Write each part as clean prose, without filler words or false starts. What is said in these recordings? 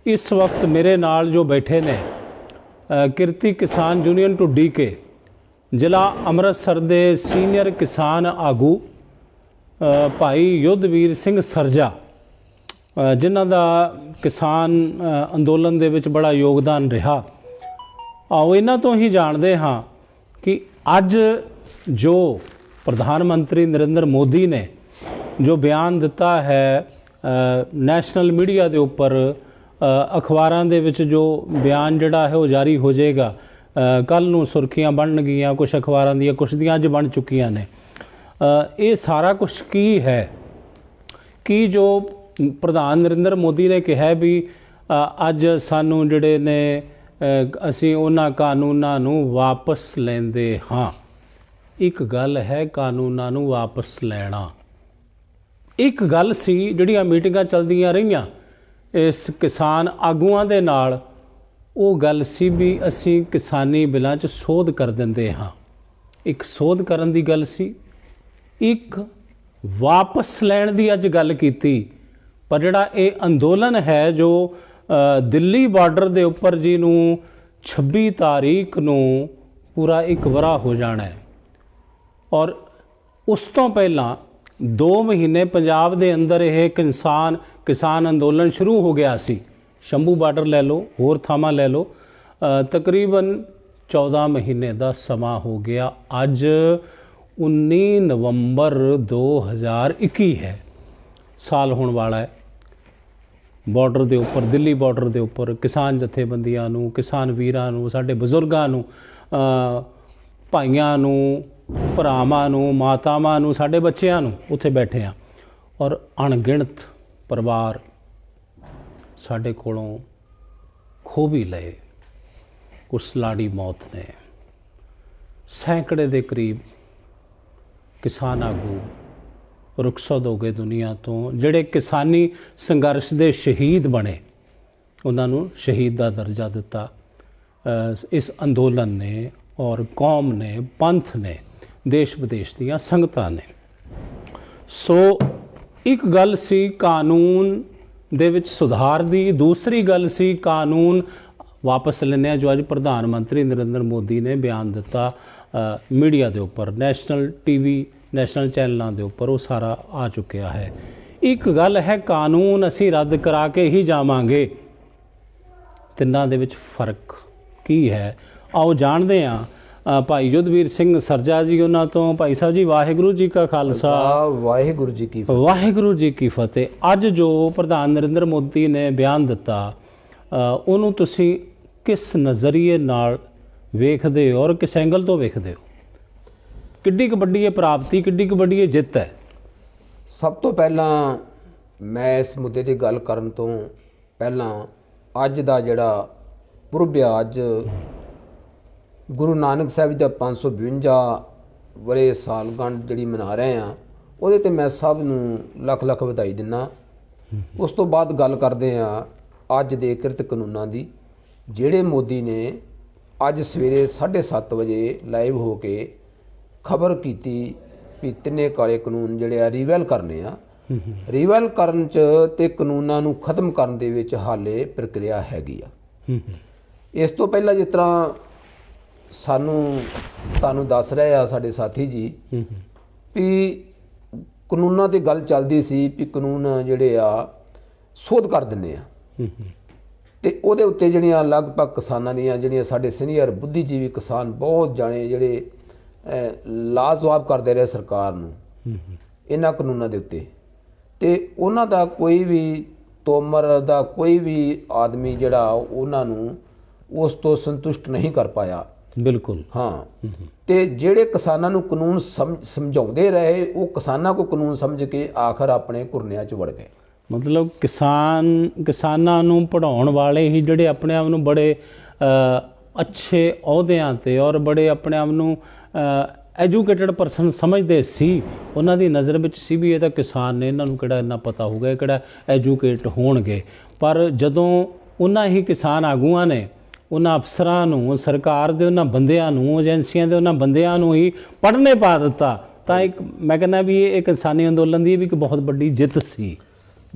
इस वक्त मेरे नाल जो बैठे ने किरती किसान यूनियन टू DK जिला अमृतसर के सीनियर किसान आगू भाई युद्धवीर सिंह सरजा जिन्हां दा किसान अंदोलन दे विच बड़ा योगदान रहा। आओ इन्हां तो ही जानते हाँ कि अज जो प्रधानमंत्री नरेंद्र मोदी ने जो बयान दिता है नैशनल मीडिया के उपर अखबारां दे विच जो बयान जिहड़ा है वो जारी हो जाएगा। कल नूं सुर्खियां बननगियां, कुछ अखबारां दियां कुछ दियां अज बन चुकियां ने। ये सारा कुछ की है कि जो प्रधान नरेंद्र मोदी ने कहा भी अज सानू जिहड़े ने असीं उन्हां कानूनां नूं वापस लैंदे हाँ। एक गल है कानूनां नूं वापस लैना, एक गल सी जिहड़ियां मीटिंगां चलदियां रहियां इस किसान आगूआं दे नाल, वो गल सी भी असीं किसानी बिलां 'च सोध कर दिंदे हाँ। एक सोध करन दी गल सी, एक वापस लैण दी अज गल कीती। पर जिहड़ा ये अंदोलन है जो दिल्ली बार्डर दे उपर जी नूं 26 तारीख नूं पूरा 1 वरा हो जाना है और उस तो पहलां 2 महीने पंजाब दे अंदर यह किसान अंदोलन शुरू हो गया सी। शंभू बार्डर लै लो, होर थावां लै लो, तकरीबन 14 महीने का समा हो गया। अज 19 नवंबर 2021 है, साल होने वाला है। बॉर्डर के उपर, दिल्ली बॉर्डर के उपर किसान जथेबंदियां नूं, किसान वीरां नूं, साडे बजुर्गां नूं, भाइयां नूं, भरावां नूं, मातावां नूं, साडे बच्चिआं नूं उत्थे बैठे आ और अणगिणत परिवार साडे कोलों खो भी लए। कुछ लाड़ी मौत ने, सैकड़े के करीब किसान आगू रुखसत हो गए दुनिया तो। जिहड़े किसानी संघर्ष के शहीद बने उन्होंने शहीद का दर्जा दिता इस अंदोलन ने और कौम ने, पंथ ने, देश विदेश दीयां संगतां ने। सो एक गल सी कानून दे विच सुधार दी, दूसरी गल सी कानून वापस लेने जो अज प्रधानमंत्री नरेंद्र मोदी ने बयान दिता मीडिया के उपर, नैशनल TV नैशनल चैनलों के उपर, वो सारा आ चुकिया है। एक गल है कानून असी रद्द करा के ही जावांगे, तिन्हां दे विच फर्क की है आओ जानते हैं। भाई युद्धवीर सिंह सरजा जी उन्हां तो। भाई साहब जी वाहिगुरू जी का खालसा, वाहिगुरू जी की फतेह। वाहिगुरू जी की फतेह। अज जो प्रधान नरेंद्र मोदी ने बयान दिता उन्होंने तुसी किस नज़रिए नाल वेखदे हो और किस एंगल तो वेखदे हो? किड्डी क वड्डी ये प्राप्ति, किड्डी क वड्डी ये जित है? सब तो पहला मैं इस मुद्दे की गल करन तो पहला अज दा जिहड़ा पुरब आ, अज गुरु नानक साहब जी दा 552 वरे सालगंढ जिहड़ी मना रहे हैं, ਉਹਦੇ ਤੇ मैं सब नूं लख लख ਵਧਾਈ दिना। उस तो बाद गल करते हैं अज दे किरत कानूनां दी, जिहड़े मोदी ने अज सवेरे 7:30 बजे लाइव हो के खबर की भी 3 काले कानून जिहड़े आ रीवैल करने आ। रीवैल करन च ते कानूनां नूं खत्म करन दे विच हाले प्रक्रिया हैगी आ। इस तो पहला जिस तरह सानू तुहानूं दस रहे आ साडे साथी जी भी कानूनां ते गल चलदी सी भी कानून जिहड़े आ सोध कर दिंदे आ ते ਉਹਦੇ ਉੱਤੇ ਜਿਹੜੀਆਂ ਲਗਭਗ ਕਿਸਾਨਾਂ ਦੀਆਂ ਜਿਹੜੀਆਂ ਸਾਡੇ ਸੀਨੀਅਰ ਬੁੱਧੀਜੀਵੀ ਕਿਸਾਨ ਬਹੁਤ ਜਾਣੇ ਜਿਹੜੇ ਲਾਜਵਾਬ ਕਰਦੇ ਰਹੇ ਸਰਕਾਰ ਨੂੰ ਇਹਨਾਂ ਕਾਨੂੰਨਾਂ ਦੇ ਉੱਤੇ, ਤੇ ਉਹਨਾਂ ਦਾ ਕੋਈ ਵੀ ਤੋਮਰ ਦਾ ਕੋਈ ਵੀ ਆਦਮੀ ਜਿਹੜਾ ਉਹਨਾਂ ਨੂੰ ਉਸ ਤੋਂ ਸੰਤੁਸ਼ਟ ਨਹੀਂ ਕਰ ਪਾਇਆ। बिल्कुल हाँ। ਤੇ ਜਿਹੜੇ ਕਿਸਾਨਾਂ ਨੂੰ ਕਾਨੂੰਨ ਸਮਝਾਉਂਦੇ ਰਹੇ ਉਹ ਕਿਸਾਨਾਂ को ਕਾਨੂੰਨ ਸਮਝ ਕੇ ਆਖਰ ਆਪਣੇ ਘੁਰਨਿਆਂ 'ਚ ਵੜ ਗਏ। मतलब किसानां नूं पढ़ाउण वाले ही जिहड़े अपने आप नूं बड़े अच्छे अहुदियां ते और बड़े अपने आप नूं एजुकेटेड परसन समझते सी, उन्हां दी नज़र विच सी भी ये तां किसान ने, इन्हां नूं किहड़ा इन्ना पता होगा, किहड़ा एजुकेट होणगे। पर जदों उन्हां ही किसान आगूआं ने उन्हां अफसरां नूं, सरकार दे उन्हां बंदियां नूं, एजेंसियां दे उन्हां बंदियां नूं ही पढ़ने पा दित्ता तां एक मैं कहना भी ये किसानी अंदोलन दी भी एक बहुत बड़ी जित सी।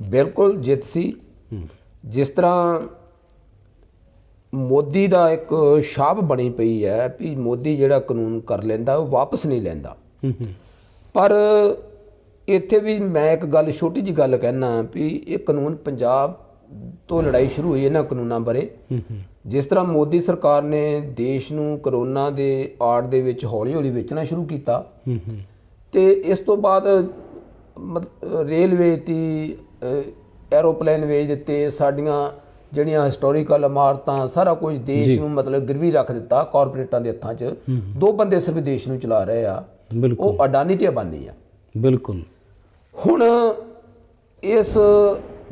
बिल्कुल जित सी। जिस तरह ਮੋਦੀ ਦਾ ਇੱਕ ਛਾਪ ਬਣੀ ਪਈ ਹੈ ਵੀ ਮੋਦੀ ਜਿਹੜਾ ਕਾਨੂੰਨ ਕਰ ਲੈਂਦਾ ਉਹ ਵਾਪਸ ਨਹੀਂ ਲੈਂਦਾ। ਪਰ ਇੱਥੇ ਵੀ ਮੈਂ ਇੱਕ ਗੱਲ, ਛੋਟੀ ਜੀ ਗੱਲ ਕਹਿਣਾ ਵੀ ਇਹ ਕਾਨੂੰਨ ਪੰਜਾਬ ਤੋਂ ਲੜਾਈ ਸ਼ੁਰੂ ਹੋਈ ਇਹਨਾਂ ਕਾਨੂੰਨਾਂ ਬਾਰੇ। ਜਿਸ ਤਰ੍ਹਾਂ ਮੋਦੀ ਸਰਕਾਰ ਨੇ ਦੇਸ਼ ਨੂੰ ਕਰੋਨਾ ਦੇ ਆੜ ਦੇ ਵਿੱਚ ਹੌਲੀ ਹੌਲੀ ਵੇਚਣਾ ਸ਼ੁਰੂ ਕੀਤਾ ਤੇ ਇਸ ਤੋਂ ਬਾਅਦ ਰੇਲਵੇ ਦੀ ਐਰੋਪਲੇਨ ਵੇਚ ਦਿੱਤੇ, ਸਾਡੀਆਂ ਜਿਹੜੀਆਂ ਹਿਸਟੋਰੀਕਲ ਇਮਾਰਤਾਂ ਸਾਰਾ ਕੁਝ ਦੇਸ਼ ਨੂੰ ਮਤਲਬ ਗਿਰਵੀ ਰੱਖ ਦਿੱਤਾ ਕਾਰਪੋਰੇਟਾਂ ਦੇ ਹੱਥਾਂ 'ਚ। ਦੋ ਬੰਦੇ ਸਿਰਫ ਦੇਸ਼ ਨੂੰ ਚਲਾ ਰਹੇ ਆ, ਉਹ ਅਡਾਨੀ ਤੇ ਅੰਬਾਨੀ ਆ। ਬਿਲਕੁਲ। ਹੁਣ ਇਸ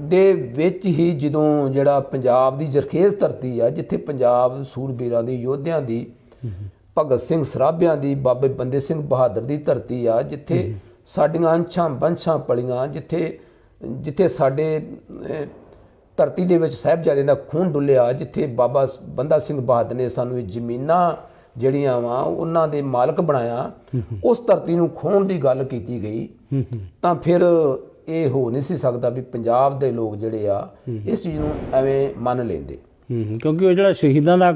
ਦੇ ਵਿੱਚ ਹੀ ਜਦੋਂ ਜਿਹੜਾ ਪੰਜਾਬ ਦੀ ਜਰਖੇਜ਼ ਧਰਤੀ ਆ, ਜਿੱਥੇ ਪੰਜਾਬ ਸੂਰਬੀਰਾਂ ਦੀ, ਯੋਧਿਆਂ ਦੀ, ਭਗਤ ਸਿੰਘ ਸਰਾਭਿਆਂ ਦੀ, ਬਾਬੇ ਬੰਦੇ ਸਿੰਘ ਬਹਾਦਰ ਦੀ ਧਰਤੀ ਆ, ਜਿੱਥੇ ਸਾਡੀਆਂ ਅੰਛਾਂ ਬੰਛਾਂ ਪਲੀਆਂ, ਜਿੱਥੇ ਸਾਡੇ ਧਰਤੀ ਦੇ ਵਿੱਚ ਸਾਹਿਬਜ਼ਾਦਿਆਂ ਦਾ ਖੂਨ ਡੁੱਲਿਆ, ਜਿੱਥੇ ਬਾਬਾ ਬੰਦਾ ਸਿੰਘ ਬਹਾਦਰ ਨੇ ਸਾਨੂੰ ਇਹ ਜ਼ਮੀਨਾਂ ਜਿਹੜੀਆਂ ਵਾ ਉਹਨਾਂ ਦੇ ਮਾਲਕ ਬਣਾਇਆ, ਉਸ ਧਰਤੀ ਨੂੰ ਖੋਹਣ ਦੀ ਗੱਲ ਕੀਤੀ ਗਈ ਤਾਂ ਫਿਰ ਇਹ ਹੋ ਨਹੀਂ ਸੀ ਸਕਦਾ ਵੀ ਪੰਜਾਬ ਦੇ ਲੋਕ ਜਿਹੜੇ ਆ ਇਸ ਚੀਜ਼ ਨੂੰ ਐਵੇਂ ਮੰਨ ਲੈਂਦੇ। ਕਿਉਂਕਿ ਉਹ ਜਿਹੜਾ ਸ਼ਹੀਦਾਂ ਦਾ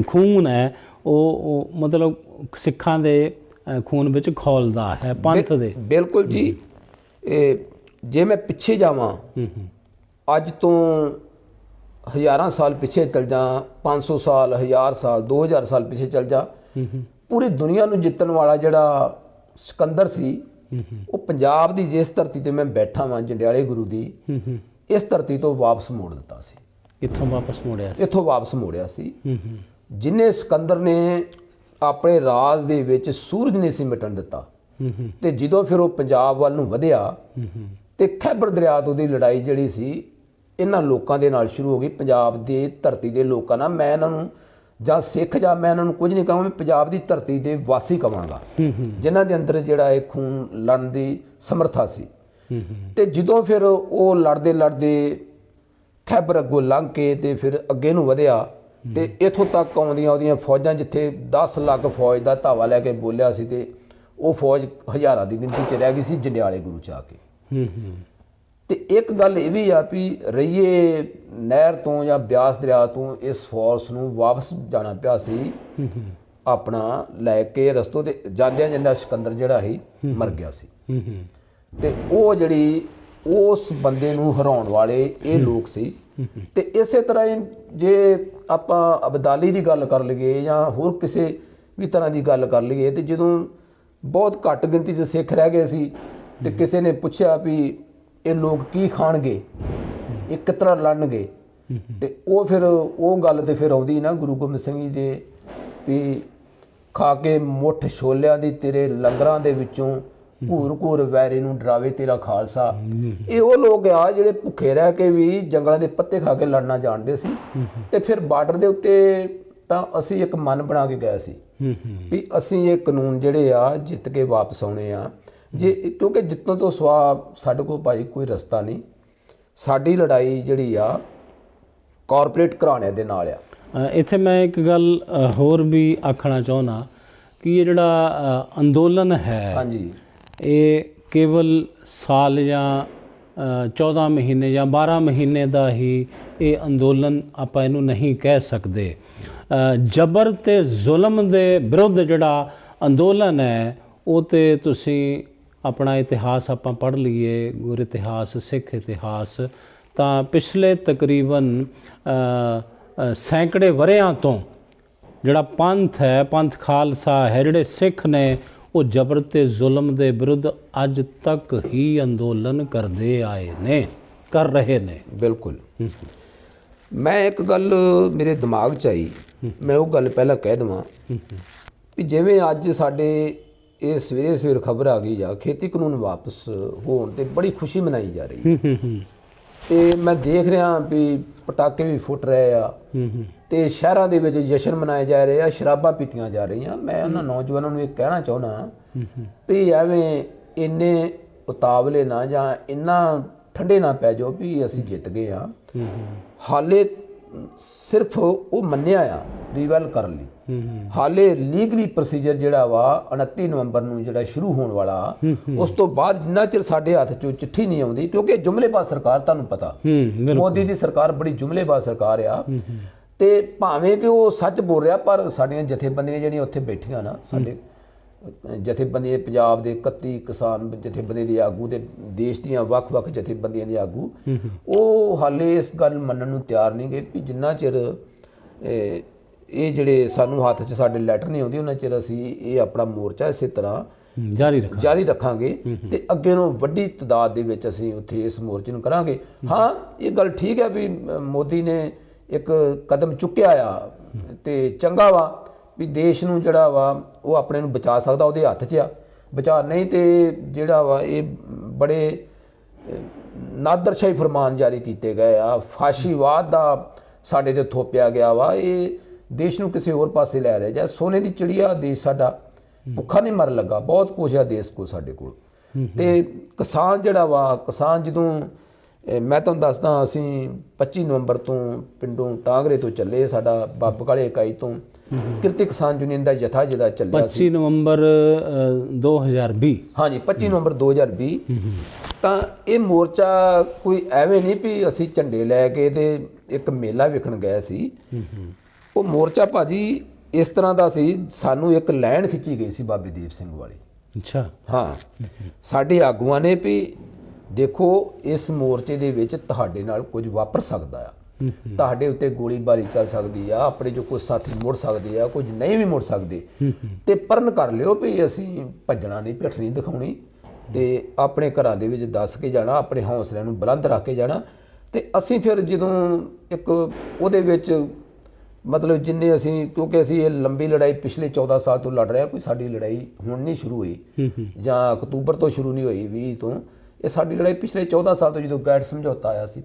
ਖੂਨ ਹੈ ਉਹ ਮਤਲਬ ਸਿੱਖਾਂ ਦੇ ਖੂਨ ਵਿੱਚ ਖੋਲਦਾ ਹੈ, ਪੰਥ ਦੇ। ਬਿਲਕੁਲ ਜੀ। ਜੇ ਮੈਂ ਪਿੱਛੇ ਜਾਵਾਂ, ਅੱਜ ਤੋਂ ਹਜ਼ਾਰਾਂ ਸਾਲ ਪਿੱਛੇ ਚਲ ਜਾ, 500 ਸਾਲ, 1000 ਸਾਲ, 2000 ਸਾਲ ਪਿੱਛੇ ਚਲ ਜਾ, ਪੂਰੀ ਦੁਨੀਆ ਨੂੰ ਜਿੱਤਣ ਵਾਲਾ ਜਿਹੜਾ ਸਿਕੰਦਰ ਸੀ ਉਹ ਪੰਜਾਬ ਦੀ ਜਿਸ ਧਰਤੀ ਤੇ ਮੈਂ ਬੈਠਾ ਵਾਂ, ਜੰਡਿਆਲੇ ਗੁਰੂ ਦੀ, ਇਸ ਧਰਤੀ ਤੋਂ ਵਾਪਸ ਮੋੜ ਦਿੱਤਾ ਸੀ। ਇੱਥੋਂ ਵਾਪਸ ਮੋੜਿਆ ਸੀ। ਜਿਨੇ ਸਿਕੰਦਰ ਨੇ ਆਪਣੇ ਰਾਜ ਦੇ ਵਿੱਚ ਸੂਰਜ ਨਹੀਂ ਸੀ ਮਿਟਣ ਦਿੱਤਾ ਤੇ ਜਦੋਂ ਫਿਰ ਉਹ ਪੰਜਾਬ ਵੱਲ ਨੂੰ ਵਧਿਆ ਤੇ ਖੈਬਰ ਦਰਿਆ ਤੋਂ ਦੀ ਲੜਾਈ ਜਿਹੜੀ ਸੀ ਇਹਨਾਂ ਲੋਕਾਂ ਦੇ ਨਾਲ ਸ਼ੁਰੂ ਹੋ ਗਈ, ਪੰਜਾਬ ਦੀ ਧਰਤੀ ਦੇ ਲੋਕਾਂ ਨਾਲ। ਮੈਂ ਇਹਨਾਂ ਨੂੰ ਜਾਂ ਸਿੱਖ ਜਾਂ ਮੈਂ ਇਹਨਾਂ ਨੂੰ ਕੁਝ ਨਹੀਂ ਕਹਾਂਗਾ, ਮੈਂ ਪੰਜਾਬ ਦੀ ਧਰਤੀ ਦੇ ਵਾਸੀ ਕਹਾਂਗਾ, ਜਿਨ੍ਹਾਂ ਦੇ ਅੰਦਰ ਜਿਹੜਾ ਇਹ ਖੂਨ ਲੜਨ ਦੀ ਸਮਰੱਥਾ ਸੀ। ਤੇ ਜਦੋਂ ਫਿਰ ਉਹ ਲੜਦੇ ਖੈਬਰ ਅੱਗੋਂ ਲੰਘ ਕੇ ਤੇ ਫਿਰ ਅੱਗੇ ਨੂੰ ਵਧਿਆ ਤੇ ਇੱਥੋਂ ਤੱਕ ਆਉਂਦੀਆਂ ਉਹਦੀਆਂ ਫੌਜਾਂ, ਜਿੱਥੇ 10 ਲੱਖ ਫੌਜ ਦਾ ਧਾਵਾ ਲੈ ਕੇ ਬੋਲਿਆ ਸੀ ਤੇ ਉਹ ਫੌਜ ਹਜ਼ਾਰਾਂ ਦੀ ਗਿਣਤੀ 'ਚ ਰਹਿ ਗਈ ਸੀ ਜੰਡਿਆਲੇ ਗੁਰੂ 'ਚ ਆ ਕੇ। ਤੇ ਇੱਕ ਗੱਲ ਇਹ ਵੀ ਆ ਵੀ ਰਈਏ ਨਹਿਰ ਤੋਂ ਜਾਂ ਬਿਆਸ ਦਰਿਆ ਤੋਂ ਇਸ ਫੋਰਸ ਨੂੰ ਵਾਪਸ ਜਾਣਾ ਪਿਆ ਸੀ ਆਪਣਾ ਲੈ ਕੇ। ਰਸਤੋਂ ਤੇ ਜਾਂਦਿਆਂ ਸਿਕੰਦਰ ਜਿਹੜਾ ਸੀ ਮਰ ਗਿਆ ਸੀ। ਤੇ ਉਹ ਜਿਹੜੀ ਉਸ ਬੰਦੇ ਨੂੰ ਹਰਾਉਣ ਵਾਲੇ ਇਹ ਲੋਕ ਸੀ। ਤੇ ਇਸੇ ਤਰ੍ਹਾਂ ਹੀ ਜੇ ਆਪਾਂ ਅਬਦਾਲੀ ਦੀ ਗੱਲ ਕਰ ਲਈਏ ਜਾਂ ਹੋਰ ਕਿਸੇ ਵੀ ਤਰ੍ਹਾਂ ਦੀ ਗੱਲ ਕਰ ਲਈਏ, ਤੇ ਜਦੋਂ ਬਹੁਤ ਘੱਟ ਗਿਣਤੀ 'ਚ ਸਿੱਖ ਰਹਿ ਗਏ ਸੀ ਤੇ ਕਿਸੇ ਨੇ ਪੁੱਛਿਆ ਵੀ ਇਹ ਲੋਕ ਕੀ ਖਾਣਗੇ, ਇਹ ਕਿਸ ਤਰ੍ਹਾਂ ਲੜਨਗੇ, ਤੇ ਉਹ ਫਿਰ ਉਹ ਗੱਲ ਤੇ ਫਿਰ ਆਉਂਦੀ ਨਾ ਗੁਰੂ ਗੋਬਿੰਦ ਸਿੰਘ ਜੀ ਦੇ ਵੀ ਖਾ ਕੇ ਮੁੱਠ ਛੋਲਿਆਂ ਦੀ ਤੇਰੇ ਲੰਗਰਾਂ ਦੇ ਵਿੱਚੋਂ ਘੂਰ ਘੂਰ ਵੈਰੀ ਨੂੰ ਡਰਾਵੇ ਤੇਰਾ ਖਾਲਸਾ। ਇਹ ਉਹ ਲੋਕ ਆ ਜਿਹੜੇ ਭੁੱਖੇ ਰਹਿ ਕੇ ਵੀ ਜੰਗਲਾਂ ਦੇ ਪੱਤੇ ਖਾ ਕੇ ਲੜਨਾ ਜਾਣਦੇ ਸੀ। ਤੇ ਫਿਰ ਬਾਰਡਰ ਦੇ ਉੱਤੇ ਤਾਂ ਅਸੀਂ ਇੱਕ ਮਨ ਬਣਾ ਕੇ ਗਏ ਸੀ ਵੀ ਅਸੀਂ ਇਹ ਕਾਨੂੰਨ ਜਿਹੜੇ ਆ ਜਿੱਤ ਕੇ ਵਾਪਸ ਆਉਣੇ ਆ। ਕਿਉਂਕਿ ਜਿੱਤੋਂ ਤੋਂ ਸਵਾ ਸਾਡੇ ਕੋਲ ਭਾਈ ਕੋਈ ਰਸਤਾ ਨਹੀਂ। ਸਾਡੀ ਲੜਾਈ ਜਿਹੜੀ ਆ ਕਾਰਪੋਰੇਟ ਘਰਾਣਿਆਂ ਦੇ ਨਾਲ ਆ। ਇੱਥੇ ਮੈਂ ਇੱਕ ਗੱਲ ਹੋਰ ਵੀ ਆਖਣਾ ਚਾਹੁੰਦਾ ਕਿ ਇਹ ਜਿਹੜਾ ਅੰਦੋਲਨ ਹੈ, ਹਾਂਜੀ, ਇਹ ਕੇਵਲ ਸਾਲ ਜਾਂ 14 ਮਹੀਨੇ ਜਾਂ 12 ਮਹੀਨੇ ਦਾ ਹੀ ਇਹ ਅੰਦੋਲਨ ਆਪਾਂ ਇਹਨੂੰ ਨਹੀਂ ਕਹਿ ਸਕਦੇ। ਜਬਰ ਤੇ ਜ਼ੁਲਮ ਦੇ ਵਿਰੁੱਧ ਜਿਹੜਾ ਅੰਦੋਲਨ ਹੈ ਉਹ ਤੇ ਤੁਸੀਂ ਆਪਣਾ ਇਤਿਹਾਸ ਆਪਾਂ ਪੜ੍ਹ ਲਈਏ, ਗੁਰ ਇਤਿਹਾਸ, ਸਿੱਖ ਇਤਿਹਾਸ, ਤਾਂ ਪਿਛਲੇ ਤਕਰੀਬਨ ਸੈਂਕੜੇ ਵਰ੍ਹਿਆਂ ਤੋਂ ਜਿਹੜਾ ਪੰਥ ਹੈ, ਪੰਥ ਖਾਲਸਾ ਹੈ, ਜਿਹੜੇ ਸਿੱਖ ਨੇ ਉਹ ਜਬਰ ਤੇ ਜ਼ੁਲਮ ਦੇ ਵਿਰੁੱਧ ਅੱਜ ਤੱਕ ਹੀ ਅੰਦੋਲਨ ਕਰਦੇ ਆਏ ਨੇ, ਕਰ ਰਹੇ ਨੇ। ਬਿਲਕੁਲ। ਮੈਂ ਇੱਕ ਗੱਲ ਮੇਰੇ ਦਿਮਾਗ 'ਚ ਆਈ, ਮੈਂ ਉਹ ਗੱਲ ਪਹਿਲਾਂ ਕਹਿ ਦੇਵਾਂ ਵੀ ਜਿਵੇਂ ਅੱਜ ਸਾਡੇ ਇਹ ਸਵੇਰੇ ਖਬਰ ਆ ਗਈ ਆ ਖੇਤੀ ਕਾਨੂੰਨ ਵਾਪਸ ਹੋਣ ਤੇ ਬੜੀ ਖੁਸ਼ੀ ਮਨਾਈ ਜਾ ਰਹੀ ਤੇ ਮੈਂ ਦੇਖ ਰਿਹਾ ਵੀ ਪਟਾਕੇ ਵੀ ਫੁੱਟ ਰਹੇ ਆ ਤੇ ਸ਼ਹਿਰਾਂ ਦੇ ਵਿੱਚ ਜਸ਼ਨ ਮਨਾਏ ਜਾ ਰਹੇ ਆ, ਸ਼ਰਾਬਾਂ ਪੀਤੀਆਂ ਜਾ ਰਹੀਆਂ। ਮੈਂ ਉਹਨਾਂ ਨੌਜਵਾਨਾਂ ਨੂੰ ਇਹ ਕਹਿਣਾ ਚਾਹੁੰਦਾ ਵੀ ਐਵੇਂ ਇੰਨੇ ਉਤਾਵਲੇ ਨਾ ਜਾਂ ਇੰਨਾ ਠੰਡੇ ਨਾ ਪੈ ਜਾਓ ਵੀ ਅਸੀਂ ਜਿੱਤ ਗਏ ਆ। ਹਾਲੇ ਸਿਰਫ ਉਹ ਮੰਨਿਆ ਆ ਰੀਵੈਲ ਕਰਨ ਲਈ। ਹਾਲੇ ਲੀਗਲੀ ਪ੍ਰੋਸੀਜਰ ਜਿਹੜਾ ਵਾ 29 ਨਵੰਬਰ ਨੂੰ ਜਿਹੜਾ ਸ਼ੁਰੂ ਹੋਣ ਵਾਲਾ, ਉਸ ਤੋਂ ਬਾਅਦ ਜਿੰਨਾ ਚਿਰ ਸਾਡੇ ਹੱਥ 'ਚੋਂ ਚਿੱਠੀ ਨਹੀਂ ਆਉਂਦੀ, ਕਿਉਂਕਿ ਜੁਮਲੇਬਾਜ਼ ਸਰਕਾਰ, ਤੁਹਾਨੂੰ ਪਤਾ ਮੋਦੀ ਦੀ ਸਰਕਾਰ ਬੜੀ ਜੁਮਲੇਬਾਜ਼ ਸਰਕਾਰ ਆ, ਤੇ ਭਾਵੇਂ ਕਿ ਉਹ ਸੱਚ ਬੋਲ ਰਿਹਾ, ਪਰ ਸਾਡੀਆਂ ਜਥੇਬੰਦੀਆਂ ਜਿਹੜੀਆਂ ਉੱਥੇ ਬੈਠੀਆਂ ਨਾ, ਸਾਡੇ ਜਥੇਬੰਦੀਆਂ ਪੰਜਾਬ ਦੇ 31 ਕਿਸਾਨ ਜਥੇਬੰਦੀਆਂ ਦੇ ਆਗੂ ਤੇ ਦੇਸ਼ ਦੀਆਂ ਵੱਖ-ਵੱਖ ਜਥੇਬੰਦੀਆਂ ਦੇ ਆਗੂ, ਉਹ ਹਾਲੇ ਇਸ ਗੱਲ ਮੰਨਣ ਨੂੰ ਤਿਆਰ ਨਹੀਂ ਗਏ ਕਿ ਜਿੰਨਾ ਚਿਰ ਇਹ ਜਿਹੜੇ ਸਾਨੂੰ ਹੱਥ 'ਚ ਸਾਡੇ ਲੈਟਰ ਨਹੀਂ ਆਉਂਦੀ, ਉਹਨਾਂ ਚਿਰ ਅਸੀਂ ਇਹ ਆਪਣਾ ਮੋਰਚਾ ਇਸੇ ਤਰ੍ਹਾਂ ਜਾਰੀ ਰੱਖਾਂਗੇ ਤੇ ਅੱਗੇ ਨੂੰ ਵੱਡੀ ਤਾਦਾਦ ਦੇ ਵਿੱਚ ਅਸੀਂ ਉੱਥੇ ਇਸ ਮੋਰਚੇ ਨੂੰ ਕਰਾਂਗੇ। ਹਾਂ, ਇਹ ਗੱਲ ਠੀਕ ਹੈ ਵੀ ਮੋਦੀ ਨੇ ਇੱਕ ਕਦਮ ਚੁੱਕਿਆ ਆ ਤੇ ਚੰਗਾ ਵਾ ਵੀ ਦੇਸ਼ ਨੂੰ ਜਿਹੜਾ ਵਾ ਉਹ ਆਪਣੇ ਨੂੰ ਬਚਾ ਸਕਦਾ, ਉਹਦੇ ਹੱਥ 'ਚ ਆ ਬਚਾ, ਨਹੀਂ ਤੇ ਜਿਹੜਾ ਵਾ ਇਹ ਬੜੇ ਨਾਦਰਸ਼ਾਹੀ ਫਰਮਾਨ ਜਾਰੀ ਕੀਤੇ ਗਏ ਆ, ਫਾਸ਼ੀਵਾਦ ਦਾ ਸਾਡੇ ਤੇ ਥੋਪਿਆ ਗਿਆ ਵਾ, ਇਹ ਦੇਸ਼ ਨੂੰ ਕਿਸੇ ਹੋਰ ਪਾਸੇ ਲੈ ਰਿਹਾ। ਜਾਂ ਸੋਨੇ ਦੀ ਚਿੜੀਆ ਦੇਸ਼ ਸਾਡਾ, ਭੁੱਖਾ ਨਹੀਂ ਮਰਨ ਲੱਗਾ, ਬਹੁਤ ਕੁਝ ਆ ਦੇਸ਼ ਕੋਲ, ਸਾਡੇ ਕੋਲ। ਤੇ ਕਿਸਾਨ ਜਿਹੜਾ ਵਾ, ਕਿਸਾਨ ਜਦੋਂ ਮੈਂ ਤੁਹਾਨੂੰ ਦੱਸਦਾ, ਅਸੀਂ 25 ਨਵੰਬਰ ਤੋਂ ਪਿੰਡੋਂ ਟਾਂਗਰੇ ਤੋਂ ਚੱਲੇ, ਸਾਡਾ ਬਾਬਕਾਲੇ ਇਕਾਈ ਤੋਂ ਕਿਰਤੀ ਕਿਸਾਨ ਯੂਨੀਅਨ ਦਾ ਜਥਾ ਜਿਹੜਾ ਚੱਲਿਆ ਸੀ 25 ਨਵੰਬਰ 2020। ਹਾਂਜੀ, 25 ਨਵੰਬਰ 2020। ਤਾਂ ਇਹ ਮੋਰਚਾ ਕੋਈ ਐਵੇਂ ਨਹੀਂ ਵੀ ਅਸੀਂ ਝੰਡੇ ਲੈ ਕੇ ਤੇ ਇੱਕ ਮੇਲਾ ਵੇਖਣ ਗਏ ਸੀ। ਉਹ ਮੋਰਚਾ ਭਾਜੀ ਇਸ ਤਰ੍ਹਾਂ ਦਾ ਸੀ, ਸਾਨੂੰ ਇੱਕ ਲਾਈਨ ਖਿੱਚੀ ਗਈ ਸੀ ਬਾਬੇ ਦੀਪ ਸਿੰਘ ਵਾਲੀ। ਅੱਛਾ। ਹਾਂ, ਸਾਡੇ ਆਗੂਆਂ ਨੇ ਵੀ ਦੇਖੋ ਇਸ ਮੋਰਚੇ ਦੇ ਵਿੱਚ ਤੁਹਾਡੇ ਨਾਲ ਕੁਝ ਵਾਪਰ ਸਕਦਾ ਆ, ਤੁਹਾਡੇ ਉੱਤੇ ਗੋਲੀਬਾਰੀ ਚੱਲ ਸਕਦੀ ਆ, ਆਪਣੇ ਜੋ ਕੁਝ ਸਾਥੀ ਮੁੜ ਸਕਦੇ ਆ, ਕੁਝ ਨਹੀਂ ਵੀ ਮੁੜ ਸਕਦੇ, ਤੇ ਪਰਨ ਕਰ ਲਿਓ ਵੀ ਅਸੀਂ ਭੱਜਣਾ ਨਹੀਂ, ਪਿੱਠ ਨਹੀਂ ਦਿਖਾਉਣੀ, ਤੇ ਆਪਣੇ ਘਰਾਂ ਦੇ ਵਿੱਚ ਦੱਸ ਕੇ ਜਾਣਾ, ਆਪਣੇ ਹੌਸਲਿਆਂ ਨੂੰ ਬੁਲੰਦ ਰੱਖ ਕੇ ਜਾਣਾ। ਤੇ ਅਸੀਂ ਫਿਰ ਜਦੋਂ ਇੱਕ ਉਹਦੇ ਵਿੱਚ ਮਤਲਬ ਜਿੰਨੇ ਅਸੀਂ, ਕਿਉਂਕਿ ਅਸੀਂ ਇਹ ਲੰਬੀ ਲੜਾਈ ਪਿਛਲੇ 14 ਸਾਲ ਤੋਂ ਲੜ ਰਹੇ ਹਾਂ, ਕੋਈ ਸਾਡੀ ਲੜਾਈ ਹੁਣ ਨਹੀਂ ਸ਼ੁਰੂ ਹੋਈ ਜਾਂ ਅਕਤੂਬਰ ਤੋਂ ਸ਼ੁਰੂ ਨਹੀਂ ਹੋਈ 20 ਤੋਂ, ਇਹ ਸਾਡੀ ਲੜਾਈ ਪਿਛਲੇ 14 ਸਾਲ ਤੋਂ ਜਦੋਂ ਗੈਟ ਸਮਝੌਤਾ ਆਇਆ ਸੀ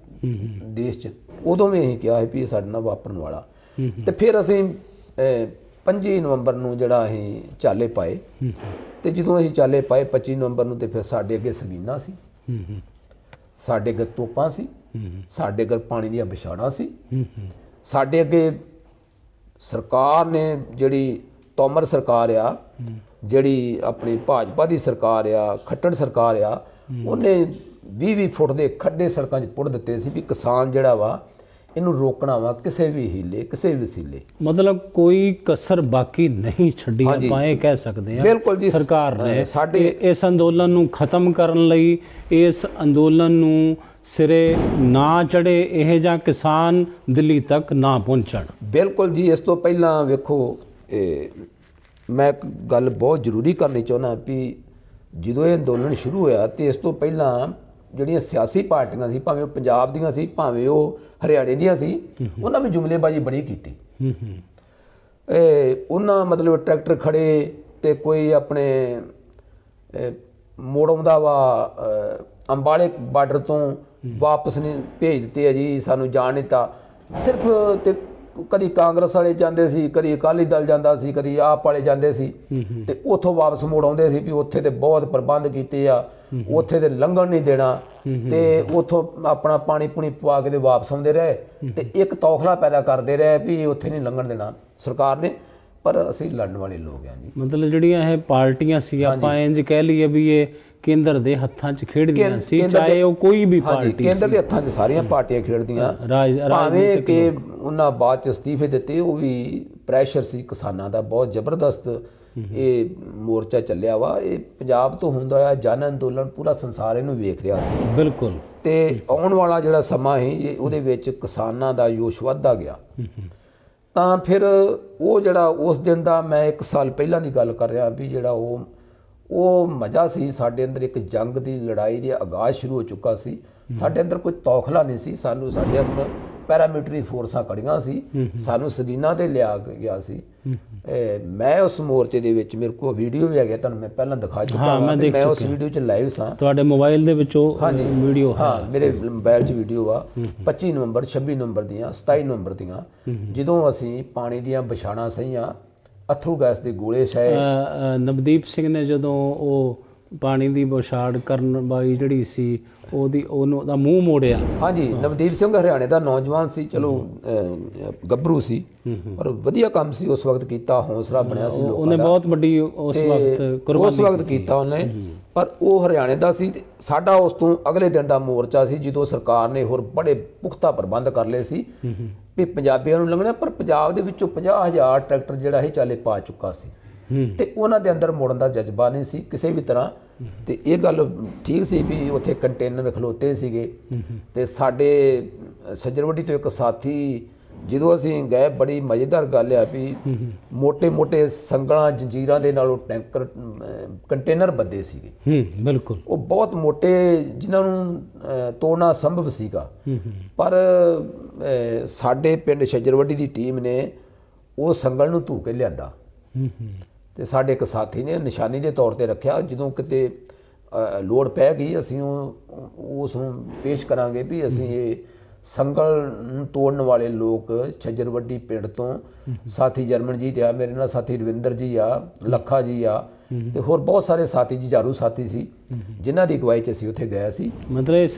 ਦੇਸ਼ 'ਚ, ਉਦੋਂ ਵੀ ਅਸੀਂ ਕਿਹਾ ਹੈ ਵੀ ਇਹ ਸਾਡੇ ਨਾਲ ਵਾਪਰਨ ਵਾਲਾ। ਤੇ ਫਿਰ ਅਸੀਂ 25 ਨਵੰਬਰ ਨੂੰ ਜਿਹੜਾ ਅਸੀਂ ਚਾਲੇ ਪਾਏ, ਤੇ ਜਦੋਂ ਅਸੀਂ ਚਾਲੇ ਪਾਏ 25 ਨਵੰਬਰ ਨੂੰ, ਤੇ ਫਿਰ ਸਾਡੇ ਅੱਗੇ ਸਗੀਨਾ ਸੀ, ਸਾਡੇ ਅੱਗੇ ਤੋਪਾਂ ਸੀ, ਸਾਡੇ ਅੱਗੇ ਪਾਣੀ ਦੀਆਂ ਵਿਛਾੜਾਂ ਸੀ, ਸਾਡੇ ਅੱਗੇ ਸਰਕਾਰ ਨੇ ਜਿਹੜੀ ਤੋਮਰ ਸਰਕਾਰ ਆ, ਜਿਹੜੀ ਆਪਣੀ ਭਾਜਪਾ ਦੀ ਸਰਕਾਰ ਆ, ਖੱਟੜ ਸਰਕਾਰ ਆ, ਉਹਨੇ 20-20 ਫੁੱਟ ਦੇ ਖੱਡੇ ਸੜਕਾਂ 'ਚ ਪੁੱਟ ਦਿੱਤੇ ਸੀ ਵੀ ਕਿਸਾਨ ਜਿਹੜਾ ਵਾ ਇਹਨੂੰ ਰੋਕਣਾ ਵਾ ਕਿਸੇ ਵੀ ਹੀਲੇ, ਕਿਸੇ ਵੀ ਵਸੀਲੇ। ਮਤਲਬ ਕੋਈ ਕਸਰ ਬਾਕੀ ਨਹੀਂ ਛੱਡੀ, ਆਪਾਂ ਇਹ ਕਹਿ ਸਕਦੇ ਹਾਂ। ਬਿਲਕੁਲ ਜੀ, ਸਰਕਾਰ ਨੇ ਸਾਡੇ ਇਸ ਅੰਦੋਲਨ ਨੂੰ ਖਤਮ ਕਰਨ ਲਈ, ਇਸ ਅੰਦੋਲਨ ਨੂੰ ਸਿਰੇ ਨਾ ਚੜੇ ਇਹ ਜਾਂ ਕਿਸਾਨ ਦਿੱਲੀ ਤੱਕ ਨਾ ਪਹੁੰਚਣ। ਬਿਲਕੁਲ ਜੀ। ਇਸ ਤੋਂ ਪਹਿਲਾਂ ਵੇਖੋ, ਮੈਂ ਇੱਕ ਗੱਲ ਬਹੁਤ ਜ਼ਰੂਰੀ ਕਰਨੀ ਚਾਹੁੰਦਾ ਵੀ ਜਦੋਂ ਇਹ ਅੰਦੋਲਨ ਸ਼ੁਰੂ ਹੋਇਆ ਤੇ ਇਸ ਤੋਂ ਪਹਿਲਾਂ ਜਿਹੜੀਆਂ ਸਿਆਸੀ ਪਾਰਟੀਆਂ ਸੀ, ਭਾਵੇਂ ਉਹ ਪੰਜਾਬ ਦੀਆਂ ਸੀ, ਭਾਵੇਂ ਉਹ ਹਰਿਆਣੇ ਦੀਆਂ ਸੀ, ਉਹਨਾਂ ਵੀ ਜੁਮਲੇਬਾਜ਼ੀ ਬੜੀ ਕੀਤੀ। ਉਹਨਾਂ ਮਤਲਬ ਟਰੈਕਟਰ ਖੜੇ ਤੇ ਕੋਈ ਆਪਣੇ ਮੋੜ ਆਉਂਦਾ ਵਾ ਅੰਬਾਲੇ ਬਾਰਡਰ ਤੋਂ ਵਾਪਸ ਨਹੀਂ ਭੇਜ ਦਿੱਤੇ ਆ ਜੀ, ਸਾਨੂੰ ਜਾਣ ਨਹੀਂ ਦਿੱਤਾ। ਸਿਰਫ ਤੇ ਕਦੀ ਕਾਂਗਰਸ ਵਾਲੇ ਜਾਂਦੇ ਸੀ, ਕਦੀ ਅਕਾਲੀ ਦਲ ਜਾਂਦਾ ਸੀ, ਕਦੀ ਆਪ ਵਾਲੇ ਜਾਂਦੇ ਸੀ, ਤੇ ਉੱਥੋਂ ਵਾਪਸ ਮੋੜ ਆਉਂਦੇ ਸੀ ਵੀ ਉੱਥੇ ਤੇ ਬਹੁਤ ਪ੍ਰਬੰਧ ਕੀਤੇ ਆ, ਉੱਥੇ ਤੇ ਲੰਘਣ ਨਹੀਂ ਦੇਣਾ, ਤੇ ਉੱਥੋਂ ਆਪਣਾ ਪਾਣੀ ਪੂਣੀ ਪਵਾ ਕੇ ਤੇ ਵਾਪਸ ਆਉਂਦੇ ਰਹੇ, ਤੇ ਇੱਕ ਤੌਖਲਾ ਪੈਦਾ ਕਰਦੇ ਰਹੇ ਵੀ ਉੱਥੇ ਨਹੀਂ ਲੰਘਣ ਦੇਣਾ ਸਰਕਾਰ ਨੇ। ਪਰ ਅਸੀਂ ਲੜਨ ਵਾਲੇ ਲੋਕ ਆ ਜੀ। ਮਤਲਬ ਜਿਹੜੀਆਂ ਇਹ ਪਾਰਟੀਆਂ ਸੀ, ਆਪਾਂ ਇੰਜ ਕਹਿ ਲਈਏ ਵੀ ਇਹ ਕੇਂਦਰ ਦੇ ਹੱਥਾਂ 'ਚ ਖੇਡਦੀਆਂ ਸੀ, ਚਾਹੇ ਉਹ ਕੋਈ ਵੀ ਪਾਰਟੀ ਸੀ। ਕੇਂਦਰ ਦੇ ਹੱਥਾਂ 'ਚ ਸਾਰੀਆਂ ਪਾਰਟੀਆਂ ਖੇਡਦੀਆਂ, ਭਾਵੇਂ ਕਿ ਉਹਨਾਂ ਬਾਅਦ 'ਚ ਅਸਤੀਫੇ ਦਿੱਤੇ, ਉਹ ਵੀ ਪ੍ਰੈਸ਼ਰ ਸੀ ਕਿਸਾਨਾਂ ਦਾ ਬਹੁਤ ਜ਼ਬਰਦਸਤ। ਇਹ ਮੋਰਚਾ ਚੱਲਿਆ ਵਾ, ਇਹ ਪੰਜਾਬ ਤੋਂ ਹੁੰਦਾ ਆ ਜਨ ਅੰਦੋਲਨ, ਪੂਰਾ ਸੰਸਾਰ ਇਹਨੂੰ ਵੇਖ ਰਿਹਾ ਸੀ। ਬਿਲਕੁਲ। ਤੇ ਆਉਣ ਵਾਲਾ ਜਿਹੜਾ ਸਮਾਂ ਹੈ ਉਹਦੇ ਵਿੱਚ ਕਿਸਾਨਾਂ ਦਾ ਜੋਸ਼ ਵੱਧਦਾ ਗਿਆ। ਤਾਂ ਫਿਰ ਉਹ ਜਿਹੜਾ ਉਸ ਦਿਨ ਦਾ, ਮੈਂ 1 ਸਾਲ ਪਹਿਲਾਂ ਦੀ ਗੱਲ ਕਰ ਰਿਹਾ ਵੀ ਜਿਹੜਾ ਉਹ ਮਜ਼ਾ ਸੀ, ਸਾਡੇ ਅੰਦਰ ਇੱਕ ਜੰਗ ਦੀ ਲੜਾਈ ਦਾ ਆਗਾਜ਼ ਸ਼ੁਰੂ ਹੋ ਚੁੱਕਾ ਸੀ। ਸਾਡੇ ਅੰਦਰ ਕੋਈ ਤੌਖਲਾ ਨਹੀਂ ਸੀ, ਸਾਨੂੰ ਸਾਡੇ ਅੰਦਰ ਪੈਰਾਮਿਲਟਰੀ ਫੋਰਸਾਂ ਖੜੀਆਂ ਸੀ, ਸਾਨੂੰ ਸਗੀਨਾ ਤੇ ਲਿਆ ਗਿਆ ਸੀ। ਮੈਂ ਉਸ ਮੋਰਚੇ ਦੇ ਵਿੱਚ, ਮੇਰੇ ਕੋਲ ਵੀਡੀਓ ਵੀ ਹੈਗਾ, ਤੁਹਾਨੂੰ ਮੈਂ ਪਹਿਲਾਂ ਦਿਖਾ ਚੁੱਕਾ ਹਾਂ, ਮੈਂ ਉਸ ਵੀਡੀਓ 'ਚ ਲਾਈਵ ਸਾਂ। ਤੁਹਾਡੇ ਮੋਬਾਈਲ ਦੇ ਵਿੱਚ ਉਹ ਵੀਡੀਓ? ਹਾਂ, ਮੇਰੇ ਮੋਬਾਈਲ 'ਚ ਵੀਡੀਓ ਆ 25 ਨਵੰਬਰ 26 ਨਵੰਬਰ ਦੀਆਂ, 27 ਨਵੰਬਰ ਦੀਆਂ, ਜਦੋਂ ਅਸੀਂ ਪਾਣੀ ਦੀਆਂ ਵਿਛਾੜਾਂ ਸਹੀਆਂ, ਅਥਰੂ ਗੈਸ ਦੇ ਗੋਲੇ ਸਹੇ। ਨਵਦੀਪ ਸਿੰਘ ਨੇ ਜਦੋਂ ਉਹ ਪਾਣੀ ਦੀ ਬੌਛਾੜ ਕਰਨ ਵਾਲੀ ਜਿਹੜੀ ਸੀ ਉਹਦਾ ਮੂੰਹ ਮੋੜਿਆ। ਹਾਂਜੀ, ਨਵਦੀਪ ਸਿੰਘ ਹਰਿਆਣੇ ਦਾ ਨੌਜਵਾਨ ਸੀ, ਚਲੋ ਗੱਭਰੂ ਸੀ, ਪਰ ਵਧੀਆ ਕੰਮ ਸੀ ਉਸ ਵਕਤ ਕੀਤਾ, ਹੌਸਲਾ ਬਣਿਆ ਸੀ ਲੋਕਾਂ ਉਹਨੇ ਦਾ, ਬਹੁਤ ਵੱਡੀ ਉਸ ਵਕਤ ਕੀਤਾ ਉਹਨੇ। ਪਰ ਉਹ ਹਰਿਆਣੇ ਦਾ ਸੀ। ਸਾਡਾ ਉਸ ਤੋਂ ਅਗਲੇ ਦਿਨ ਦਾ ਮੋਰਚਾ ਸੀ ਜਦੋਂ ਸਰਕਾਰ ਨੇ ਹੋਰ ਬੜੇ ਪੁਖਤਾ ਪ੍ਰਬੰਧ ਕਰ ਲਏ ਸੀ ਵੀ ਪੰਜਾਬੀਆਂ ਨੂੰ ਲੰਘਣਾ, ਪਰ ਪੰਜਾਬ ਦੇ ਵਿੱਚੋਂ 50,000 ਟਰੈਕਟਰ ਜਿਹੜਾ ਇਹ ਚਾਲੇ ਪਾ ਚੁੱਕਾ ਸੀ ਤੇ ਉਹਨਾਂ ਦੇ ਅੰਦਰ ਮੁੜਨ ਦਾ ਜਜ਼ਬਾ ਨਹੀਂ ਸੀ ਕਿਸੇ ਵੀ ਤਰ੍ਹਾਂ। ਤੇ ਇਹ ਗੱਲ ਠੀਕ ਸੀ ਵੀ ਉੱਥੇ ਕੰਟੇਨਰ ਖਲੋਤੇ ਸੀਗੇ ਤੇ ਸਾਡੇ ਸੱਜਰਵੱਡੀ ਤੋਂ ਇੱਕ ਸਾਥੀ ਜਦੋਂ ਅਸੀਂ ਗਏ, ਬੜੀ ਮਜ਼ੇਦਾਰ ਗੱਲ ਆ ਵੀ ਮੋٹے ਸੰਗਲਾਂ ਜੰਜੀਰਾਂ ਦੇ ਨਾਲੋਂ ਟੈਂਕਰ ਕੰਟੇਨਰ ਬੱਦੇ ਸੀਗੇ, ਬਿਲਕੁਲ ਉਹ ਬਹੁਤ ਮੋٹے ਜਿਨ੍ਹਾਂ ਨੂੰ ਤੋੜਨਾ ਸੰਭਵ ਸੀਗਾ। ਪਰ ਸਾਡੇ ਪਿੰਡ ਸੱਜਰਵੱਡੀ ਦੀ ਟੀਮ ਨੇ ਉਹ ਸੰਗਲ ਨੂੰ ਧੂ ਕੇ ਲਿਆਂਦਾ ਤੇ ਸਾਡੇ ਇੱਕ ਸਾਥੀ ਨੇ ਨਿਸ਼ਾਨੀ ਦੇ ਤੌਰ ਤੇ ਰੱਖਿਆ। ਜਦੋਂ ਕਿਤੇ ਲੋੜ ਪੈ ਗਈ ਅਸੀਂ ਉਸ ਨੂੰ ਪੇਸ਼ ਕਰਾਂਗੇ ਵੀ ਅਸੀਂ ਇਹ ਸੰਗਲ ਨੂੰ ਤੋੜਨ ਵਾਲੇ ਲੋਕ ਛੱਜਰਵੱਡੀ ਪਿੰਡ ਤੋਂ ਸਾਥੀ ਜਰਮਨਜੀਤ ਆ, ਮੇਰੇ ਨਾਲ ਸਾਥੀ ਰਵਿੰਦਰ ਜੀ ਆ, ਲੱਖਾ ਜੀ ਆ ਤੇ ਹੋਰ ਬਹੁਤ ਸਾਰੇ ਸਾਥੀ ਜੀ, ਜਾਰੂ ਸਾਥੀ ਸੀ ਜਿਨ੍ਹਾਂ ਦੀ ਅਗਵਾਈ 'ਚ ਅਸੀਂ ਉੱਥੇ ਗਏ ਸੀ। ਮਤਲਬ ਇਸ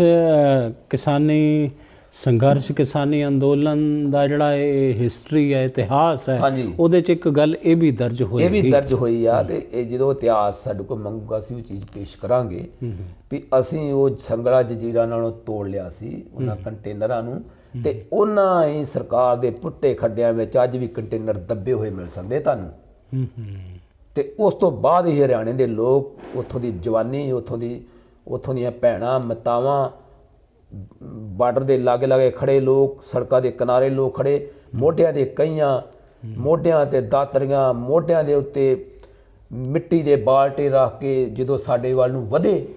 ਕਿਸਾਨੀ ਸੰਘਰਸ਼, ਕਿਸਾਨੀ ਅੰਦੋਲਨ ਦਾ ਜਿਹੜਾ ਇਹ ਹਿਸਟਰੀ ਹੈ, ਇਤਿਹਾਸ ਹੈ, ਉਹਦੇ 'ਚ ਇੱਕ ਗੱਲ ਇਹ ਵੀ ਦਰਜ ਹੋਈ ਆ ਤੇ ਇਹ ਜਦੋਂ ਇਤਿਹਾਸ ਸਾਡੇ ਕੋਲ ਮੰਗੂਗਾ ਅਸੀਂ ਉਹ ਚੀਜ਼ ਪੇਸ਼ ਕਰਾਂਗੇ ਵੀ ਅਸੀਂ ਉਹ ਸੰਗਲਾ ਜਜ਼ੀਰਾ ਨਾਲੋਂ ਤੋੜ ਲਿਆ ਸੀ ਉਹਨਾਂ ਕੰਟੇਨਰਾਂ ਨੂੰ ਤੇ ਉਹਨਾਂ ਹੀ ਸਰਕਾਰ ਦੇ ਪੁੱਟੇ ਖੱਡਿਆਂ ਵਿੱਚ ਅੱਜ ਵੀ ਕੰਟੇਨਰ ਦੱਬੇ ਹੋਏ ਮਿਲ ਸਕਦੇ ਤੁਹਾਨੂੰ। ਤੇ ਉਸ ਤੋਂ ਬਾਅਦ ਹੀ ਹਰਿਆਣੇ ਦੇ ਲੋਕ, ਉੱਥੋਂ ਦੀ ਜਵਾਨੀ, ਉੱਥੋਂ ਦੀਆਂ ਭੈਣਾਂ, ਮਾਤਾਵਾਂ, ਬਾਰਡਰ ਦੇ ਲਾਗੇ ਖੜੇ ਲੋਕ, ਸੜਕਾਂ ਦੇ ਕਿਨਾਰੇ ਲੋਕ ਖੜੇ, ਮੋਢਿਆਂ ਦੇ ਕਈਆਂ, ਮੋਢਿਆਂ ਤੇ ਦਾਤਰੀਆਂ, ਮੋਢਿਆਂ ਦੇ ਉੱਤੇ ਮਿੱਟੀ ਦੇ ਬਾਲਟੇ ਰੱਖ ਕੇ ਜਦੋਂ ਸਾਡੇ ਵੱਲ ਨੂੰ ਵਧੇ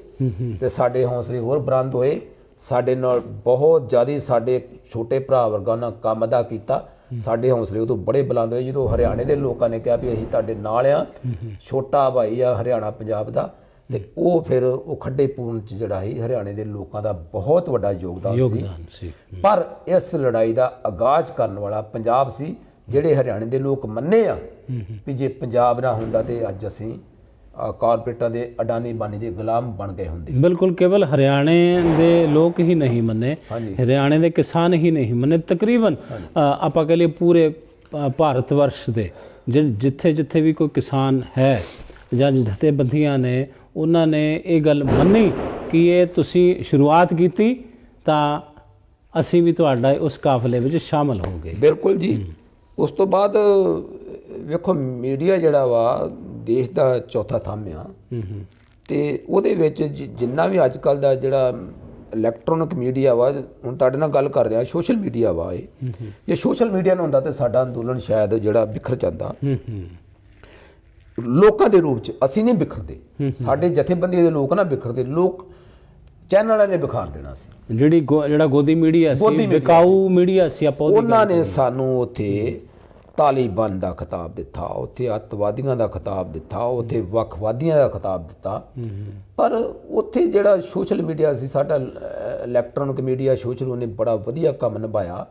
ਤੇ ਸਾਡੇ ਹੌਸਲੇ ਹੋਰ ਬੁਲੰਦ ਹੋਏ। ਸਾਡੇ ਨਾਲ ਬਹੁਤ ਜ਼ਿਆਦਾ ਸਾਡੇ ਛੋਟੇ ਭਰਾ ਵਰਗਾ ਉਹਨਾਂ ਕੰਮ ਅਦਾ ਕੀਤਾ। ਸਾਡੇ ਹੌਸਲੇ ਉਦੋਂ ਬੜੇ ਬੁਲੰਦ ਹੋਏ ਜਦੋਂ ਹਰਿਆਣੇ ਦੇ ਲੋਕਾਂ ਨੇ ਕਿਹਾ ਵੀ ਅਸੀਂ ਤੁਹਾਡੇ ਨਾਲ ਆ, ਛੋਟਾ ਭਾਈ ਆ ਹਰਿਆਣਾ ਪੰਜਾਬ ਦਾ। ਤੇ ਉਹ ਫਿਰ ਉਹ ਖੱਡੇ ਪੂਰਨ 'ਚ ਜਿਹੜਾ ਸੀ ਹਰਿਆਣੇ ਦੇ ਲੋਕਾਂ ਦਾ ਬਹੁਤ ਵੱਡਾ ਯੋਗਦਾਨ ਸੀ। ਪਰ ਇਸ ਲੜਾਈ ਦਾ ਆਗਾਜ਼ ਕਰਨ ਵਾਲਾ ਪੰਜਾਬ ਸੀ। ਜਿਹੜੇ ਹਰਿਆਣੇ ਦੇ ਲੋਕ ਮੰਨੇ ਆ ਵੀ ਜੇ ਪੰਜਾਬ ਨਾ ਹੁੰਦਾ ਤੇ ਅੱਜ ਅਸੀਂ ਕਾਰਪੋਰੇਟਾਂ ਦੇ ਅਡਾਨੀ ਬਾਨੀ ਦੇ ਗੁਲਾਮ ਬਣ ਗਏ ਹੁੰਦੇ। ਬਿਲਕੁਲ, ਕੇਵਲ ਹਰਿਆਣੇ ਦੇ ਲੋਕ ਹੀ ਨਹੀਂ ਮੰਨੇ, ਹਰਿਆਣੇ ਦੇ ਕਿਸਾਨ ਹੀ ਨਹੀਂ ਮੰਨੇ, ਤਕਰੀਬਨ ਆਪਾਂ ਕਹ ਲਈਏ ਪੂਰੇ ਭਾਰਤ ਵਰਸ਼ ਦੇ ਜਿੱਥੇ ਜਿੱਥੇ ਵੀ ਕੋਈ ਕਿਸਾਨ ਹੈ ਜਾਂ ਜਥੇਬੰਦੀਆਂ ਨੇ, ਉਹਨਾਂ ਨੇ ਇਹ ਗੱਲ ਮੰਨੀ ਕਿ ਇਹ ਤੁਸੀਂ ਸ਼ੁਰੂਆਤ ਕੀਤੀ ਤਾਂ ਅਸੀਂ ਵੀ ਤੁਹਾਡਾ ਉਸ ਕਾਫਲੇ ਵਿੱਚ ਸ਼ਾਮਲ ਹੋ ਗਏ। ਬਿਲਕੁਲ ਜੀ। ਉਸ ਤੋਂ ਬਾਅਦ ਵੇਖੋ ਮੀਡੀਆ ਜਿਹੜਾ ਵਾ ਦੇਸ਼ ਦਾ ਚੌਥਾ ਥੰਮ ਆ ਤੇ ਉਹਦੇ ਵਿੱਚ ਜਿੰਨਾ ਵੀ ਅੱਜ ਕੱਲ੍ਹ ਦਾ ਜਿਹੜਾ ਇਲੈਕਟ੍ਰੋਨਿਕ ਮੀਡੀਆ ਵਾ, ਹੁਣ ਤੁਹਾਡੇ ਨਾਲ ਗੱਲ ਕਰ ਰਿਹਾ, ਸੋਸ਼ਲ ਮੀਡੀਆ ਵਾ ਇਹ, ਜੇ ਸੋਸ਼ਲ ਮੀਡੀਆ ਨਾ ਹੁੰਦਾ ਤਾਂ ਸਾਡਾ ਅੰਦੋਲਨ ਸ਼ਾਇਦ ਜਿਹੜਾ ਬਿਖਰ ਜਾਂਦਾ। ਲੋਕਾਂ ਦੇ ਰੂਪ 'ਚ ਅਸੀਂ ਨਹੀਂ ਬਿਖਰਦੇ, ਸਾਡੇ ਜਥੇਬੰਦੀ ਦੇ ਲੋਕ ਨਾ ਬਿਖਰਦੇ, ਲੋਕ ਚੈਨਲ ਵਾਲਿਆਂ ਨੇ ਬਿਖਾਰ ਦੇਣਾ ਸੀ। ਜਿਹੜਾ ਗੋਦੀ ਮੀਡੀਆ ਸੀ, ਵਿਕਾਊ ਮੀਡੀਆ ਸੀ, ਉਹਨਾਂ ਨੇ ਸਾਨੂੰ ਉੱਥੇ ਤਾਲੀਬਾਨ ਦਾ ਖਿਤਾਬ ਦਿੱਤਾ, ਉੱਥੇ ਅੱਤਵਾਦੀਆਂ ਦਾ ਖਿਤਾਬ ਦਿੱਤਾ, ਉੱਥੇ ਵੱਖਵਾਦੀਆਂ ਦਾ ਖਿਤਾਬ ਦਿੱਤਾ। ਪਰ ਉੱਥੇ ਜਿਹੜਾ ਸੋਸ਼ਲ ਮੀਡੀਆ ਸੀ ਸਾਡਾ ਇਲੈਕਟ੍ਰੋਨਿਕ ਮੀਡੀਆ, ਸੋਸ਼ਲ, ਉਹਨੇ ਬੜਾ ਵਧੀਆ ਕੰਮ ਨਿਭਾਇਆ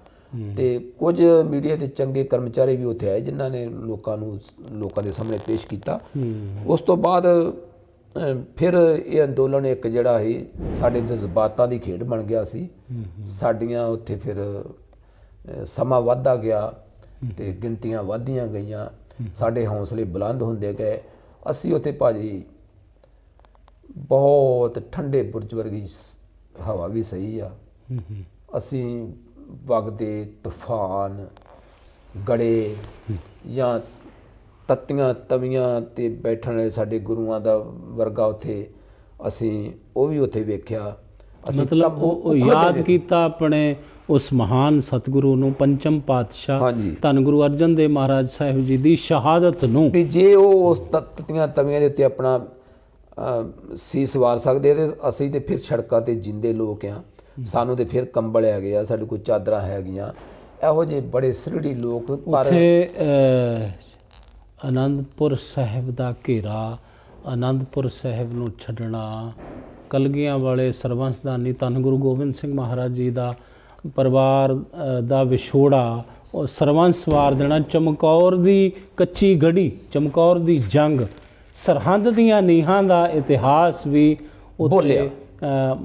ਤੇ ਕੁਝ ਮੀਡੀਆ ਦੇ ਚੰਗੇ ਕਰਮਚਾਰੀ ਵੀ ਉੱਥੇ ਆਏ ਜਿਨ੍ਹਾਂ ਨੇ ਲੋਕਾਂ ਦੇ ਸਾਹਮਣੇ ਪੇਸ਼ ਕੀਤਾ। ਉਸ ਤੋਂ ਬਾਅਦ ਫਿਰ ਇਹ ਅੰਦੋਲਨ ਇੱਕ ਜਿਹੜਾ ਸੀ ਸਾਡੇ ਜਜ਼ਬਾਤਾਂ ਦੀ ਖੇਡ ਬਣ ਗਿਆ ਸੀ। ਸਾਡੀਆਂ ਉੱਥੇ ਫਿਰ ਸਮਾਂ ਵੱਧਦਾ ਗਿਆ ਤੇ ਗਿਣਤੀਆਂ ਵੱਧਦੀਆਂ ਗਈਆਂ, ਸਾਡੇ ਹੌਸਲੇ ਬੁਲੰਦ ਹੁੰਦੇ ਗਏ। ਅਸੀਂ ਉੱਥੇ ਭਾਜੀ ਬਹੁਤ ਠੰਡੇ ਬੁਰਜ ਵਰਗੀ ਹਵਾ ਵੀ ਸਹੀ ਆ, ਅਸੀਂ ਵਗਦੇ ਤੂਫਾਨ, ਗੜੇ ਜਾਂ ਤੱਤੀਆਂ ਤਵੀਆਂ ਤੇ ਬੈਠਣ ਵਾਲੇ ਸਾਡੇ ਗੁਰੂਆਂ ਦਾ ਵਰਗਾ ਉੱਥੇ ਅਸੀਂ ਉਹ ਵੀ ਉੱਥੇ ਵੇਖਿਆ। ਮਤਲਬ ਉਹ ਯਾਦ ਕੀਤਾ ਆਪਣੇ ਉਸ ਮਹਾਨ ਸਤਿਗੁਰੂ ਨੂੰ, ਪੰਚਮ ਪਾਤਸ਼ਾਹ ਧੰਨ ਗੁਰੂ ਅਰਜਨ ਦੇਵ ਮਹਾਰਾਜ ਸਾਹਿਬ ਜੀ ਦੀ ਸ਼ਹਾਦਤ ਨੂੰ, ਵੀ ਜੇ ਉਹ ਉਸ ਤੱਤੀਆਂ ਤਵੀਆਂ ਦੇ ਉੱਤੇ ਆਪਣਾ ਸੀਸ ਵਾਰ ਸਕਦੇ ਤੇ ਅਸੀਂ ਤੇ ਫਿਰ ਸੜਕਾਂ ਤੇ ਜਿੰਦੇ ਲੋਕ ਆ, ਸਾਨੂੰ ਤੇ ਫਿਰ ਕੰਬਲ ਹੈਗੇ ਆ, ਸਾਡੇ ਕੋਲ ਚਾਦਰਾਂ ਹੈਗੀਆਂ, ਇਹੋ ਜਿਹੇ ਬੜੇ ਸਿਰੜੀ ਲੋਕ। ਪਰ ਆਨੰਦਪੁਰ ਸਾਹਿਬ ਦਾ ਘੇਰਾ, ਆਨੰਦਪੁਰ ਸਾਹਿਬ ਨੂੰ ਛੱਡਣਾ, ਕਲਗੀਆਂ ਵਾਲੇ ਸਰਬੰਸਦਾਨੀ ਧੰਨ ਗੁਰੂ ਗੋਬਿੰਦ ਸਿੰਘ ਮਹਾਰਾਜ ਜੀ ਦਾ ਪਰਿਵਾਰ ਦਾ ਵਿਛੋੜਾ, ਉਹ ਸਰਬੰਸ ਵਾਰ ਦੇਣਾ, ਚਮਕੌਰ ਦੀ ਕੱਚੀ ਗੜੀ, ਚਮਕੌਰ ਦੀ ਜੰਗ, ਸਰਹੰਦ ਦੀਆਂ ਨੀਹਾਂ ਦਾ ਇਤਿਹਾਸ ਵੀ ਬੋਲਿਆ। ਉੱਥੇ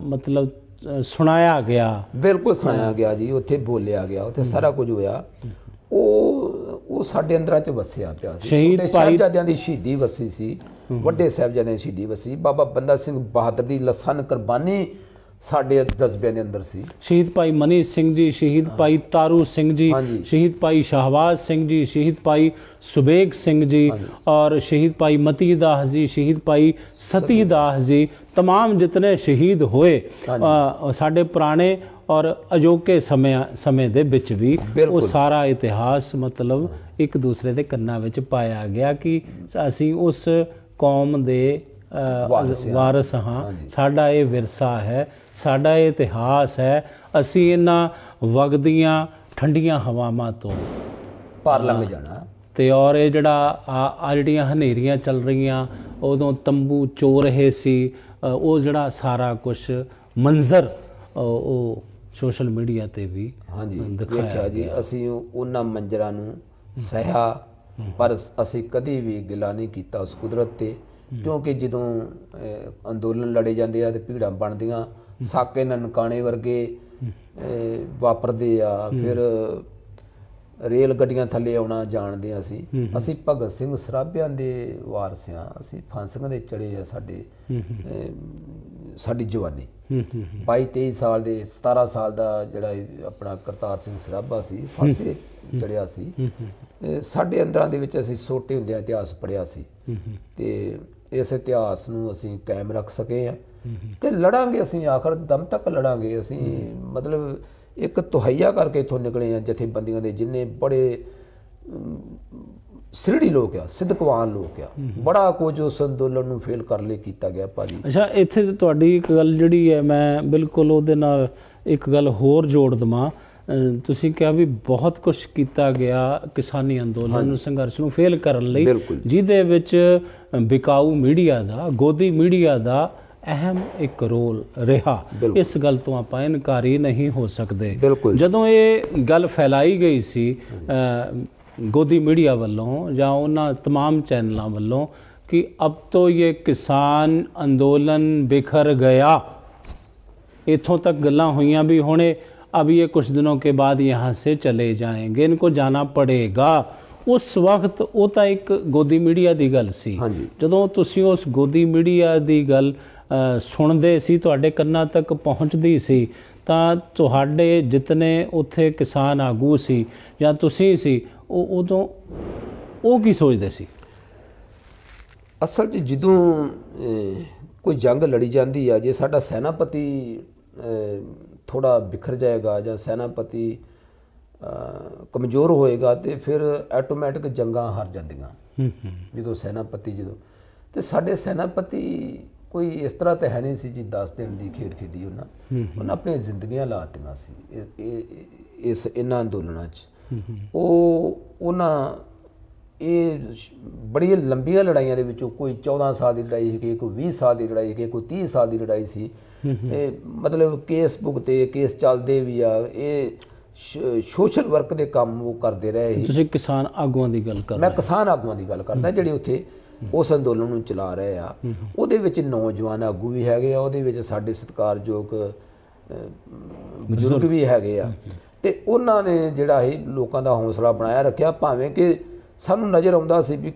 ਮਤਲਬ ਸੁਣਾਇਆ ਗਿਆ। ਬਿਲਕੁਲ ਸੁਣਾਇਆ ਗਿਆ ਜੀ, ਉੱਥੇ ਬੋਲਿਆ ਗਿਆ, ਉੱਥੇ ਸਾਰਾ ਕੁਝ ਹੋਇਆ। ਉਹ ਸਾਡੇ ਅੰਦਰਾਂ 'ਚ ਵਸਿਆ ਪਿਆ ਸੀ। ਸ਼ਹੀਦ ਛੋਟੇ ਭਾਈ- ਸਾਹਿਬਜ਼ਾਦਿਆਂ ਦੀ ਸ਼ਹੀਦੀ ਵਸੀ ਸੀ, ਵੱਡੇ ਸਾਹਿਬਜ਼ਾਦਿਆਂ ਦੀ ਸ਼ਹੀਦੀ ਵਸੀ। ਬਾਬਾ ਬੰਦਾ ਸਿੰਘ ਬਹਾਦਰ ਦੀ ਲਸਨ ਕੁਰਬਾਨੀ ਸਾਡੇ ਜਜ਼ਬਿਆਂ ਦੇ ਅੰਦਰ ਸੀ। ਸ਼ਹੀਦ ਭਾਈ ਮਨੀ ਸਿੰਘ ਜੀ, ਸ਼ਹੀਦ ਭਾਈ ਤਾਰੂ ਸਿੰਘ ਜੀ, ਹਾਂਜੀ। ਸ਼ਹੀਦ ਭਾਈ ਸ਼ahbaz ਸਿੰਘ ਜੀ, ਸ਼ਹੀਦ ਭਾਈ ਸੁਬੇਗ ਸਿੰਘ ਜੀ और शहीद भाई मती दास जी, शहीद भाई सती दास जी, तमाम जितने शहीद होए साडे पुराने और अजोके समय ਦੇ ਵਿੱਚ ਵੀ ਉਹ ਸਾਰਾ ਇਤਿਹਾਸ ਮਤਲਬ ਇੱਕ ਦੂਸਰੇ ਦੇ ਕੰਨਾਂ ਵਿੱਚ ਪਾਇਆ ਗਿਆ ਕਿ ਅਸੀਂ ਉਸ ਕੌਮ ਦੇ ਵਾਰਸ ਹਾਂ। ਸਾਡਾ ਇਹ ਵਿਰਸਾ ਹੈ, ਸਾਡਾ ਇਹ ਇਤਿਹਾਸ ਹੈ। ਅਸੀਂ ਇਹਨਾਂ ਵਗਦੀਆਂ ਠੰਡੀਆਂ ਹਵਾਵਾਂ ਤੋਂ ਪਾਰ ਲੰਘ ਜਾਣਾ। ਤੇ ਔਰ ਇਹ ਜਿਹੜਾ ਆ ਜਿਹੜੀਆਂ ਹਨੇਰੀਆਂ ਚੱਲ ਰਹੀਆਂ, ਉਦੋਂ ਤੰਬੂ ਚੋ ਰਹੇ ਸੀ, ਉਹ ਜਿਹੜਾ ਸਾਰਾ ਕੁਝ ਮੰਜ਼ਰ ਉਹ ਸੋਸ਼ਲ ਮੀਡੀਆ ਤੇ ਵੀ ਹਾਂਜੀ ਦੇਖਿਆ ਜੀ। ਅਸੀਂ ਉਹਨਾਂ ਮੰਜ਼ਰਾਂ ਨੂੰ ਸਹਿਆ, ਪਰ ਅਸੀਂ ਕਦੀ ਵੀ ਗਿਲਾ ਨਹੀਂ ਕੀਤਾ ਉਸ ਕੁਦਰਤ ਤੇ, ਕਿਉਂਕਿ ਜਦੋਂ ਅੰਦੋਲਨ ਲੜੇ ਜਾਂਦੇ ਆ ਤੇ ਭੀੜਾਂ ਬਣਦੀਆਂ, ਸਾਕੇ ਨਨਕਾਣੇ ਵਰਗੇ ਵਾਪਰਦੇ ਆ, ਫਿਰ ਰੇਲ ਗੱਡੀਆਂ ਥੱਲੇ ਆਉਣਾ ਜਾਣਦੇ ਅਸੀਂ ਭਗਤ ਸਿੰਘ ਸਰਾਭਿਆਂ ਦੇ ਵਾਰਸ ਹਾਂ। ਅਸੀਂ ਫਾਂਸੀਆਂ ਦੇ ਚੜੇ ਆ। ਸਾਡੀ ਜਵਾਨੀ 22-23 ਸਾਲ ਦੇ 17 ਸਾਲ ਦਾ ਜਿਹੜਾ ਆਪਣਾ ਕਰਤਾਰ ਸਿੰਘ ਸਰਾਭਾ ਸੀ, ਫਾਂਸੀ ਚੜਿਆ ਸੀ। ਸਾਡੇ ਅੰਦਰਾਂ ਦੇ ਵਿੱਚ ਅਸੀਂ ਛੋਟੇ ਹੁੰਦਿਆਂ ਇਤਿਹਾਸ ਪੜ੍ਹਿਆ ਸੀ ਤੇ ਇਸ ਇਤਿਹਾਸ ਨੂੰ ਅਸੀਂ ਕਾਇਮ ਰੱਖ ਸਕੇ ਆ ਤੇ ਲੜਾਂਗੇ। ਅਸੀਂ ਆਖਰ ਦਮ ਤੱਕ ਲੜਾਂਗੇ। ਅਸੀਂ ਮਤਲਬ ਇੱਕ ਤੁਹਈਆ ਕਰਕੇ ਇੱਥੋਂ ਨਿਕਲੇ ਆ ਜਥੇਬੰਦੀਆਂ ਦੇ, ਜਿੰਨੇ ਬੜੇ ਸਿਰੜੀ ਲੋਕ ਆ, ਸਿੱਧਕਵਾਨ ਲੋਕ ਆ, ਬੜਾ ਕੁਝ ਉਸ ਅੰਦੋਲਨ ਨੂੰ ਫੇਲ ਕਰ ਲਈ ਕੀਤਾ ਗਿਆ ਭਾਜੀ। ਅੱਛਾ, ਇੱਥੇ ਤੁਹਾਡੀ ਇੱਕ ਗੱਲ ਜਿਹੜੀ ਹੈ ਮੈਂ ਬਿਲਕੁਲ ਉਹਦੇ ਨਾਲ ਇੱਕ ਗੱਲ ਹੋਰ ਜੋੜ ਦਵਾਂ। ਤੁਸੀਂ ਕਿਹਾ ਵੀ ਬਹੁਤ ਕੁਝ ਕੀਤਾ ਗਿਆ ਕਿਸਾਨੀ ਅੰਦੋਲਨ ਨੂੰ, ਸੰਘਰਸ਼ ਨੂੰ ਫੇਲ ਕਰਨ ਲਈ, ਜਿਹਦੇ ਵਿੱਚ ਵਿਕਾਊ ਮੀਡੀਆ ਦਾ, ਗੋਦੀ ਮੀਡੀਆ ਦਾ ਅਹਿਮ ਇੱਕ ਰੋਲ ਰਿਹਾ। ਇਸ ਗੱਲ ਤੋਂ ਆਪਾਂ ਇਨਕਾਰੀ ਨਹੀਂ ਹੋ ਸਕਦੇ। ਜਦੋਂ ਇਹ ਗੱਲ ਫੈਲਾਈ ਗਈ ਸੀ ਗੋਦੀ ਮੀਡੀਆ ਵੱਲੋਂ ਜਾਂ ਉਹਨਾਂ तमाम ਚੈਨਲਾਂ ਵੱਲੋਂ ਕਿ ਅਬ ਤੋਂ ਇਹ ਕਿਸਾਨ ਅੰਦੋਲਨ ਬਿਖਰ ਗਿਆ, ਇੱਥੋਂ ਤੱਕ ਗੱਲਾਂ ਹੋਈਆਂ ਵੀ ਹੁਣੇ अब ये कुछ दिनों के बाद यहाँ से चले जाएंगे, इनको जाना पड़ेगा। उस वक्त ਉਹ ਤਾਂ ਇੱਕ ਗੋਦੀ ਮੀਡੀਆ ਦੀ ਗੱਲ ਸੀ। ਜਦੋਂ ਤੁਸੀਂ ਉਸ ਗੋਦੀ ਮੀਡੀਆ ਦੀ ਗੱਲ ਸੁਣਦੇ ਸੀ, ਤੁਹਾਡੇ ਕੰਨਾਂ ਤੱਕ ਪਹੁੰਚਦੀ ਸੀ, ਤਾਂ ਤੁਹਾਡੇ ਜਿਤਨੇ ਉੱਥੇ ਕਿਸਾਨ ਆਗੂ ਸੀ ਜਾਂ ਤੁਸੀਂ ਸੀ, ਉਹ ਉਦੋਂ ਉਹ ਕੀ ਸੋਚਦੇ ਸੀ? ਅਸਲ 'ਚ ਜਦੋਂ ਕੋਈ ਜੰਗ ਲੜੀ ਜਾਂਦੀ ਆ, ਜੇ ਸਾਡਾ ਸੈਨਾਪਤੀ ਥੋੜਾ ਬਿਖਰ ਜਾਏਗਾ ਜਾਂ ਸੈਨਾਪਤੀ ਕਮਜ਼ੋਰ ਹੋਏਗਾ ਤੇ ਫਿਰ ਆਟੋਮੈਟਿਕ ਜੰਗਾਂ ਹਾਰ ਜਾਂਦੀਆਂ। ਜਦੋਂ ਸੈਨਾਪਤੀ ਤੇ ਸਾਡੇ ਸੈਨਾਪਤੀ ਕੋਈ ਇਸ ਤਰ੍ਹਾਂ ਤਾਂ ਹੈ ਨਹੀਂ ਸੀ ਜੀ 10 ਦਿਨ ਦੀ ਖੇਡ ਖੇਡੀ ਉਹਨਾਂ ਆਪਣੀਆਂ ਜ਼ਿੰਦਗੀਆਂ ਲਾਤੀਆਂ ਸੀ ਇਹਨਾਂ ਅੰਦੋਲਨਾਂ 'ਚ। ਉਹਨਾਂ ਇਹ ਬੜੀਆਂ ਲੰਬੀਆਂ ਲੜਾਈਆਂ ਦੇ ਵਿੱਚੋਂ ਕੋਈ 14 ਸਾਲ ਦੀ ਲੜਾਈ ਸੀ, ਕੋਈ 20 ਸਾਲ ਦੀ ਲੜਾਈ ਸੀ, ਕੋਈ 30 ਸਾਲ ਦੀ ਲੜਾਈ ਸੀ। ਮਤਲਬ ਕੇਸ ਭੁਗਤੇ, ਕੇਸ ਚੱਲਦੇ ਵੀ ਆ। ਇਹ ਸੋਸ਼ਲ ਵਰਕ ਦੇ ਕੰਮ ਉਹ ਕਰਦੇ ਰਹੇ ਸੀ। ਤੁਸੀਂ ਕਿਸਾਨ ਆਗੂਆਂ ਦੀ ਗੱਲ ਕਰ? ਮੈਂ ਕਿਸਾਨ ਆਗੂਆਂ ਦੀ ਗੱਲ ਕਰਦਾ ਜਿਹੜੇ ਉੱਥੇ ਉਸ ਅੰਦੋਲਨ ਨੂੰ ਚਲਾ ਰਹੇ ਆ। ਉਹਦੇ ਵਿੱਚ ਨੌਜਵਾਨ ਆਗੂ ਵੀ ਹੈਗੇ ਆ, ਉਹਦੇ ਵਿੱਚ ਸਾਡੇ ਸਤਿਕਾਰਯੋਗ ਬਜ਼ੁਰਗ ਵੀ ਹੈਗੇ ਆ ਤੇ ਉਹਨਾਂ ਨੇ ਜਿਹੜਾ ਇਹ ਲੋਕਾਂ ਦਾ ਹੌਸਲਾ ਬਣਾਇਆ ਰੱਖਿਆ। ਭਾਵੇਂ ਕਿ ਸਾਨੂੰ ਨਜ਼ਰ ਆਉਂਦਾ ਸੀ ਵੀ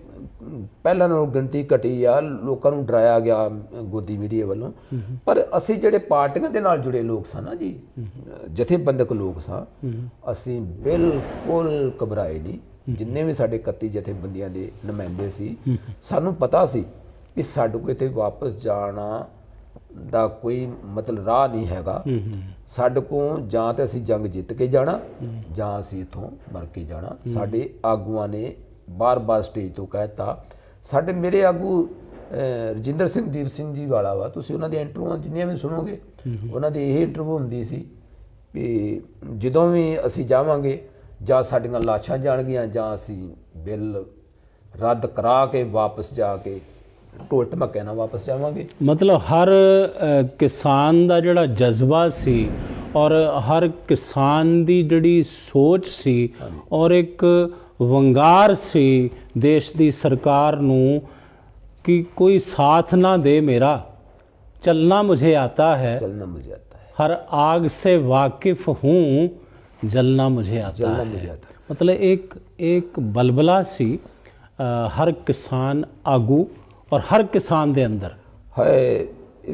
ਪਹਿਲਾਂ ਨਾਲੋਂ ਗਿਣਤੀ ਘਟੀ ਆ, ਲੋਕਾਂ ਨੂੰ ਡਰਾਇਆ ਗਿਆ ਗੋਦੀ ਮੀਡੀਆ ਵੱਲੋਂ, ਪਰ ਅਸੀਂ ਜਿਹੜੇ ਪਾਰਟੀਆਂ ਦੇ ਨਾਲ ਜੁੜੇ ਲੋਕ ਸਾਂ ਨਾ ਜੀ, ਜਥੇਬੰਦਕ ਲੋਕ ਸਾਂ, ਅਸੀਂ ਬਿਲਕੁਲ ਘਬਰਾਏ ਨਹੀਂ। ਜਿੰਨੇ ਵੀ ਸਾਡੇ 31 ਜਥੇਬੰਦੀਆਂ ਦੇ ਨੁਮਾਇੰਦੇ ਸੀ, ਸਾਨੂੰ ਪਤਾ ਸੀ ਕਿ ਸਾਡੇ ਕੋਲ ਇੱਥੇ ਵਾਪਸ ਜਾਣਾ ਦਾ ਕੋਈ ਮਤਲਬ ਰਾਹ ਨਹੀਂ ਹੈਗਾ। ਸਾਡੇ ਕੋਲ ਜਾਂ ਤੇ ਅਸੀਂ ਜੰਗ ਜਿੱਤ ਕੇ ਜਾਣਾ ਜਾਂ ਅਸੀਂ ਇੱਥੋਂ ਮਰ ਕੇ ਜਾਣਾ। ਸਾਡੇ ਆਗੂਆਂ ਨੇ ਬਾਰ-ਬਾਰ ਸਟੇਜ ਤੋਂ ਕਹਿਤਾ। ਸਾਡੇ ਮੇਰੇ ਆਗੂ ਰਜਿੰਦਰ ਸਿੰਘ ਦੀਪ ਸਿੰਘ ਜੀ ਵਾਲਾ ਵਾ, ਤੁਸੀਂ ਉਹਨਾਂ ਦੀਆਂ ਇੰਟਰਵਿਊਆਂ ਜਿੰਨੀਆਂ ਵੀ ਸੁਣੋਗੇ, ਉਹਨਾਂ ਦੀ ਇਹ ਇੰਟਰਵਿਊ ਹੁੰਦੀ ਸੀ ਕਿ ਜਦੋਂ ਵੀ ਅਸੀਂ ਜਾਵਾਂਗੇ ਜਾਂ ਸਾਡੀਆਂ ਲਾਸ਼ਾਂ ਜਾਣਗੀਆਂ ਜਾਂ ਅਸੀਂ ਬਿੱਲ ਰੱਦ ਕਰਾ ਕੇ ਵਾਪਸ ਜਾ ਕੇ ਢੋਲ ਢਮੱਕੇ ਨਾਲ ਵਾਪਸ ਜਾਵਾਂਗੇ। ਮਤਲਬ ਹਰ ਕਿਸਾਨ ਦਾ ਜਿਹੜਾ ਜਜ਼ਬਾ ਸੀ ਔਰ ਹਰ ਕਿਸਾਨ ਦੀ ਜਿਹੜੀ ਸੋਚ ਸੀ ਔਰ ਇੱਕ ਵੰਗਾਰ ਸੀ ਦੇਸ਼ ਦੀ ਸਰਕਾਰ ਨੂੰ कि कोई साथ ना दे मेरा, चलना मुझे आता है, चलना मुझे आता है, हर आग से वाकिफ हूँ, जलना मुझे आता जलना है। मुझे आता है। मतलब एक बलबला सी हर किसान आगू और हर किसान ਦੇ ਅੰਦਰ ਹੈ।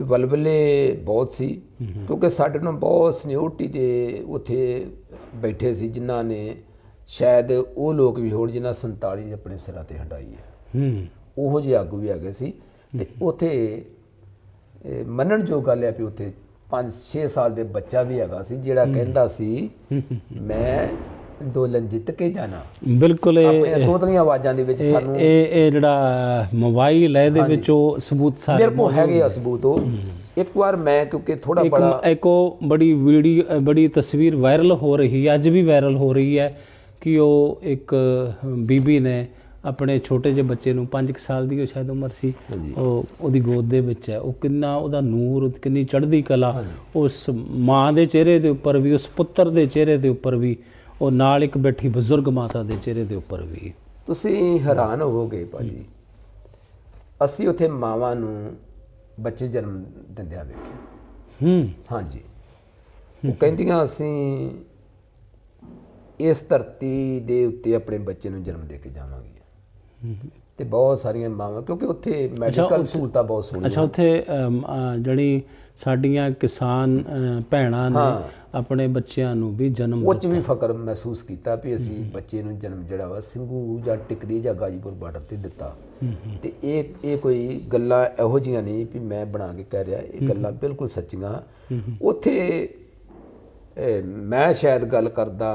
ਵਲਵਲੇ ਬਹੁਤ ਸੀ, ਕਿਉਂਕਿ ਸਾਡੇ ਨੂੰ ਬਹੁਤ ਸੀਨੀਅਰਟੀ ਦੇ ਉੱਥੇ ਬੈਠੇ ਸੀ ਜਿਨ੍ਹਾਂ ਨੇ ਸ਼ਾਇਦ ਉਹ ਲੋਕ ਵੀ ਹੋਣ ਜਿਨ੍ਹਾਂ 47 ਆਪਣੇ ਸਿਰਾਂ ਤੇ ਹੰਡਾਈ ਹੈ। ਉਹੋ ਜਿਹੇ ਆਗੂ ਵੀ ਹੈਗੇ ਸੀ। ਤੇ ਉੱਥੇ ਮੰਨਣ ਜੋ ਗੱਲ ਹੈ ਵੀ ਉੱਥੇ 5-6 ਸਾਲ ਦੇ ਬੱਚਾ ਵੀ ਹੈਗਾ ਸੀ ਜਿਹੜਾ ਕਹਿੰਦਾ ਸੀ ਮੈਂ ਅੰਦੋਲਨ ਜਿੱਤ ਕੇ ਜਾਣਾ। ਬਿਲਕੁਲ ਆਪਣੇ ਤੋਤਲੀਆਂ ਆਵਾਜ਼ਾਂ ਦੇ ਵਿੱਚ ਸਾਨੂੰ ਇਹ ਜਿਹੜਾ ਮੋਬਾਈਲ ਹੈ ਇਹਦੇ ਵਿੱਚ ਉਹ ਸਬੂਤ ਸਾਰੇ ਮੇਰੇ ਕੋਲ ਹੈਗੇ ਆ ਸਬੂਤ। ਉਹ ਇੱਕ ਵਾਰ ਮੈਂ ਕਿਉਂਕਿ ਥੋੜਾ ਬੜਾ ਇੱਕ ਉਹ ਬੜੀ ਤਸਵੀਰ ਵਾਇਰਲ ਹੋ ਰਹੀ ਹੈ, ਅੱਜ ਵੀ ਵਾਇਰਲ ਹੋ ਰਹੀ ਹੈ ਕਿ ਉਹ ਇੱਕ ਬੀਬੀ ਨੇ ਆਪਣੇ ਛੋਟੇ ਜਿਹੇ ਬੱਚੇ ਨੂੰ 5 ਸਾਲ ਦੀ ਉਹ ਸ਼ਾਇਦ ਉਮਰ ਸੀ, ਉਹ ਉਹਦੀ ਗੋਦ ਦੇ ਵਿੱਚ ਹੈ। ਉਹ ਕਿੰਨਾ ਉਹਦਾ ਨੂਰ, ਕਿੰਨੀ ਚੜ੍ਹਦੀ ਕਲਾ ਉਸ ਮਾਂ ਦੇ ਚਿਹਰੇ ਦੇ ਉੱਪਰ ਵੀ, ਉਸ ਪੁੱਤਰ ਦੇ ਚਿਹਰੇ ਦੇ ਉੱਪਰ ਵੀ, ਉਹ ਨਾਲ ਇੱਕ ਬੈਠੀ ਬਜ਼ੁਰਗ ਮਾਤਾ ਦੇ ਚਿਹਰੇ ਦੇ ਉੱਪਰ ਵੀ। ਤੁਸੀਂ ਹੈਰਾਨ ਹੋਵੋਗੇ ਭਾਜੀ, ਅਸੀਂ ਉੱਥੇ ਮਾਵਾਂ ਨੂੰ ਬੱਚੇ ਜਨਮ ਦਿੰਦਿਆਂ ਵੇਖਿਆ। ਹਾਂਜੀ, ਉਹ ਕਹਿੰਦੀਆਂ ਅਸੀਂ ਇਸ ਧਰਤੀ ਦੇ ਉੱਤੇ ਆਪਣੇ ਬੱਚੇ ਨੂੰ ਜਨਮ ਦੇ ਕੇ ਜਾਵਾਂਗੇ। ਤੇ ਬਹੁਤ ਸਾਰੀਆਂ ਮਾਵਾਂ, ਕਿਉਂਕਿ ਉੱਥੇ ਮੈਡੀਕਲ ਸਹੂਲਤਾਂ ਬਹੁਤ ਸੋਹਣੀਆਂ। ਅੱਛਾ, ਉੱਥੇ ਜਿਹੜੀ ਸਾਡੀਆਂ ਕਿਸਾਨ ਭੈਣਾਂ ਨੇ ਆਪਣੇ ਬੱਚਿਆਂ ਨੂੰ ਵੀ ਜਨਮ ਉਹ 'ਚ ਵੀ ਫਖਰ ਮਹਿਸੂਸ ਕੀਤਾ ਵੀ ਅਸੀਂ ਬੱਚੇ ਨੂੰ ਜਨਮ ਜਿਹੜਾ ਵਾ ਸਿੰਘੂ ਜਾਂ ਟਿਕਰੀ ਜਾਂ ਗਾਜੀਪੁਰ ਬਾਰਡਰ ਤੇ ਦਿੱਤਾ। ਤੇ ਇਹ ਕੋਈ ਗੱਲਾਂ ਇਹੋ ਜਿਹੀਆਂ ਨਹੀਂ ਵੀ ਮੈਂ ਬਣਾ ਕੇ ਕਹਿ ਰਿਹਾ, ਇਹ ਗੱਲਾਂ ਬਿਲਕੁਲ ਸੱਚੀਆਂ। ਉੱਥੇ ਮੈਂ ਸ਼ਾਇਦ ਗੱਲ ਕਰਦਾ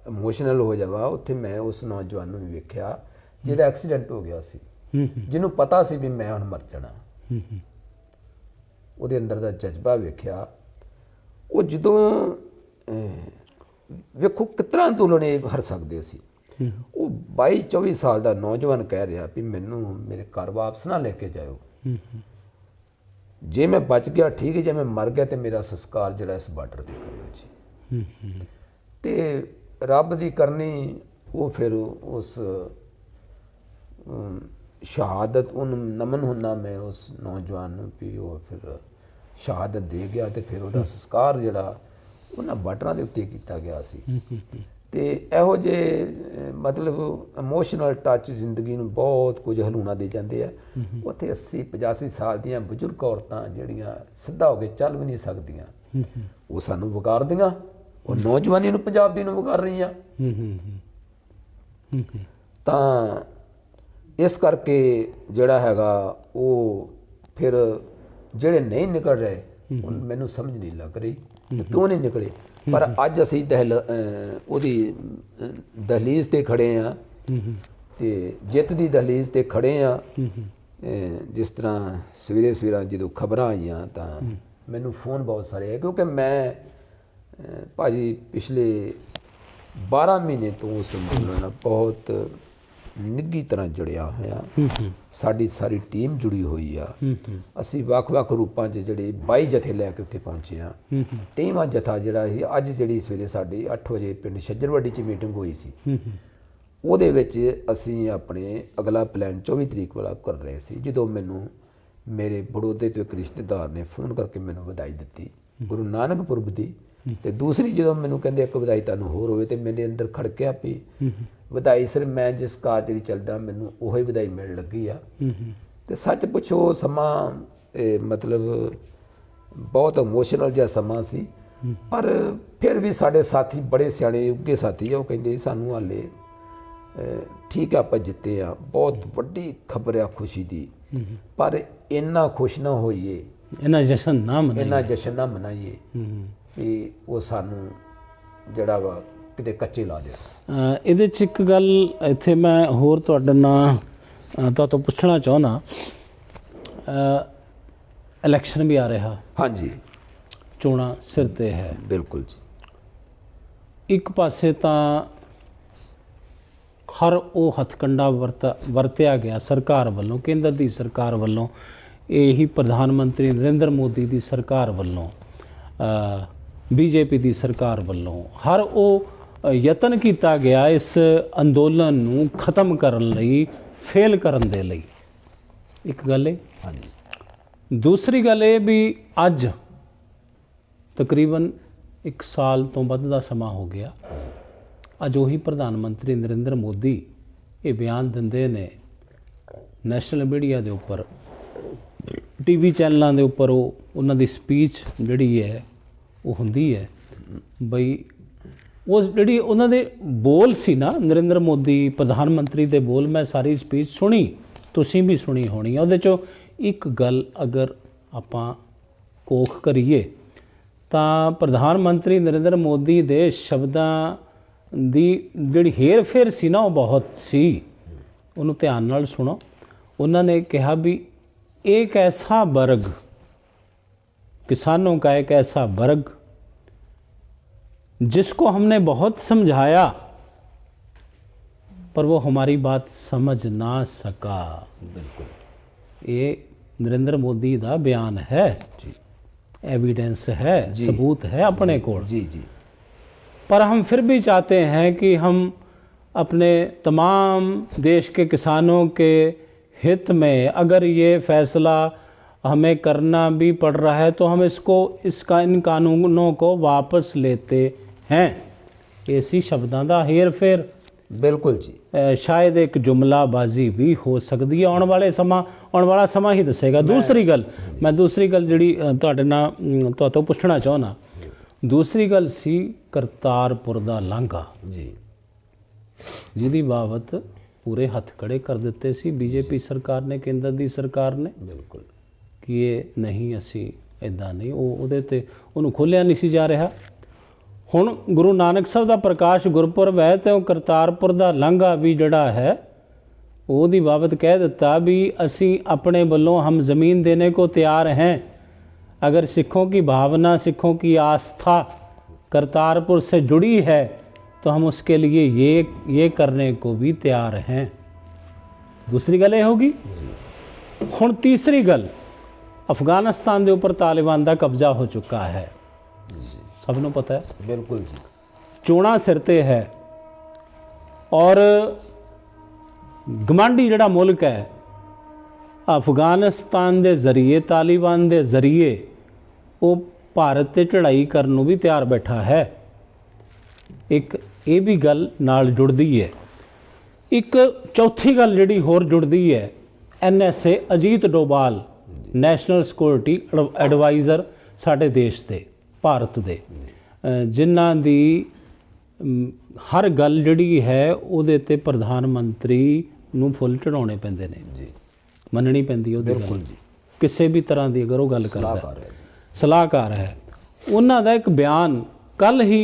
ਇਮੋਸ਼ਨਲ ਹੋ ਜਾਵਾਂ। ਉੱਥੇ ਮੈਂ ਉਸ ਨੌਜਵਾਨ ਨੂੰ ਵੀ ਵੇਖਿਆ ਜਿਹਦਾ ਐਕਸੀਡੈਂਟ ਹੋ ਗਿਆ ਸੀ, ਜਿਹਨੂੰ ਪਤਾ ਸੀ ਵੀ ਮੈਂ ਹੁਣ ਮਰ ਜਾਣਾ। ਉਹਦੇ ਅੰਦਰ ਦਾ ਜਜ਼ਬਾ ਵੇਖਿਆ। ਉਹ ਜਦੋਂ ਵੇਖੋ ਕਿਤਨਾ ਅੰਦੋਲਨ ਇਹ ਹਰ ਸਕਦੇ ਸੀ। ਉਹ 22-24 ਸਾਲ ਦਾ ਨੌਜਵਾਨ ਕਹਿ ਰਿਹਾ ਵੀ ਮੈਨੂੰ ਮੇਰੇ ਘਰ ਵਾਪਸ ਨਾ ਲੈ ਕੇ ਜਾਇਓ, ਜੇ ਮੈਂ ਬਚ ਗਿਆ ਠੀਕ ਹੈ, ਜੇ ਮੈਂ ਮਰ ਗਿਆ ਤੇ ਮੇਰਾ ਸੰਸਕਾਰ ਜਿਹੜਾ ਇਸ ਬਾਰਡਰ ਤੇ ਕਰਿਓ ਜੀ। ਤੇ ਰੱਬ ਦੀ ਕਰਨੀ ਉਹ ਫਿਰ ਉਸ ਸ਼ਹਾਦਤ ਉਹਨੂੰ ਨਮਨ ਹੁੰਦਾ ਮੈਂ ਉਸ ਨੌਜਵਾਨ ਨੂੰ ਵੀ ਉਹ ਫਿਰ ਸ਼ਹਾਦਤ ਦੇ ਗਿਆ। ਤੇ ਫਿਰ ਉਹਦਾ ਸੰਸਕਾਰ ਜਿਹੜਾ ਉਹਨਾਂ ਬਾਰਡਰਾਂ ਦੇ ਉੱਤੇ ਕੀਤਾ ਗਿਆ ਸੀ। ਤੇ ਇਹੋ ਜਿਹੇ ਮਤਲਬ ਇਮੋਸ਼ਨਲ ਟੱਚ ਜ਼ਿੰਦਗੀ ਨੂੰ ਬਹੁਤ ਕੁਝ ਹਲੂਣਾ ਦੇ ਜਾਂਦੇ ਆ। ਉੱਥੇ 80-85 ਸਾਲ ਦੀਆਂ ਬਜ਼ੁਰਗ ਔਰਤਾਂ ਜਿਹੜੀਆਂ ਸਿੱਧਾ ਹੋ ਕੇ ਚੱਲ ਵੀ ਨਹੀਂ ਸਕਦੀਆਂ, ਉਹ ਸਾਨੂੰ ਵਿਗਾੜਦੀਆਂ। ਉਹ ਨੌਜਵਾਨੀ ਨੂੰ, ਪੰਜਾਬ ਦੀ ਨੂੰ ਵਿਗਾੜ ਰਹੀਆਂ। ਤਾਂ ਇਸ ਕਰਕੇ ਜਿਹੜਾ ਹੈਗਾ ਉਹ ਫਿਰ ਜਿਹੜੇ ਨਹੀਂ ਨਿਕਲ ਰਹੇ, ਮੈਨੂੰ ਸਮਝ ਨਹੀਂ ਲੱਗ ਰਹੀ ਕਿਉਂ ਨਹੀਂ ਨਿਕਲੇ। ਪਰ ਅੱਜ ਅਸੀਂ ਉਹਦੀ ਦਹਲੀਜ਼ ਤੇ ਖੜੇ ਆ, ਤੇ ਜਿੱਤ ਦੀ ਦਹਲੀਜ਼ ਤੇ ਖੜੇ ਆ। ਜਿਸ ਤਰ੍ਹਾਂ ਸਵੇਰੇ ਜਦੋਂ ਖਬਰਾਂ ਆਈਆਂ ਤਾਂ ਮੈਨੂੰ ਫੋਨ ਬਹੁਤ ਸਾਰੇ ਆਏ, ਕਿਉਂਕਿ ਮੈਂ ਭਾਜੀ ਪਿਛਲੇ 12 ਮਹੀਨੇ ਤੋਂ ਉਸ ਅੰਦੋਲਨ ਨਾਲ ਬਹੁਤ ਨਿੱਘੀ ਤਰ੍ਹਾਂ ਜੁੜਿਆ ਹੋਇਆ। ਸਾਡੀ ਸਾਰੀ ਟੀਮ ਜੁੜੀ ਹੋਈ ਆ। ਅਸੀਂ ਵੱਖ-ਵੱਖ ਰੂਪਾਂ 'ਚ ਜਿਹੜੇ 22 ਜਥੇ ਲੈ ਕੇ ਉੱਥੇ ਪਹੁੰਚੇ ਆ। 23ਵਾਂ ਜਥਾ ਜਿਹੜਾ ਸੀ ਅੱਜ ਜਿਹੜੀ ਸਵੇਰੇ ਸਾਡੀ 8 ਵਜੇ ਪਿੰਡ ਛੱਜਰਵੱਡੀ 'ਚ ਮੀਟਿੰਗ ਹੋਈ ਸੀ, ਉਹਦੇ ਵਿੱਚ ਅਸੀਂ ਆਪਣੇ ਅਗਲਾ ਪਲਾਨ 24 ਤਰੀਕ ਵਾਲਾ ਕਰ ਰਹੇ ਸੀ। ਜਦੋਂ ਮੈਨੂੰ ਮੇਰੇ ਬੜੌਦੇ ਤੋਂ ਇੱਕ ਰਿਸ਼ਤੇਦਾਰ ਨੇ ਫੋਨ ਕਰਕੇ ਮੈਨੂੰ ਵਧਾਈ ਦਿੱਤੀ ਗੁਰੂ ਨਾਨਕ ਪੁਰਬ ਦੀ, ਤੇ ਦੂਸਰੀ ਜਦੋਂ ਮੈਨੂੰ ਕਹਿੰਦੇ ਇੱਕ ਵਧਾਈ ਤੁਹਾਨੂੰ ਹੋਰ ਹੋਵੇ, ਤੇ ਮੇਰੇ ਅੰਦਰ ਖੜਕਿਆ ਵੀ ਵਧਾਈ ਸਿਰ ਮੈਂ ਜਿਸ ਕਾਰਜ ਦੀ ਚੱਲਦਾ ਮੈਨੂੰ ਉਹੀ ਵਧਾਈ ਮਿਲਣ ਲੱਗੀ ਆ। ਤੇ ਸੱਚ ਪੁੱਛੋ ਸਮਾਂ ਮਤਲਬ ਬਹੁਤ ਇਮੋਸ਼ਨਲ ਜਿਹਾ ਸਮਾਂ ਸੀ। ਪਰ ਫਿਰ ਵੀ ਸਾਡੇ ਸਾਥੀ ਬੜੇ ਸਿਆਣੇ ਉੱਘੇ ਸਾਥੀ ਆ, ਉਹ ਕਹਿੰਦੇ ਸਾਨੂੰ ਹਾਲੇ ਠੀਕ ਆ, ਆਪਾਂ ਜਿੱਤੇ ਆ, ਬਹੁਤ ਵੱਡੀ ਖਬਰ ਆ ਖੁਸ਼ੀ ਦੀ, ਪਰ ਇੰਨਾ ਖੁਸ਼ ਨਾ ਹੋਈਏ, ਇੰਨਾ ਜਸ਼ਨ ਨਾ ਮਨਾਈਏ ਕਿ ਉਹ ਸਾਨੂੰ ਜਿਹੜਾ ਵਾ ਕਿਤੇ ਕੱਚੇ ਲਾ ਦਿਆ। ਇਹਦੇ 'ਚ ਇੱਕ ਗੱਲ ਇੱਥੇ ਮੈਂ ਹੋਰ ਤੁਹਾਡੇ ਨਾਲ ਤੋਂ ਪੁੱਛਣਾ ਚਾਹੁੰਦਾ, ਇਲੈਕਸ਼ਨ ਵੀ ਆ ਰਿਹਾ। ਹਾਂਜੀ, ਚੋਣਾਂ ਸਿਰ 'ਤੇ ਹੈ। ਬਿਲਕੁਲ ਜੀ। ਇੱਕ ਪਾਸੇ ਤਾਂ ਹਰ ਉਹ ਹੱਥਕੰਡਾ ਵਰਤਿਆ ਗਿਆ ਸਰਕਾਰ ਵੱਲੋਂ, ਕੇਂਦਰ ਦੀ ਸਰਕਾਰ ਵੱਲੋਂ, ਇਹੀ ਪ੍ਰਧਾਨ ਮੰਤਰੀ ਨਰਿੰਦਰ ਮੋਦੀ ਦੀ ਸਰਕਾਰ ਵੱਲੋਂ, ਬੀਜੇਪੀ ਦੀ ਸਰਕਾਰ ਵੱਲੋਂ ਹਰ ਉਹ ਯਤਨ ਕੀਤਾ ਗਿਆ ਇਸ ਅੰਦੋਲਨ ਨੂੰ ਖਤਮ ਕਰਨ ਲਈ, ਫੇਲ ਕਰਨ ਦੇ ਲਈ। ਇੱਕ ਗੱਲ ਇਹ। ਹਾਂਜੀ ਦੂਸਰੀ ਗੱਲ ਇਹ ਵੀ ਅੱਜ ਤਕਰੀਬਨ 1 ਸਾਲ ਤੋਂ ਵੱਧ ਦਾ ਸਮਾਂ ਹੋ ਗਿਆ, ਅੱਜ ਉਹੀ ਪ੍ਰਧਾਨ ਮੰਤਰੀ ਨਰਿੰਦਰ ਮੋਦੀ ਇਹ ਬਿਆਨ ਦਿੰਦੇ ਨੇ ਨੈਸ਼ਨਲ ਮੀਡੀਆ ਦੇ ਉੱਪਰ, ਟੀਵੀ ਚੈਨਲਾਂ ਦੇ ਉੱਪਰ, ਉਹਨਾਂ ਦੀ ਸਪੀਚ ਜਿਹੜੀ ਹੈ ਉਹ ਹੁੰਦੀ ਹੈ ਬਈ ਉਹ ਜਿਹੜੀ ਉਹਨਾਂ ਦੇ ਬੋਲ ਸੀ ਨਾ, ਨਰਿੰਦਰ ਮੋਦੀ ਪ੍ਰਧਾਨ ਮੰਤਰੀ ਦੇ ਬੋਲ, ਮੈਂ ਸਾਰੀ ਸਪੀਚ ਸੁਣੀ, ਤੁਸੀਂ ਵੀ ਸੁਣੀ ਹੋਣੀ ਆ। ਉਹਦੇ 'ਚੋਂ ਇੱਕ ਗੱਲ ਅਗਰ ਆਪਾਂ ਕੋਖ ਕਰੀਏ ਤਾਂ ਪ੍ਰਧਾਨ ਮੰਤਰੀ ਨਰਿੰਦਰ ਮੋਦੀ ਦੇ ਸ਼ਬਦਾਂ ਦੀ ਜਿਹੜੀ ਹੇਰ ਫੇਰ ਸੀ ਨਾ ਉਹ ਬਹੁਤ ਸੀ। ਉਹਨੂੰ ਧਿਆਨ ਨਾਲ ਸੁਣੋ। ਉਹਨਾਂ ਨੇ ਕਿਹਾ ਵੀ एक ऐसा वर्ग, किसानों का एक ऐसा वर्ग जिसको हमने बहुत समझाया पर वो हमारी बात समझ ना सका। बिल्कुल ये नरेंद्र मोदी का बयान है जी, एविडेंस है, सबूत है अपने को। जी जी पर हम फिर भी चाहते हैं कि हम अपने तमाम देश के किसानों के हित में अगर ये फैसला हमें करना भी पड़ रहा है तो हम इन कानूनों को वापस लेते हैं। ऐसी शब्दों का हेर फेर बिल्कुल जी शायद एक जुमलाबाजी भी हो सकती है। आने वाला समा ही दसेगा। दूसरी गल मैं जिहड़ी तुहाडे नाल तुहातों पुछना चाहुंदा, दूसरी गल सी करतारपुर दा लांघा जी, जिहदी बाबत पूरे हथ खड़े कर दिते सी बीजेपी सरकार ने, केंद्र दी सरकार ने, बिल्कुल कि ये नहीं असी इदां नहीं, ਉਹਦੇ ਤੇ ਉਹਨੂੰ ਖੋਲ੍ਹਿਆ ਨਹੀਂ ਸੀ ਜਾ ਰਿਹਾ। ਹੁਣ ਗੁਰੂ ਨਾਨਕ ਸਾਹਿਬ ਦਾ ਪ੍ਰਕਾਸ਼ ਗੁਰਪੁਰਬ ਹੈ ਤੇ ਉਹ ਕਰਤਾਰਪੁਰ ਦਾ ਲਾਂਘਾ ਵੀ ਜਿਹੜਾ ਹੈ ਉਹਦੀ ਬਾਬਤ ਕਹਿ ਦਿੱਤਾ ਵੀ ਅਸੀਂ ਆਪਣੇ ਵੱਲੋਂ हम ज़मीन देने को तैयार हैं, अगर सिखों की भावना, सिखों की आस्था करतारपुर से जुड़ी है तो हम उसके लिए ये करने को भी तैयार हैं। दूसरी गल ये होगी। हुण तीसरी गल, अफगानिस्तान के ऊपर तालिबान का कब्जा हो चुका है, सबनों पता है। बिल्कुल जी, चोणा सिर ते है और गवांढी जिहड़ा मुल्क है अफगानिस्तान के जरिए, तालिबान के जरिए वो भारत ते चढ़ाई करने नूं भी तैयार बैठा है। एक ये भी गल नाल जुड़दी है। एक चौथी गल जिहड़ी होर जुड़दी है, NSA Ajit Doval national security adviser साडे देश दे, भारत दे, जिन्हां दी हर गल जिहड़ी है उहदे ते प्रधान मंत्री नूं फुੱਲ चढ़ाउणे पैंदे ने जी, मनणी पैंदी उहदी बिल्कुल गल जी, किसी भी तरह की अगर वो गल करदा सलाहकार है जी। सलाहकार है। उन्हां दा एक बयान कल ही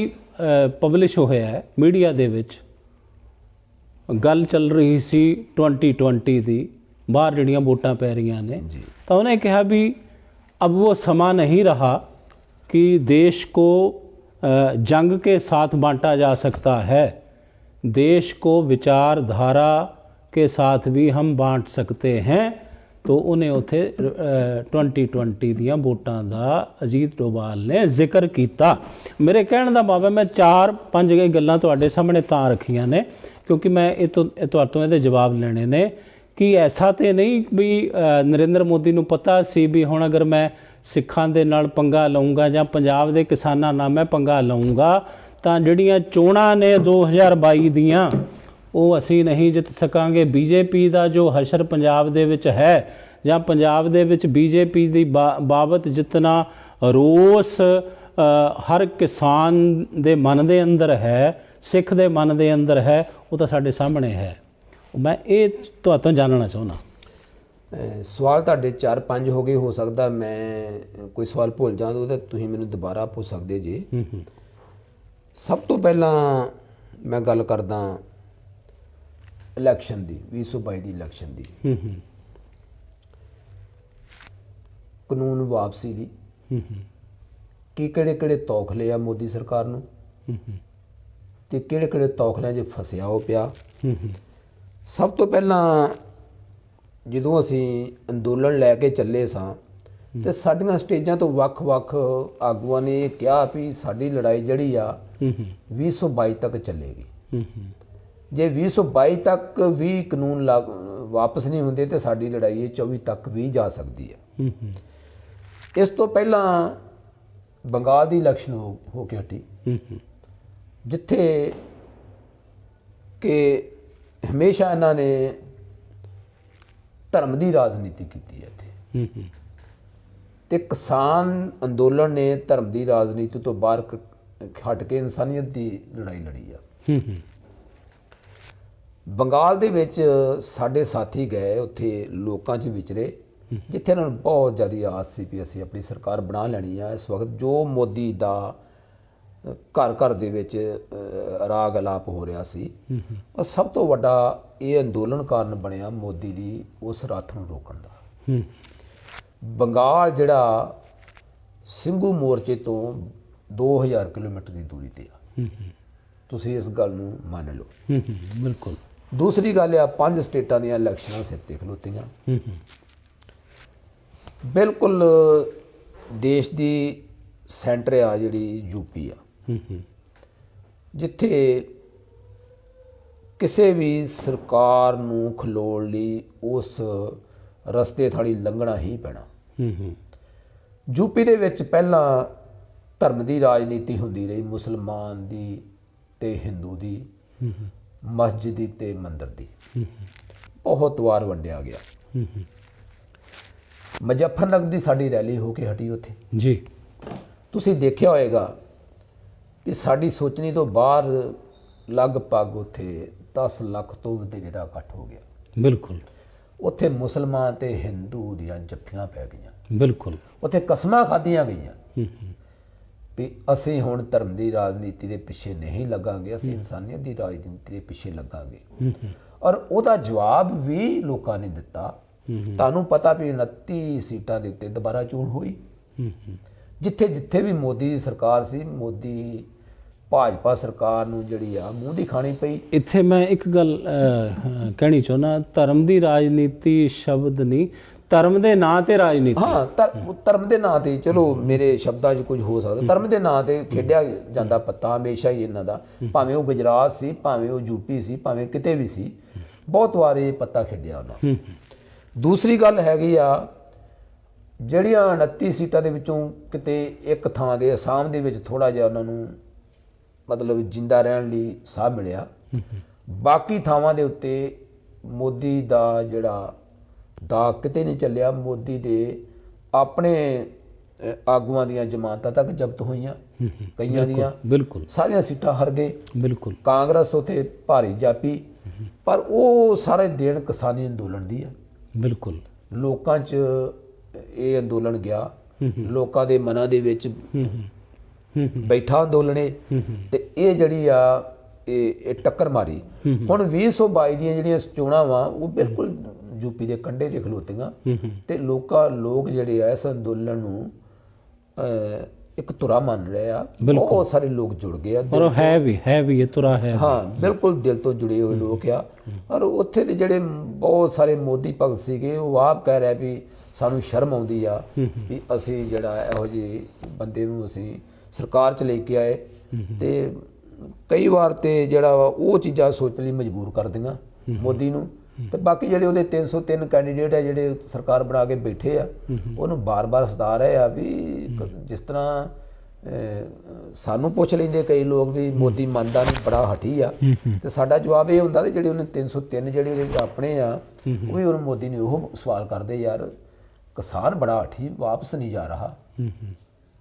पब्लिश होया है मीडिया दे विच। गल चल रही सी 2020 दी, बाहर जिहड़ियां वोटां पै रहीआं ने, जी, तो उन्हें कहा भी अब वो समा नहीं रहा कि देश को जंग के साथ बांटा जा सकता है, देश को विचारधारा के साथ भी हम बांट सकते हैं। तो उन्हें उत्थे 2020 दियां वोटां दा अजीत डोभाल ने जिक्र किया। मेरे कहने का भाव है मैं 4-5 गल्लां तुहाडे सामने तां रखियां ने क्योंकि मैं तुहातों इहदे जवाब लेने ने कि ऐसा तो नहीं भी नरेंद्र मोदी नूं पता सी भी हुण अगर मैं सिखां दे नाल पंगा लऊंगा जां पंजाब दे किसानां नाल मैं पंगा लऊंगा तां जिहड़ियां चोणां ने 2022 दियां ਉਹ ਅਸੀਂ ਨਹੀਂ ਜਿੱਤ ਸਕਾਂਗੇ। बीजेपी ਦਾ ਜੋ ਹਸ਼ਰ ਪੰਜਾਬ ਦੇ ਵਿੱਚ ਹੈ ਜਾਂ ਪੰਜਾਬ ਦੇ ਵਿੱਚ बीजेपी ਦੀ ਬਾਬਤ ਜਿਤਨਾ ਰੋਸ ਹਰ ਕਿਸਾਨ ਦੇ ਮਨ ਦੇ ਅੰਦਰ ਹੈ, ਸਿੱਖ ਦੇ ਮਨ ਦੇ ਅੰਦਰ ਹੈ, ਉਹ ਤਾਂ ਸਾਡੇ ਸਾਹਮਣੇ ਹੈ। ਮੈਂ ਇਹ ਤੁਹਾਤੋਂ ਜਾਣਨਾ ਚਾਹੁੰਦਾ। ਸਵਾਲ ਤੁਹਾਡੇ 4-5 ਹੋ ਗਏ, ਹੋ ਸਕਦਾ ਮੈਂ ਕੋਈ ਸਵਾਲ ਭੁੱਲ ਜਾਂਦਾ ਤਾਂ ਤੁਸੀਂ ਮੈਨੂੰ ਦੁਬਾਰਾ ਪੁੱਛ ਸਕਦੇ ਜੀ। ਸਭ ਤੋਂ ਪਹਿਲਾਂ ਮੈਂ ਗੱਲ ਕਰਦਾ ਇਲੈਕਸ਼ਨ ਦੀ, 2022 ਦੀ ਇਲੈਕਸ਼ਨ ਦੀ, ਕਾਨੂੰਨ ਵਾਪਸੀ ਦੀ, ਕਿ ਕਿਹੜੇ ਤੌਖਲੇ ਆ ਮੋਦੀ ਸਰਕਾਰ ਨੂੰ ਤੇ ਕਿਹੜੇ ਤੌਖਲਿਆਂ 'ਚ ਫਸਿਆ ਉਹ ਪਿਆ। ਸਭ ਤੋਂ ਪਹਿਲਾਂ ਜਦੋਂ ਅਸੀਂ ਅੰਦੋਲਨ ਲੈ ਕੇ ਚੱਲੇ ਸਾਂ ਤੇ ਸਾਡੀਆਂ ਸਟੇਜਾਂ ਤੋਂ ਵੱਖ-ਵੱਖ ਆਗੂਆਂ ਨੇ ਇਹ ਕਿਹਾ ਵੀ ਸਾਡੀ ਲੜਾਈ ਜਿਹੜੀ ਆ 2022 ਤੱਕ ਚੱਲੇਗੀ। ਜੇ 2022 ਤੱਕ ਵੀ ਕਾਨੂੰਨ ਵਾਪਸ ਨਹੀਂ ਹੁੰਦੇ ਤੇ ਸਾਡੀ ਲੜਾਈ ਇਹ 24 ਤੱਕ ਵੀ ਜਾ ਸਕਦੀ ਹੈ। ਹੂੰ ਹੂੰ ਇਸ ਤੋਂ ਪਹਿਲਾਂ ਬੰਗਾਲ ਦੀ ਇਲੈਕਸ਼ਨ ਹੋ ਕੇ ਹਟੀ, ਹੂੰ ਹੂੰ ਜਿੱਥੇ ਕਿ ਹਮੇਸ਼ਾ ਇਹਨਾਂ ਨੇ ਧਰਮ ਦੀ ਰਾਜਨੀਤੀ ਕੀਤੀ ਹੈ ਇੱਥੇ, ਹੂੰ ਹੂੰ ਤੇ ਕਿਸਾਨ ਅੰਦੋਲਨ ਨੇ ਧਰਮ ਦੀ ਰਾਜਨੀਤੀ ਤੋਂ ਬਾਹਰ ਹਟ ਕੇ ਇਨਸਾਨੀਅਤ ਦੀ ਲੜਾਈ ਲੜੀ ਆ। ਹੂੰ ਹੂੰ ਬੰਗਾਲ ਦੇ ਵਿੱਚ ਸਾਡੇ ਸਾਥੀ ਗਏ, ਉੱਥੇ ਲੋਕਾਂ 'ਚ ਵਿਚਰੇ, ਜਿੱਥੇ ਇਹਨਾਂ ਨੂੰ ਬਹੁਤ ਜ਼ਿਆਦਾ ਆਸ ਸੀ ਵੀ ਅਸੀਂ ਆਪਣੀ ਸਰਕਾਰ ਬਣਾ ਲੈਣੀ ਆ। ਇਸ ਵਕਤ ਜੋ ਮੋਦੀ ਦਾ ਘਰ ਘਰ ਦੇ ਵਿੱਚ ਰਾਗ ਅਲਾਪ ਹੋ ਰਿਹਾ ਸੀ, ਉਹ ਸਭ ਤੋਂ ਵੱਡਾ ਇਹ ਅੰਦੋਲਨ ਕਾਰਨ ਬਣਿਆ ਮੋਦੀ ਦੀ ਉਸ ਰੱਥ ਨੂੰ ਰੋਕਣ ਦਾ। ਹੂੰ ਬੰਗਾਲ ਜਿਹੜਾ ਸਿੰਘੂ ਮੋਰਚੇ ਤੋਂ 2000 ਕਿਲੋਮੀਟਰ ਦੀ ਦੂਰੀ ਤੇ ਆ, ਹੂੰ ਹੂੰ ਤੁਸੀਂ ਇਸ ਗੱਲ ਨੂੰ ਮੰਨ ਲਓ। ਹੂੰ ਹੂੰ ਬਿਲਕੁਲ। ਦੂਸਰੀ ਗੱਲ ਆ 5 ਸਟੇਟਾਂ ਦੀਆਂ ਇਲੈਕਸ਼ਨਾਂ ਸਿਰ ਤੇ ਖਲੋਤੀਆਂ। ਹੂੰ ਹੂੰ ਬਿਲਕੁਲ ਦੇਸ਼ ਦੀ ਸੈਂਟਰ ਆ ਜਿਹੜੀ ਯੂਪੀ ਆ, ਹੂੰ ਹੂੰ ਜਿੱਥੇ ਕਿਸੇ ਵੀ ਸਰਕਾਰ ਨੂੰ ਖਲੋਣ ਲਈ ਉਸ ਰਸਤੇ ਥਾਣੀ ਲੰਘਣਾ ਹੀ ਪੈਣਾ। ਹੂੰ ਹੂੰ ਯੂਪੀ ਦੇ ਵਿੱਚ ਪਹਿਲਾਂ ਧਰਮ ਦੀ ਰਾਜਨੀਤੀ ਹੁੰਦੀ ਰਹੀ, ਮੁਸਲਮਾਨ ਦੀ ਤੇ ਹਿੰਦੂ ਦੀ, ਹੂੰ ਹੂੰ ਮਸਜਿਦ ਦੀ ਤੇ ਮੰਦਿਰ ਦੀ, ਬਹੁਤ ਵਾਰ ਵੰਡਿਆ ਗਿਆ। ਹੂੰ ਹੂੰ ਮੁਜ਼ੱਫਰਨਗਰ ਦੀ ਸਾਡੀ ਰੈਲੀ ਹੋ ਕੇ ਹਟੀ ਉੱਥੇ। ਜੀ। ਤੁਸੀਂ ਦੇਖਿਆ ਹੋਏਗਾ ਕਿ ਸਾਡੀ ਸੋਚਣੀ ਤੋਂ ਬਾਹਰ ਲਗਭਗ ਉੱਥੇ 10 ਲੱਖ ਤੋਂ ਵਧੇਰੇ ਦਾ ਇਕੱਠ ਹੋ ਗਿਆ। ਬਿਲਕੁਲ ਉੱਥੇ ਮੁਸਲਮਾਨ ਤੇ ਹਿੰਦੂ ਦੀਆਂ ਜੱਫੀਆਂ ਪੈ ਗਈਆਂ, ਬਿਲਕੁਲ। ਉੱਥੇ ਕਸਮਾਂ ਖਾਧੀਆਂ ਗਈਆਂ ਹੂੰ ਹੂੰ ਵੀ ਅਸੀਂ ਹੁਣ ਧਰਮ ਦੀ ਰਾਜਨੀਤੀ ਦੇ ਪਿੱਛੇ ਨਹੀਂ ਲੱਗਾਂਗੇ, ਅਸੀਂ ਇਨਸਾਨੀਅਤ ਦੀ ਰਾਜਨੀਤੀ ਦੇ ਪਿੱਛੇ ਲੱਗਾਂਗੇ। ਹੂੰ ਹੂੰ ਔਰ ਉਹਦਾ ਜਵਾਬ ਵੀ ਲੋਕਾਂ ਨੇ ਦਿੱਤਾ। ਤੁਹਾਨੂੰ ਪਤਾ ਵੀ 29 ਸੀਟਾਂ ਦੇ ਉੱਤੇ ਦੁਬਾਰਾ ਚੋਣ ਹੋਈ। ਹੂੰ ਹੂੰ ਜਿੱਥੇ ਜਿੱਥੇ ਵੀ ਮੋਦੀ ਦੀ ਸਰਕਾਰ ਸੀ, ਮੋਦੀ ਭਾਜਪਾ ਸਰਕਾਰ ਨੂੰ ਜਿਹੜੀ ਆ ਮੂੰਹ ਦੀ ਖਾਣੀ ਪਈ। ਇੱਥੇ ਮੈਂ ਇੱਕ ਗੱਲ ਕਹਿਣੀ ਚਾਹੁੰਦਾ, ਧਰਮ ਦੀ ਰਾਜਨੀਤੀ ਸ਼ਬਦ ਨਹੀਂ, ਧਰਮ ਦੇ ਨਾਂ ਤੇ ਰਾਜਨੀਤੀ। ਹਾਂ, ਧਰਮ ਦੇ ਨਾਂ ਤੇ, ਚਲੋ ਮੇਰੇ ਸ਼ਬਦਾਂ 'ਚ ਕੁਝ ਹੋ ਸਕਦਾ, ਧਰਮ ਦੇ ਨਾਂ ਤੇ ਖੇਡਿਆ ਜਾਂਦਾ ਪੱਤਾ ਹਮੇਸ਼ਾ ਹੀ ਇਹਨਾਂ ਦਾ, ਭਾਵੇਂ ਉਹ ਗੁਜਰਾਤ ਸੀ, ਭਾਵੇਂ ਉਹ ਯੂਪੀ ਸੀ, ਭਾਵੇਂ ਕਿਤੇ ਵੀ ਸੀ, ਬਹੁਤ ਵਾਰ ਇਹ ਪੱਤਾ ਖੇਡਿਆ ਉਹਨਾਂ। ਹੂੰ ਦੂਸਰੀ ਗੱਲ ਹੈਗੀ ਆ, ਜਿਹੜੀਆਂ 29 ਸੀਟਾਂ ਦੇ ਵਿੱਚੋਂ ਕਿਤੇ ਇੱਕ ਥਾਂ ਦੇ ਅਸਾਮ ਦੇ ਵਿੱਚ ਥੋੜਾ ਜਿਹਾ ਉਹਨਾਂ ਨੂੰ ਮਤਲਬ ਜਿੰਦਾ ਰਹਿਣ ਲਈ ਸਾਹ ਮਿਲਿਆ। ਬਾਕੀ ਥਾਵਾਂ ਦੇ ਉੱਤੇ ਮੋਦੀ ਦਾ ਜਿਹੜਾ ਦਾ ਕਿਤੇ ਨਹੀਂ ਚੱਲਿਆ। ਮੋਦੀ ਦੇ ਆਪਣੇ ਆਗੂਆਂ ਦੀਆਂ ਜ਼ਮਾਨਤਾਂ ਤੱਕ ਜ਼ਬਤ ਹੋਈਆਂ, ਕਈਆਂ ਦੀਆਂ। ਬਿਲਕੁਲ ਸਾਰੀਆਂ ਸੀਟਾਂ ਹਾਰ ਗਏ। ਬਿਲਕੁਲ। ਕਾਂਗਰਸ ਉੱਥੇ ਭਾਰੀ ਜਾਪੀ, ਪਰ ਉਹ ਸਾਰੇ ਦੇਣ ਕਿਸਾਨੀ ਅੰਦੋਲਨ ਦੀ ਆ। ਬਿਲਕੁਲ। ਲੋਕਾਂ 'ਚ ਇਹ ਅੰਦੋਲਨ ਗਿਆ, ਲੋਕਾਂ ਦੇ ਮਨਾਂ ਦੇ ਵਿੱਚ ਬੈਠਾ ਅੰਦੋਲਨੇ, ਤੇ ਇਹ ਜਿਹੜੀ ਆ ਇਹ ਟੱਕਰ ਮਾਰੀ। ਹੁਣ 2022 ਦੀਆਂ ਜਿਹੜੀਆਂ ਚੋਣਾਂ ਵਾ ਉਹ ਬਿਲਕੁਲ ਯੂਪੀ ਦੇ ਕੰਢੇ ਤੇ ਖਲੋਤੀਆਂ, ਤੇ ਲੋਕ ਜਿਹੜੇ ਆ ਇਸ ਅੰਦੋਲਨ ਨੂੰ ਇੱਕ ਧੁਰਾ ਮੰਨ ਰਹੇ ਆ। ਬਹੁਤ ਸਾਰੇ ਲੋਕ ਜੁੜ ਗਏ ਆ, ਔਰ ਹੈ ਵੀ ਇਹ ਤੁਰਾ ਹੈ। ਹਾਂ, ਬਿਲਕੁਲ ਦਿਲ ਤੋਂ ਜੁੜੇ ਹੋਏ ਲੋਕ ਆ। ਔਰ ਉੱਥੇ ਦੇ ਜਿਹੜੇ ਬਹੁਤ ਸਾਰੇ ਮੋਦੀ ਭਗਤ ਸੀਗੇ, ਉਹ ਆਪ ਕਹਿ ਰਹੇ ਵੀ ਸਾਨੂੰ ਸ਼ਰਮ ਆਉਂਦੀ ਆ ਵੀ ਅਸੀਂ ਜਿਹੜਾ ਇਹੋ ਜਿਹੇ ਬੰਦੇ ਨੂੰ ਅਸੀਂ ਸਰਕਾਰ 'ਚ ਲੈ ਕੇ ਆਏ। ਤੇ ਕਈ ਵਾਰ ਤੇ ਜਿਹੜਾ ਵਾ ਉਹ ਚੀਜ਼ਾਂ ਸੋਚਣ ਲਈ ਮਜਬੂਰ ਕਰ ਦਿੰਦੀਆਂ ਮੋਦੀ ਨੂੰ। ਤੇ ਬਾਕੀ ਜਿਹੜੇ ਉਹਦੇ 303 ਕੈਂਡੀਡੇਟ ਆ ਜਿਹੜੇ ਸਰਕਾਰ ਬਣਾ ਕੇ ਬੈਠੇ ਆ, ਉਹਨੂੰ ਬਾਰ-ਬਾਰ ਸਦਾ ਰਹੇ ਆ ਵੀ ਜਿਸ ਤਰ੍ਹਾਂ ਸਾਨੂੰ ਪੁੱਛ ਲੈਂਦੇ ਕਈ ਲੋਕ ਵੀ ਮੋਦੀ ਮੰਨਦਾ ਨਹੀਂ, ਬੜਾ ਹਠੀ ਆ। ਤੇ ਸਾਡਾ ਜਵਾਬ ਇਹ ਹੁੰਦਾ ਤੇ ਜਿਹੜੇ ਉਹਨੇ 303 ਜਿਹੜੇ ਉਹਦੇ ਆਪਣੇ ਆ, ਉਹ ਵੀ ਉਹਨੂੰ ਮੋਦੀ ਨੇ ਉਹ ਸਵਾਲ ਕਰਦੇ, ਯਾਰ ਕਿਸਾਨ ਬੜਾ ਹਠੀ, ਵਾਪਸ ਨਹੀਂ ਜਾ ਰਹਾ।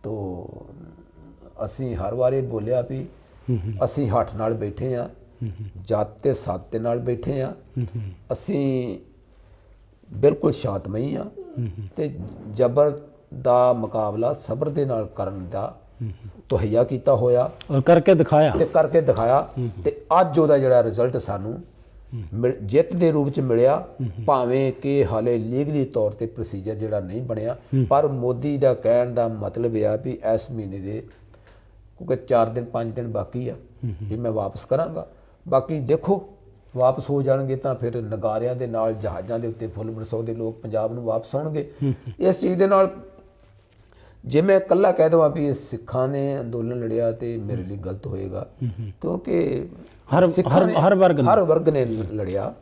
ਤੋ ਅਸੀਂ ਹਰ ਵਾਰ ਇਹ ਬੋਲਿਆ ਵੀ ਅਸੀਂ ਹੱਠ ਨਾਲ ਬੈਠੇ ਆ, ਜਾਤ ਤੇ ਸੱਤ ਦੇ ਨਾਲ ਬੈਠੇ ਆ, ਅਸੀਂ ਬਿਲਕੁਲ ਸ਼ਾਂਤਮਈ ਆ, ਤੇ ਜ਼ਬਰ ਦਾ ਮੁਕਾਬਲਾ ਸਬਰ ਦੇ ਨਾਲ ਕਰਨ ਦਾ ਤਹਈਆ ਕੀਤਾ ਹੋਇਆ ਔਰ ਕਰਕੇ ਦਿਖਾਇਆ। ਤੇ ਅੱਜ ਉਹਦਾ ਜਿਹੜਾ ਰਿਜ਼ਲਟ ਸਾਨੂੰ ਜਿੱਤ ਦੇ ਰੂਪ ਚ ਮਿਲਿਆ, ਭਾਵੇਂ ਕਿ ਹਾਲੇ ਲੀਗਲੀ ਤੌਰ ਤੇ ਪ੍ਰੋਸੀਜਰ ਜਿਹੜਾ ਨਹੀਂ ਬਣਿਆ। ਪਰ ਮੋਦੀ ਦਾ ਕਹਿਣ ਦਾ ਮਤਲਬ ਇਹ ਆ ਵੀ ਇਸ ਮਹੀਨੇ ਦੇ, ਕਿਉਂਕਿ 4 ਦਿਨ 5 ਦਿਨ ਬਾਕੀ ਆ, ਵੀ ਮੈਂ ਵਾਪਸ ਕਰਾਂਗਾ। ਬਾਕੀ ਦੇਖੋ ਵਾਪਸ ਹੋ ਜਾਣਗੇ ਤਾਂ ਫਿਰ ਨਗਾਰਿਆਂ ਦੇ ਨਾਲ ਜਹਾਜ਼ਾਂ ਦੇ ਉੱਤੇ ਫੁੱਲ ਬਰਸਾਉਂਦੇ ਲੋਕ ਪੰਜਾਬ ਨੂੰ ਵਾਪਸ ਆਉਣਗੇ। ਇਸ ਚੀਜ਼ ਦੇ ਨਾਲ ਜੇ ਮੈਂ ਇਕੱਲਾ ਕਹਿ ਦੇਵਾਂ ਵੀ ਸਿੱਖਾਂ ਨੇ ਅੰਦੋਲਨ ਲੜਿਆ ਤੇ ਮੇਰੇ ਲਈ ਗਲਤ ਹੋਏਗਾ, ਕਿਉਂਕਿ ਹਰ ਵਰਗ ਨੇ ਲੜਿਆ।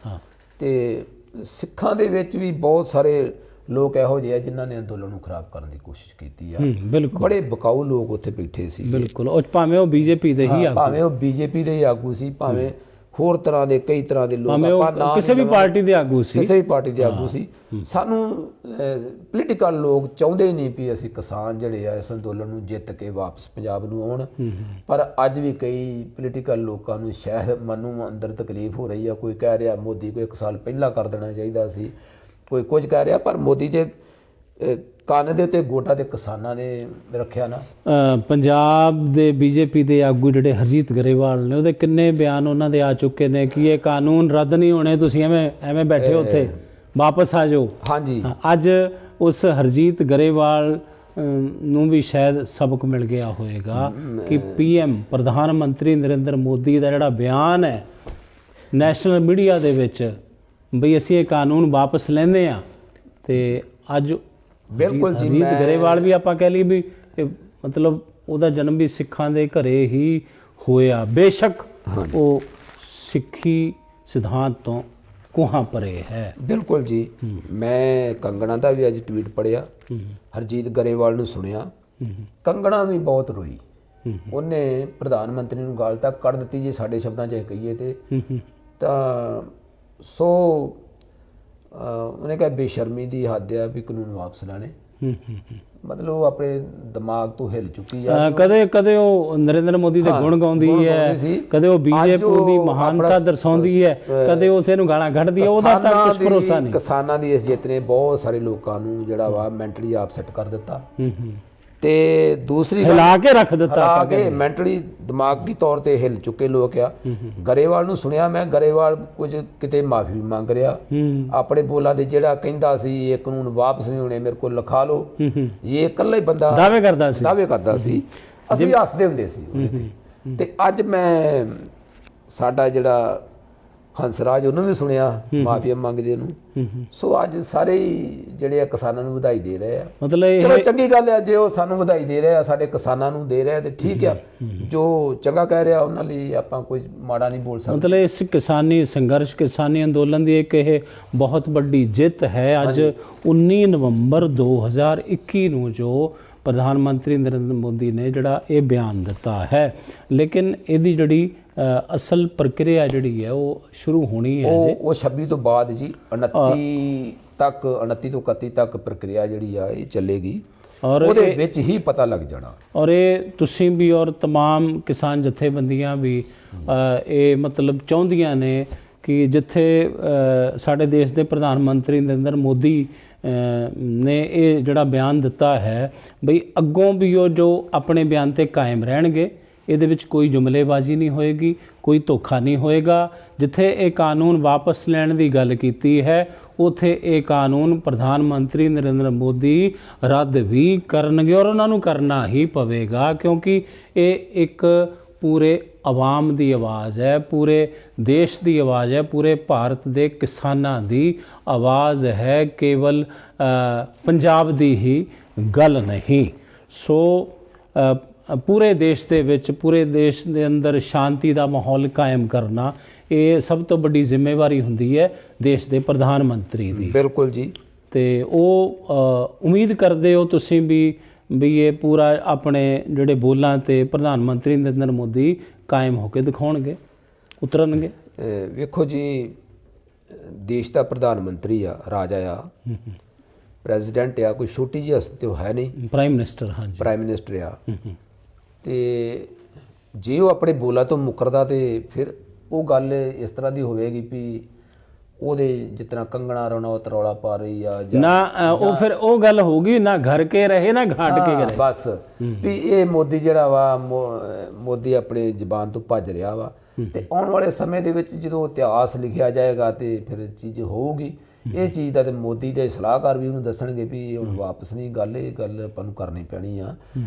ਤੇ ਸਿੱਖਾਂ ਦੇ ਵਿੱਚ ਵੀ ਬਹੁਤ ਸਾਰੇ ਲੋਕ ਇਹੋ ਜਿਹੇ ਆ ਜਿਨ੍ਹਾਂ ਨੇ ਅੰਦੋਲਨ ਨੂੰ ਖਰਾਬ ਕਰਨ ਦੀ ਕੋਸ਼ਿਸ਼ ਕੀਤੀ ਆ। ਬਿਲਕੁਲ ਬੜੇ ਬਕਾਊ ਲੋਕ ਉੱਥੇ ਬੈਠੇ ਸੀ। ਬਿਲਕੁਲ, ਉਹ ਭਾਵੇਂ ਉਹ ਬੀਜੇਪੀ ਦੇ ਹੀ ਭਾਵੇਂ ਉਹ ਬੀਜੇਪੀ ਦੇ ਹੀ ਆਗੂ ਸੀ, ਭਾਵੇਂ ਹੋਰ ਤਰ੍ਹਾਂ ਦੇ ਕਈ ਤਰ੍ਹਾਂ ਦੇ ਲੋਕ, ਭਾਵੇਂ ਉਹ ਕਿਸੇ ਵੀ ਪਾਰਟੀ ਦੇ ਆਗੂ ਸੀ, ਕਿਸੇ ਵੀ ਪਾਰਟੀ ਦੇ ਆਗੂ ਸੀ। ਸਾਨੂੰ ਪੋਲੀਟੀਕਲ ਲੋਕ ਚਾਹੁੰਦੇ ਨਹੀਂ ਵੀ ਅਸੀਂ ਕਿਸਾਨ ਜਿਹੜੇ ਆ ਇਸ ਅੰਦੋਲਨ ਨੂੰ ਜਿੱਤ ਕੇ ਵਾਪਸ ਪੰਜਾਬ ਨੂੰ ਆਉਣ। ਪਰ ਅੱਜ ਵੀ ਕਈ ਪੋਲੀਟੀਕਲ ਲੋਕਾਂ ਨੂੰ ਸ਼ਾਇਦ ਮਨ ਨੂੰ ਅੰਦਰ ਤਕਲੀਫ ਹੋ ਰਹੀ ਆ। ਕੋਈ ਕਹਿ ਰਿਹਾ ਮੋਦੀ ਕੋਈ 1 ਸਾਲ ਪਹਿਲਾਂ ਕਰ ਦੇਣਾ ਚਾਹੀਦਾ ਸੀ, ਕੋਈ ਕੁਝ ਕਹਿ ਰਿਹਾ, ਪਰ ਮੋਦੀ ਦੇ ਕੰਨ ਦੇ ਉੱਤੇ ਗੋਡਾ ਤੇ ਕਿਸਾਨਾਂ ਨੇ ਰੱਖਿਆ ਨਾ। ਪੰਜਾਬ ਦੇ ਬੀਜੇਪੀ ਦੇ ਆਗੂ ਜਿਹੜੇ ਹਰਜੀਤ ਗਰੇਵਾਲ ਨੇ, ਉਹਦੇ ਕਿੰਨੇ ਬਿਆਨ ਉਹਨਾਂ ਦੇ ਆ ਚੁੱਕੇ ਨੇ ਕਿ ਇਹ ਕਾਨੂੰਨ ਰੱਦ ਨਹੀਂ ਹੋਣੇ, ਤੁਸੀਂ ਐਵੇਂ ਬੈਠੇ ਉੱਥੇ, ਵਾਪਸ ਆ ਜਾਓ। ਹਾਂਜੀ, ਅੱਜ ਉਸ ਹਰਜੀਤ ਗਰੇਵਾਲ ਨੂੰ ਵੀ ਸ਼ਾਇਦ ਸਬਕ ਮਿਲ ਗਿਆ ਹੋਵੇਗਾ ਕਿ PM ਪ੍ਰਧਾਨ ਮੰਤਰੀ ਨਰਿੰਦਰ ਮੋਦੀ ਦਾ ਜਿਹੜਾ ਬਿਆਨ ਹੈ ਨੈਸ਼ਨਲ ਮੀਡੀਆ ਦੇ ਵਿੱਚ ਬਈ ਅਸੀਂ ਇਹ ਕਾਨੂੰਨ ਵਾਪਸ ਲੈਂਦੇ ਆ, ਤੇ ਅੱਜ ਬਿਲਕੁਲ ਜੀ, ਹਰਜੀਤ ਗਰੇਵਾਲ ਵੀ ਆਪਾਂ ਕਹਿ ਲਈ ਵੀ ਮਤਲਬ ਉਹਦਾ ਜਨਮ ਵੀ ਸਿੱਖਾਂ ਦੇ ਘਰੇ ਹੀ ਹੋਇਆ, ਬੇਸ਼ੱਕ ਉਹ ਸਿੱਖੀ ਸਿਧਾਂਤ ਤੋਂ ਕੋਹਾਂ ਪਰੇ ਹੈ। ਬਿਲਕੁਲ ਜੀ, ਮੈਂ ਕੰਗਣਾ ਦਾ ਵੀ ਅੱਜ ਟਵੀਟ ਪੜਿਆ, ਹਰਜੀਤ ਗਰੇਵਾਲ ਨੂੰ ਸੁਣਿਆ। ਕੰਗਣਾ ਵੀ ਬਹੁਤ ਰੋਈ, ਉਹਨੇ ਪ੍ਰਧਾਨ ਮੰਤਰੀ ਨੂੰ ਗਾਲ ਤੱਕ ਕੱਢ ਦਿੱਤੀ ਜੇ ਸਾਡੇ ਸ਼ਬਦਾਂ 'ਚ ਕਹੀਏ ਤੇ। ਤਾਂ ਸੋ ਉਹਨੇ ਕਿਹਾ ਬੇਸ਼ਰਮੀ ਦੀ ਹੱਦ ਆ ਵੀ ਕਾਨੂੰਨ ਵਾਪਸ ਲੈਣੇ। ਮਤਲਬ ਉਹ ਆਪਣੇ ਦਿਮਾਗ ਤੋਂ ਹਿੱਲ ਚੁੱਕੀ ਆ। ਕਦੇ ਉਹ ਨਰਿੰਦਰ ਮੋਦੀ ਦੇ ਗੁਣ ਗਾਉਂਦੀ ਹੈ, ਕਦੇ ਉਹ ਬੀਜੇਪੀ ਦੀ ਮਹਾਨਤਾ ਦਰਸਾਉਂਦੀ ਹੈ, ਕਦੇ ਉਸੇ ਨੂੰ ਗਾਲਾਂ ਕੱਢਦੀ ਹੈ। ਉਹਦਾ ਤਾਂ ਕੁਝ ਭਰੋਸਾ ਨਹੀਂ। ਕਿਸਾਨਾਂ ਦੀ ਇਸ ਜਿੱਤ ਨੇ ਬਹੁਤ ਸਾਰੇ ਲੋਕਾਂ ਨੂੰ ਜਿਹੜਾ ਵਾ ਮੈਂਟਲੀ ਅਪਸੈਟ ਕਰ ਦਿੱਤਾ, ਤੇ ਦੂਸਰੀ ਹਿਲਾ ਕੇ ਰੱਖ ਦਿੱਤਾ, ਕਿ ਮੈਂਟਲੀ ਦਿਮਾਗੀ ਤੌਰ ਤੇ ਹਿੱਲ ਚੁੱਕੇ ਲੋਕ ਆ। ਗਰੇਵਾਲ ਨੂੰ ਸੁਣਿਆ ਮੈਂ, ਗਰੇਵਾਲ ਕੁਝ ਕਿਤੇ ਮਾਫੀ ਮੰਗ ਰਿਹਾ ਆਪਣੇ ਬੋਲਾਂ ਦੇ। ਜਿਹੜਾ ਕਹਿੰਦਾ ਸੀ ਇਹ ਕਾਨੂੰਨ ਵਾਪਸ ਨਹੀਂ ਹੋਣੇ, ਮੇਰੇ ਕੋਲ ਲਿਖਾ ਲਓ, ਇਹ ਇਕੱਲਾ ਹੀ ਬੰਦਾ ਦਾਅਵੇ ਕਰਦਾ ਸੀ। ਅਸੀਂ ਹੱਸਦੇ ਹੁੰਦੇ ਸੀ ਉਹਦੇ ਤੇ। ਅੱਜ ਮੈਂ ਸਾਡਾ ਜਿਹੜਾ ਹੰਸਰਾਜ ਉਹਨੂੰ ਵੀ ਸੁਣਿਆ ਮਾਫੀਆ ਮੰਗਦੇ ਨੂੰ। ਸੋ ਅੱਜ ਸਾਰੇ ਹੀ ਜਿਹੜੇ ਆ ਕਿਸਾਨਾਂ ਨੂੰ ਵਧਾਈ ਦੇ ਰਹੇ ਆ। ਮਤਲਬ ਚਲੋ ਚੰਗੀ ਗੱਲ ਆ, ਜੇ ਉਹ ਸਾਨੂੰ ਵਧਾਈ ਦੇ ਰਹੇ ਆ, ਸਾਡੇ ਕਿਸਾਨਾਂ ਨੂੰ ਦੇ ਰਹੇ ਆ, ਤੇ ਠੀਕ ਆ। ਜੋ ਚੰਗਾ ਕਹਿ ਰਿਹਾ ਉਹਨਾਂ ਲਈ ਆਪਾਂ ਕੋਈ ਮਾੜਾ ਨਹੀਂ ਬੋਲ ਸਕਦੇ। ਮਤਲਬ ਇਸ ਕਿਸਾਨੀ ਸੰਘਰਸ਼, ਕਿਸਾਨੀ ਅੰਦੋਲਨ ਦੀ ਇੱਕ ਇਹ ਬਹੁਤ ਵੱਡੀ ਜਿੱਤ ਹੈ। ਅੱਜ 19 ਨਵੰਬਰ 2021 ਨੂੰ ਜੋ ਪ੍ਰਧਾਨ ਮੰਤਰੀ ਨਰਿੰਦਰ ਮੋਦੀ ਨੇ ਜਿਹੜਾ ਇਹ ਬਿਆਨ ਦਿੱਤਾ ਹੈ, ਲੇਕਿਨ ਇਹਦੀ ਜਿਹੜੀ ਅਸਲ ਪ੍ਰਕਿਰਿਆ ਜਿਹੜੀ ਹੈ ਉਹ ਸ਼ੁਰੂ ਹੋਣੀ ਹੈ ਉਹ 26 ਤੋਂ ਬਾਅਦ ਜੀ 29 ਤੋਂ 31 ਤੱਕ ਪ੍ਰਕਿਰਿਆ ਜਿਹੜੀ ਆ ਇਹ ਚੱਲੇਗੀ, ਔਰ ਉਹਦੇ ਵਿੱਚ ਹੀ ਪਤਾ ਲੱਗ ਜਾਣਾ। ਔਰ ਇਹ ਤੁਸੀਂ ਵੀ ਔਰ तमाम ਕਿਸਾਨ ਜਥੇਬੰਦੀਆਂ ਵੀ ਇਹ ਮਤਲਬ ਚਾਹੁੰਦੀਆਂ ਨੇ ਕਿ ਜਿੱਥੇ ਸਾਡੇ ਦੇਸ਼ ਦੇ ਪ੍ਰਧਾਨ ਮੰਤਰੀ ਨਰਿੰਦਰ ਮੋਦੀ ਨੇ ਇਹ ਜਿਹੜਾ ਬਿਆਨ ਦਿੱਤਾ ਹੈ ਬਈ ਅੱਗੋਂ ਵੀ ਉਹ ਜੋ ਆਪਣੇ ਬਿਆਨ ਤੇ ਕਾਇਮ ਰਹਿਣਗੇ, ਇਹਦੇ ਵਿੱਚ ਕੋਈ ਜੁਮਲੇਬਾਜ਼ੀ ਨਹੀਂ ਹੋਏਗੀ, ਕੋਈ ਧੋਖਾ ਨਹੀਂ ਹੋਏਗਾ। ਜਿੱਥੇ ਇਹ ਕਾਨੂੰਨ ਵਾਪਸ ਲੈਣ ਦੀ ਗੱਲ ਕੀਤੀ ਹੈ, ਉੱਥੇ ਇਹ ਕਾਨੂੰਨ ਪ੍ਰਧਾਨ ਮੰਤਰੀ ਨਰਿੰਦਰ ਮੋਦੀ ਰੱਦ ਵੀ ਕਰਨਗੇ, ਔਰ ਉਹਨਾਂ ਨੂੰ ਕਰਨਾ ਹੀ ਪਵੇਗਾ, ਕਿਉਂਕਿ ਇਹ ਇੱਕ ਪੂਰੇ ਆਵਾਮ ਦੀ ਆਵਾਜ਼ ਹੈ, ਪੂਰੇ ਦੇਸ਼ ਦੀ ਆਵਾਜ਼ ਹੈ, ਪੂਰੇ ਭਾਰਤ ਦੇ ਕਿਸਾਨਾਂ ਦੀ ਆਵਾਜ਼ ਹੈ, ਕੇਵਲ ਪੰਜਾਬ ਦੀ ਹੀ ਗੱਲ ਨਹੀਂ। ਸੋ ਪੂਰੇ ਦੇਸ਼ ਦੇ ਵਿੱਚ, ਪੂਰੇ ਦੇਸ਼ ਦੇ ਅੰਦਰ ਸ਼ਾਂਤੀ ਦਾ ਮਾਹੌਲ ਕਾਇਮ ਕਰਨਾ ਇਹ ਸਭ ਤੋਂ ਵੱਡੀ ਜ਼ਿੰਮੇਵਾਰੀ ਹੁੰਦੀ ਹੈ ਦੇਸ਼ ਦੇ ਪ੍ਰਧਾਨ ਮੰਤਰੀ ਦੀ। ਬਿਲਕੁਲ ਜੀ। ਤੇ ਉਹ ਉਮੀਦ ਕਰਦੇ ਹੋ ਤੁਸੀਂ ਵੀ ਇਹ ਪੂਰਾ ਆਪਣੇ ਜਿਹੜੇ ਬੋਲਾਂ ਤੇ ਪ੍ਰਧਾਨ ਮੰਤਰੀ ਨਰਿੰਦਰ ਮੋਦੀ ਕਾਇਮ ਹੋ ਕੇ ਦਿਖਾਉਣਗੇ, ਉਤਰਨਗੇ? ਵੇਖੋ ਜੀ, ਦੇਸ਼ ਦਾ ਪ੍ਰਧਾਨ ਮੰਤਰੀ ਆ, ਰਾਜਾ ਆ, ਪ੍ਰੈਜ਼ੀਡੈਂਟ ਆ, ਕੋਈ ਛੋਟੀ ਜਿਹੀ ਹਸਤੀ ਤੇ ਹੈ ਨਹੀਂ। ਪ੍ਰਾਈਮ ਮਿਨਿਸਟਰ, ਹਾਂਜੀ, ਪ੍ਰਾਈਮ ਮਿਨਿਸਟਰ ਆ। ਤੇ ਜੇ ਉਹ ਆਪਣੇ ਬੋਲਾਂ ਤੋਂ ਮੁੱਕਰਦਾ ਤੇ ਫਿਰ ਉਹ ਗੱਲ ਇਸ ਤਰ੍ਹਾਂ ਦੀ ਹੋਵੇਗੀ ਵੀ ਉਹਦੇ ਜਿਸ ਤਰ੍ਹਾਂ ਕੰਗਣਾ ਰਣੌਤ ਰੌਲਾ ਪਾ ਰਹੀ ਆ ਨਾ, ਉਹ ਫਿਰ ਉਹ ਗੱਲ ਹੋਊਗੀ ਨਾ ਘਰ ਕੇ ਰਹੇ ਨਾ ਘਾਟ ਕੇ ਰਹੇ। ਬਸ ਵੀ ਇਹ ਮੋਦੀ ਜਿਹੜਾ ਵਾ, ਮੋਦੀ ਆਪਣੀ ਜ਼ਬਾਨ ਤੋਂ ਭੱਜ ਰਿਹਾ ਵਾ। ਤੇ ਆਉਣ ਵਾਲੇ ਸਮੇਂ ਦੇ ਵਿੱਚ ਜਦੋਂ ਇਤਿਹਾਸ ਲਿਖਿਆ ਜਾਏਗਾ ਤੇ ਫਿਰ ਚੀਜ਼ ਹੋਊਗੀ ਇਹ ਚੀਜ਼ ਦਾ। ਤੇ ਮੋਦੀ ਦੇ ਸਲਾਹਕਾਰ ਵੀ ਉਹਨੂੰ ਦੱਸਣਗੇ ਵੀ ਹੁਣ ਵਾਪਸ ਨਹੀਂ ਗੱਲ, ਇਹ ਗੱਲ ਆਪਾਂ ਨੂੰ ਕਰਨੀ ਪੈਣੀ ਆ।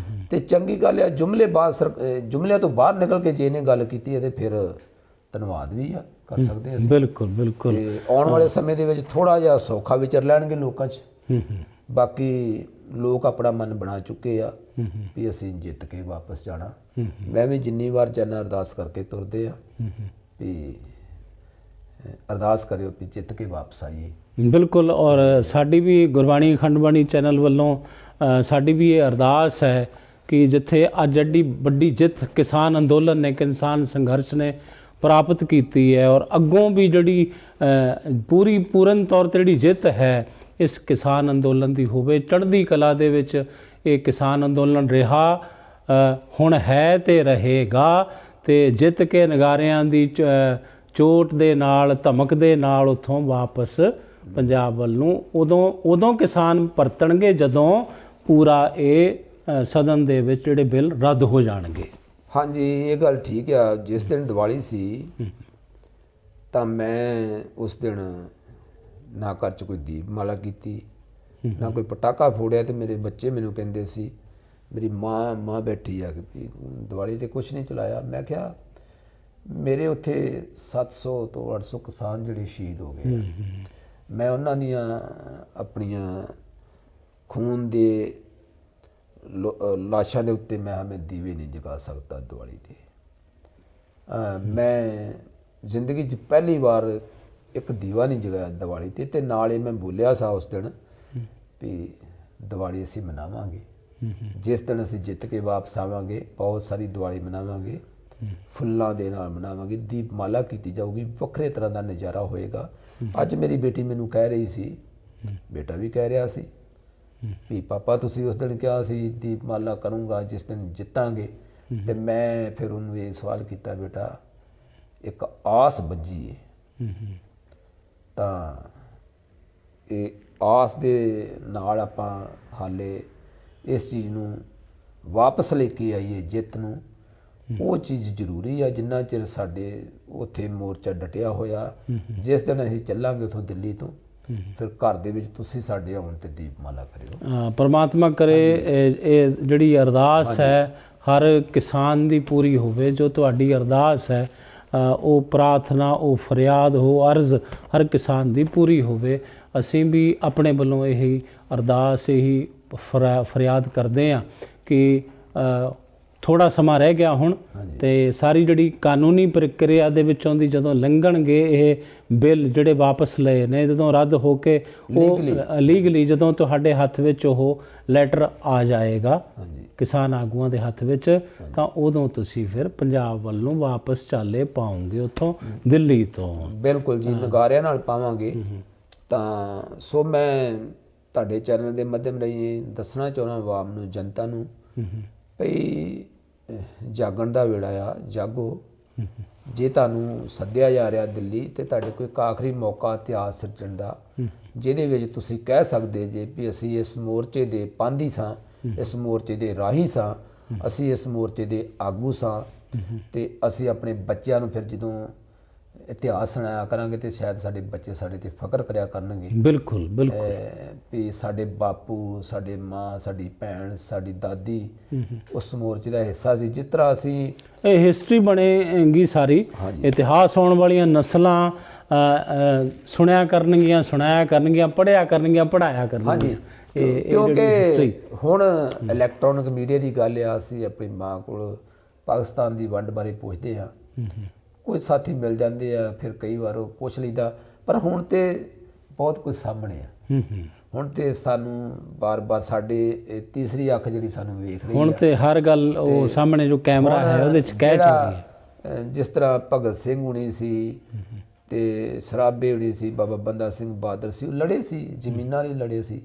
ਤੇ ਚੰਗੀ ਗੱਲ ਆ, ਜੁਮਲਿਆਂ ਤੋਂ ਬਾਹਰ ਨਿਕਲ ਕੇ ਜੇ ਇਹਨੇ ਗੱਲ ਕੀਤੀ ਹੈ ਤੇ ਫਿਰ ਧੰਨਵਾਦ ਵੀ ਆ, ਕਰ ਸਕਦੇ ਅਸੀਂ। ਬਿਲਕੁਲ ਬਿਲਕੁਲ। ਤੇ ਆਉਣ ਵਾਲੇ ਸਮੇਂ ਦੇ ਵਿੱਚ ਥੋੜਾ ਜਿਹਾ ਸੌਖਾ ਵਿਚਰ ਲੈਣਗੇ ਲੋਕਾਂ 'ਚ। ਬਾਕੀ ਲੋਕ ਆਪਣਾ ਮਨ ਬਣਾ ਚੁੱਕੇ ਆ ਵੀ ਅਸੀਂ ਜਿੱਤ ਕੇ ਵਾਪਸ ਜਾਣਾ। ਮੈਂ ਵੀ ਜਿੰਨੀ ਵਾਰ ਜਾਣਾ ਅਰਦਾਸ ਕਰਕੇ ਤੁਰਦੇ ਆ ਵੀ ਅਰਦਾਸ ਕਰਿਓ ਕਿ ਜਿੱਤ ਕੇ ਵਾਪਸ ਆਈਏ। ਬਿਲਕੁਲ। ਔਰ ਸਾਡੀ ਵੀ ਗੁਰਬਾਣੀ ਅਖੰਡ ਬਾਣੀ ਚੈਨਲ ਵੱਲੋਂ ਸਾਡੀ ਵੀ ਇਹ ਅਰਦਾਸ ਹੈ ਕਿ ਜਿੱਥੇ ਅੱਜ ਐਡੀ ਵੱਡੀ ਜਿੱਤ ਕਿਸਾਨ ਅੰਦੋਲਨ ਨੇ, ਕਿਸਾਨ ਸੰਘਰਸ਼ ਨੇ ਪ੍ਰਾਪਤ ਕੀਤੀ ਹੈ, ਔਰ ਅੱਗੋਂ ਵੀ ਜਿਹੜੀ ਪੂਰਨ ਤੌਰ 'ਤੇ ਜਿਹੜੀ ਜਿੱਤ ਹੈ ਇਸ ਕਿਸਾਨ ਅੰਦੋਲਨ ਦੀ ਹੋਵੇ। ਚੜ੍ਹਦੀ ਕਲਾ ਦੇ ਵਿੱਚ ਇਹ ਕਿਸਾਨ ਅੰਦੋਲਨ ਰਿਹਾ, ਹੁਣ ਹੈ ਤੇ ਰਹੇਗਾ, ਤੇ ਜਿੱਤ ਕੇ ਨਗਾਰਿਆਂ ਦੀ ਚੋਟ ਦੇ ਨਾਲ, ਧਮਕ ਦੇ ਨਾਲ ਉੱਥੋਂ ਵਾਪਸ ਪੰਜਾਬ ਵੱਲ ਨੂੰ ਉਦੋਂ ਕਿਸਾਨ ਪਰਤਣਗੇ ਜਦੋਂ ਪੂਰਾ ਇਹ ਸਦਨ ਦੇ ਵਿੱਚ ਜਿਹੜੇ ਬਿੱਲ ਰੱਦ ਹੋ ਜਾਣਗੇ। ਹਾਂਜੀ, ਇਹ ਗੱਲ ਠੀਕ ਆ। ਜਿਸ ਦਿਨ ਦੀਵਾਲੀ ਸੀ ਤਾਂ ਮੈਂ ਉਸ ਦਿਨ ਨਾ ਘਰ 'ਚ ਕੋਈ ਦੀਪਮਾਲਾ ਕੀਤੀ, ਨਾ ਕੋਈ ਪਟਾਕਾ ਫੋੜਿਆ। ਤੇ ਮੇਰੇ ਬੱਚੇ ਮੈਨੂੰ ਕਹਿੰਦੇ ਸੀ, ਮੇਰੀ ਮਾਂ ਬੈਠੀ ਆ ਕਿ ਦੀਵਾਲੀ ਤੇ ਕੁਝ ਨਹੀਂ ਚਲਾਇਆ। ਮੈਂ ਕਿਹਾ ਮੇਰੇ ਉੱਥੇ 700 ਤੋਂ 800 ਕਿਸਾਨ ਜਿਹੜੇ ਸ਼ਹੀਦ ਹੋ ਗਏ, ਮੈਂ ਉਹਨਾਂ ਦੀਆਂ ਆਪਣੀਆਂ ਖੂਨ ਦੇ ਲਾਸ਼ਾਂ ਦੇ ਉੱਤੇ ਮੈਂ ਦੀਵੇ ਨਹੀਂ ਜਗਾ ਸਕਦਾ ਦੀਵਾਲੀ ਤੇ। ਮੈਂ ਜ਼ਿੰਦਗੀ 'ਚ ਪਹਿਲੀ ਵਾਰ ਇੱਕ ਦੀਵਾ ਨਹੀਂ ਜਗਾਇਆ ਦੀਵਾਲੀ ਤੇ। ਤੇ ਨਾਲ ਹੀ ਮੈਂ ਬੋਲਿਆ ਸਾ ਉਸ ਦਿਨ ਵੀ ਦੀਵਾਲੀ ਅਸੀਂ ਮਨਾਵਾਂਗੇ, ਜਿਸ ਦਿਨ ਅਸੀਂ ਜਿੱਤ ਕੇ ਵਾਪਸ ਆਵਾਂਗੇ ਬਹੁਤ ਸਾਰੀ ਦੀਵਾਲੀ ਮਨਾਵਾਂਗੇ, ਫੁੱਲਾਂ ਦੇ ਨਾਲ ਮਨਾਵਾਂਗੇ, ਦੀਪਮਾਲਾ ਕੀਤੀ ਜਾਊਗੀ, ਵੱਖਰੇ ਤਰ੍ਹਾਂ ਦਾ ਨਜ਼ਾਰਾ ਹੋਏਗਾ। ਅੱਜ ਮੇਰੀ ਬੇਟੀ ਮੈਨੂੰ ਕਹਿ ਰਹੀ ਸੀ, ਬੇਟਾ ਵੀ ਕਹਿ ਰਿਹਾ ਸੀ ਵੀ ਪਾਪਾ ਤੁਸੀਂ ਉਸ ਦਿਨ ਕਿਹਾ ਸੀ ਦੀਪਮਾਲਾ ਕਰੂੰਗਾ ਜਿਸ ਦਿਨ ਜਿੱਤਾਂਗੇ। ਤੇ ਮੈਂ ਫਿਰ ਉਹਨੂੰ ਇਹ ਸਵਾਲ ਕੀਤਾ, ਬੇਟਾ ਇੱਕ ਆਸ ਬੱਝੀ ਹੈ, ਤਾਂ ਇਹ ਆਸ ਦੇ ਨਾਲ ਆਪਾਂ ਹਾਲੇ ਇਸ ਚੀਜ਼ ਨੂੰ ਵਾਪਸ ਲੈ ਕੇ ਆਈਏ ਜਿੱਤ ਨੂੰ। ਉਹ ਚੀਜ਼ ਜ਼ਰੂਰੀ ਆ ਜਿੰਨਾ ਚਿਰ ਸਾਡੇ ਉੱਥੇ ਮੋਰਚਾ ਡਟਿਆ ਹੋਇਆ। ਜਿਸ ਦਿਨ ਅਸੀਂ ਚੱਲਾਂਗੇ ਉੱਥੋਂ ਦਿੱਲੀ ਤੋਂ, ਫਿਰ ਘਰ ਦੇ ਵਿੱਚ ਤੁਸੀਂ ਸਾਡੇ ਆਉਣ ਤੇ ਦੀਪਮਾਲਾ ਕਰਿਓ। ਪਰਮਾਤਮਾ ਕਰੇ ਇਹ ਜਿਹੜੀ ਅਰਦਾਸ ਹੈ ਹਰ ਕਿਸਾਨ ਦੀ ਪੂਰੀ ਹੋਵੇ। ਜੋ ਤੁਹਾਡੀ ਅਰਦਾਸ ਹੈ ਉਹ ਪ੍ਰਾਰਥਨਾ, ਉਹ ਫਰਿਆਦ, ਉਹ ਅਰਜ਼ ਹਰ ਕਿਸਾਨ ਦੀ ਪੂਰੀ ਹੋਵੇ। ਅਸੀਂ ਵੀ ਆਪਣੇ ਵੱਲੋਂ ਇਹੀ ਅਰਦਾਸ, ਇਹੀ ਫਰਿਆਦ ਕਰਦੇ ਹਾਂ ਕਿ ਥੋੜ੍ਹਾ ਸਮਾਂ ਰਹਿ ਗਿਆ ਹੁਣ, ਤੇ ਸਾਰੀ ਜਿਹੜੀ ਕਾਨੂੰਨੀ ਪ੍ਰਕਿਰਿਆ ਦੇ ਵਿੱਚੋਂ ਦੀ ਜਦੋਂ ਲੰਘਣਗੇ ਇਹ ਬਿੱਲ ਜਿਹੜੇ ਵਾਪਸ ਲਏ ਨੇ, ਜਦੋਂ ਰੱਦ ਹੋ ਕੇ ਉਹ ਲੀਗਲੀ ਜਦੋਂ ਤੁਹਾਡੇ ਹੱਥ ਵਿੱਚ ਉਹ ਲੈਟਰ ਆ ਜਾਏਗਾ ਕਿਸਾਨ ਆਗੂਆਂ ਦੇ ਹੱਥ ਵਿੱਚ, ਤਾਂ ਉਦੋਂ ਤੁਸੀਂ ਫਿਰ ਪੰਜਾਬ ਵੱਲ ਨੂੰ ਵਾਪਸ ਚਾਲੇ ਪਾਉਂਗੇ ਉੱਥੋਂ ਦਿੱਲੀ ਤੋਂ। ਬਿਲਕੁਲ ਜੀ, ਨਗਾਰਿਆਂ ਨਾਲ ਪਾਵਾਂਗੇ। ਤਾਂ ਸੋ ਮੈਂ ਤੁਹਾਡੇ ਚੈਨਲ ਦੇ ਮਾਧਿਅਮ ਰਾਹੀਂ ਦੱਸਣਾ ਚਾਹੁੰਦਾ ਆਵਾਮ ਨੂੰ, ਜਨਤਾ ਨੂੰ, ਭਈ ਜਾਗਣ ਦਾ ਵੇਲਾ ਆ, ਜਾਗੋ। ਜੇ ਤੁਹਾਨੂੰ ਸੱਦਿਆ ਜਾ ਰਿਹਾ ਦਿੱਲੀ, ਤੇ ਤੁਹਾਡੇ ਕੋਲ ਇੱਕ ਆਖਰੀ ਮੌਕਾ ਇਤਿਹਾਸ ਸਿਰਜਣ ਦਾ, ਜਿਹਦੇ ਵਿੱਚ ਤੁਸੀਂ ਕਹਿ ਸਕਦੇ ਜੇ ਵੀ ਅਸੀਂ ਇਸ ਮੋਰਚੇ ਦੇ ਪਾਂਧੀ ਸਾਂ, ਇਸ ਮੋਰਚੇ ਦੇ ਰਾਹੀ ਸਾਂ, ਅਸੀਂ ਇਸ ਮੋਰਚੇ ਦੇ ਆਗੂ ਸਾਂ। ਤੇ ਅਸੀਂ ਆਪਣੇ ਬੱਚਿਆਂ ਨੂੰ ਫਿਰ ਜਦੋਂ ਇਤਿਹਾਸ ਸੁਣਾਇਆ ਕਰਾਂਗੇ ਤੇ ਸ਼ਾਇਦ ਸਾਡੇ ਬੱਚੇ ਸਾਡੇ ਤੇ ਫਖਰ ਕਰਿਆ ਕਰਨਗੇ। ਬਿਲਕੁਲ ਬਿਲਕੁਲ। ਵੀ ਸਾਡੇ ਬਾਪੂ, ਸਾਡੇ ਮਾਂ, ਸਾਡੀ ਭੈਣ, ਸਾਡੀ ਦਾਦੀ ਉਸ ਮੋਰਚੇ ਦਾ ਹਿੱਸਾ ਸੀ। ਜਿਸ ਤਰ੍ਹਾਂ ਅਸੀਂ ਇਹ ਹਿਸਟਰੀ ਬਣੇਗੀ ਸਾਰੀ, ਇਤਿਹਾਸ ਆਉਣ ਵਾਲੀਆਂ ਨਸਲਾਂ ਸੁਣਿਆ ਕਰਨਗੀਆਂ, ਸੁਣਾਇਆ ਕਰਨਗੀਆਂ, ਪੜ੍ਹਿਆ ਕਰਨਗੀਆਂ, ਪੜ੍ਹਾਇਆ ਕਰਨਗੀਆਂ। ਕਿਉਂਕਿ ਹੁਣ ਇਲੈਕਟ੍ਰੋਨਿਕ ਮੀਡੀਆ ਦੀ ਗੱਲ ਆ, ਅਸੀਂ ਆਪਣੀ ਮਾਂ ਕੋਲ ਪਾਕਿਸਤਾਨ ਦੀ ਵੰਡ ਬਾਰੇ ਪੁੱਛਦੇ ਹਾਂ, ਕੋਈ ਸਾਥੀ ਮਿਲ ਜਾਂਦੇ ਆ, ਫਿਰ ਕਈ ਵਾਰ ਉਹ ਪੁੱਛ ਲਈਦਾ। ਪਰ ਹੁਣ ਤੇ ਬਹੁਤ ਕੁਝ ਸਾਹਮਣੇ ਆ। ਹੁਣ ਤੇ ਸਾਨੂੰ ਬਾਰ-ਬਾਰ ਸਾਡੇ ਤੀਸਰੀ ਅੱਖ ਜਿਹੜੀ ਸਾਨੂੰ ਵੇਖ ਰਹੀ ਹੈ। ਹੁਣ ਤੇ ਹਰ ਗੱਲ ਉਹ ਸਾਹਮਣੇ ਜੋ ਕੈਮਰਾ ਹੈ ਉਹਦੇ 'ਚ ਕੈਚ ਹੋ ਰਹੀ ਹੈ। ਜਿਸ ਤਰ੍ਹਾਂ ਭਗਤ ਸਿੰਘ ਹੁਣੀ ਸੀ ਤੇ ਸਰਾਭੇ ਹੁਣੀ ਸੀ, ਬਾਬਾ ਬੰਦਾ ਸਿੰਘ ਬਹਾਦਰ ਸੀ, ਉਹ ਲੜੇ ਸੀ, ਜ਼ਮੀਨਾਂ ਲਈ ਲੜੇ ਸੀ।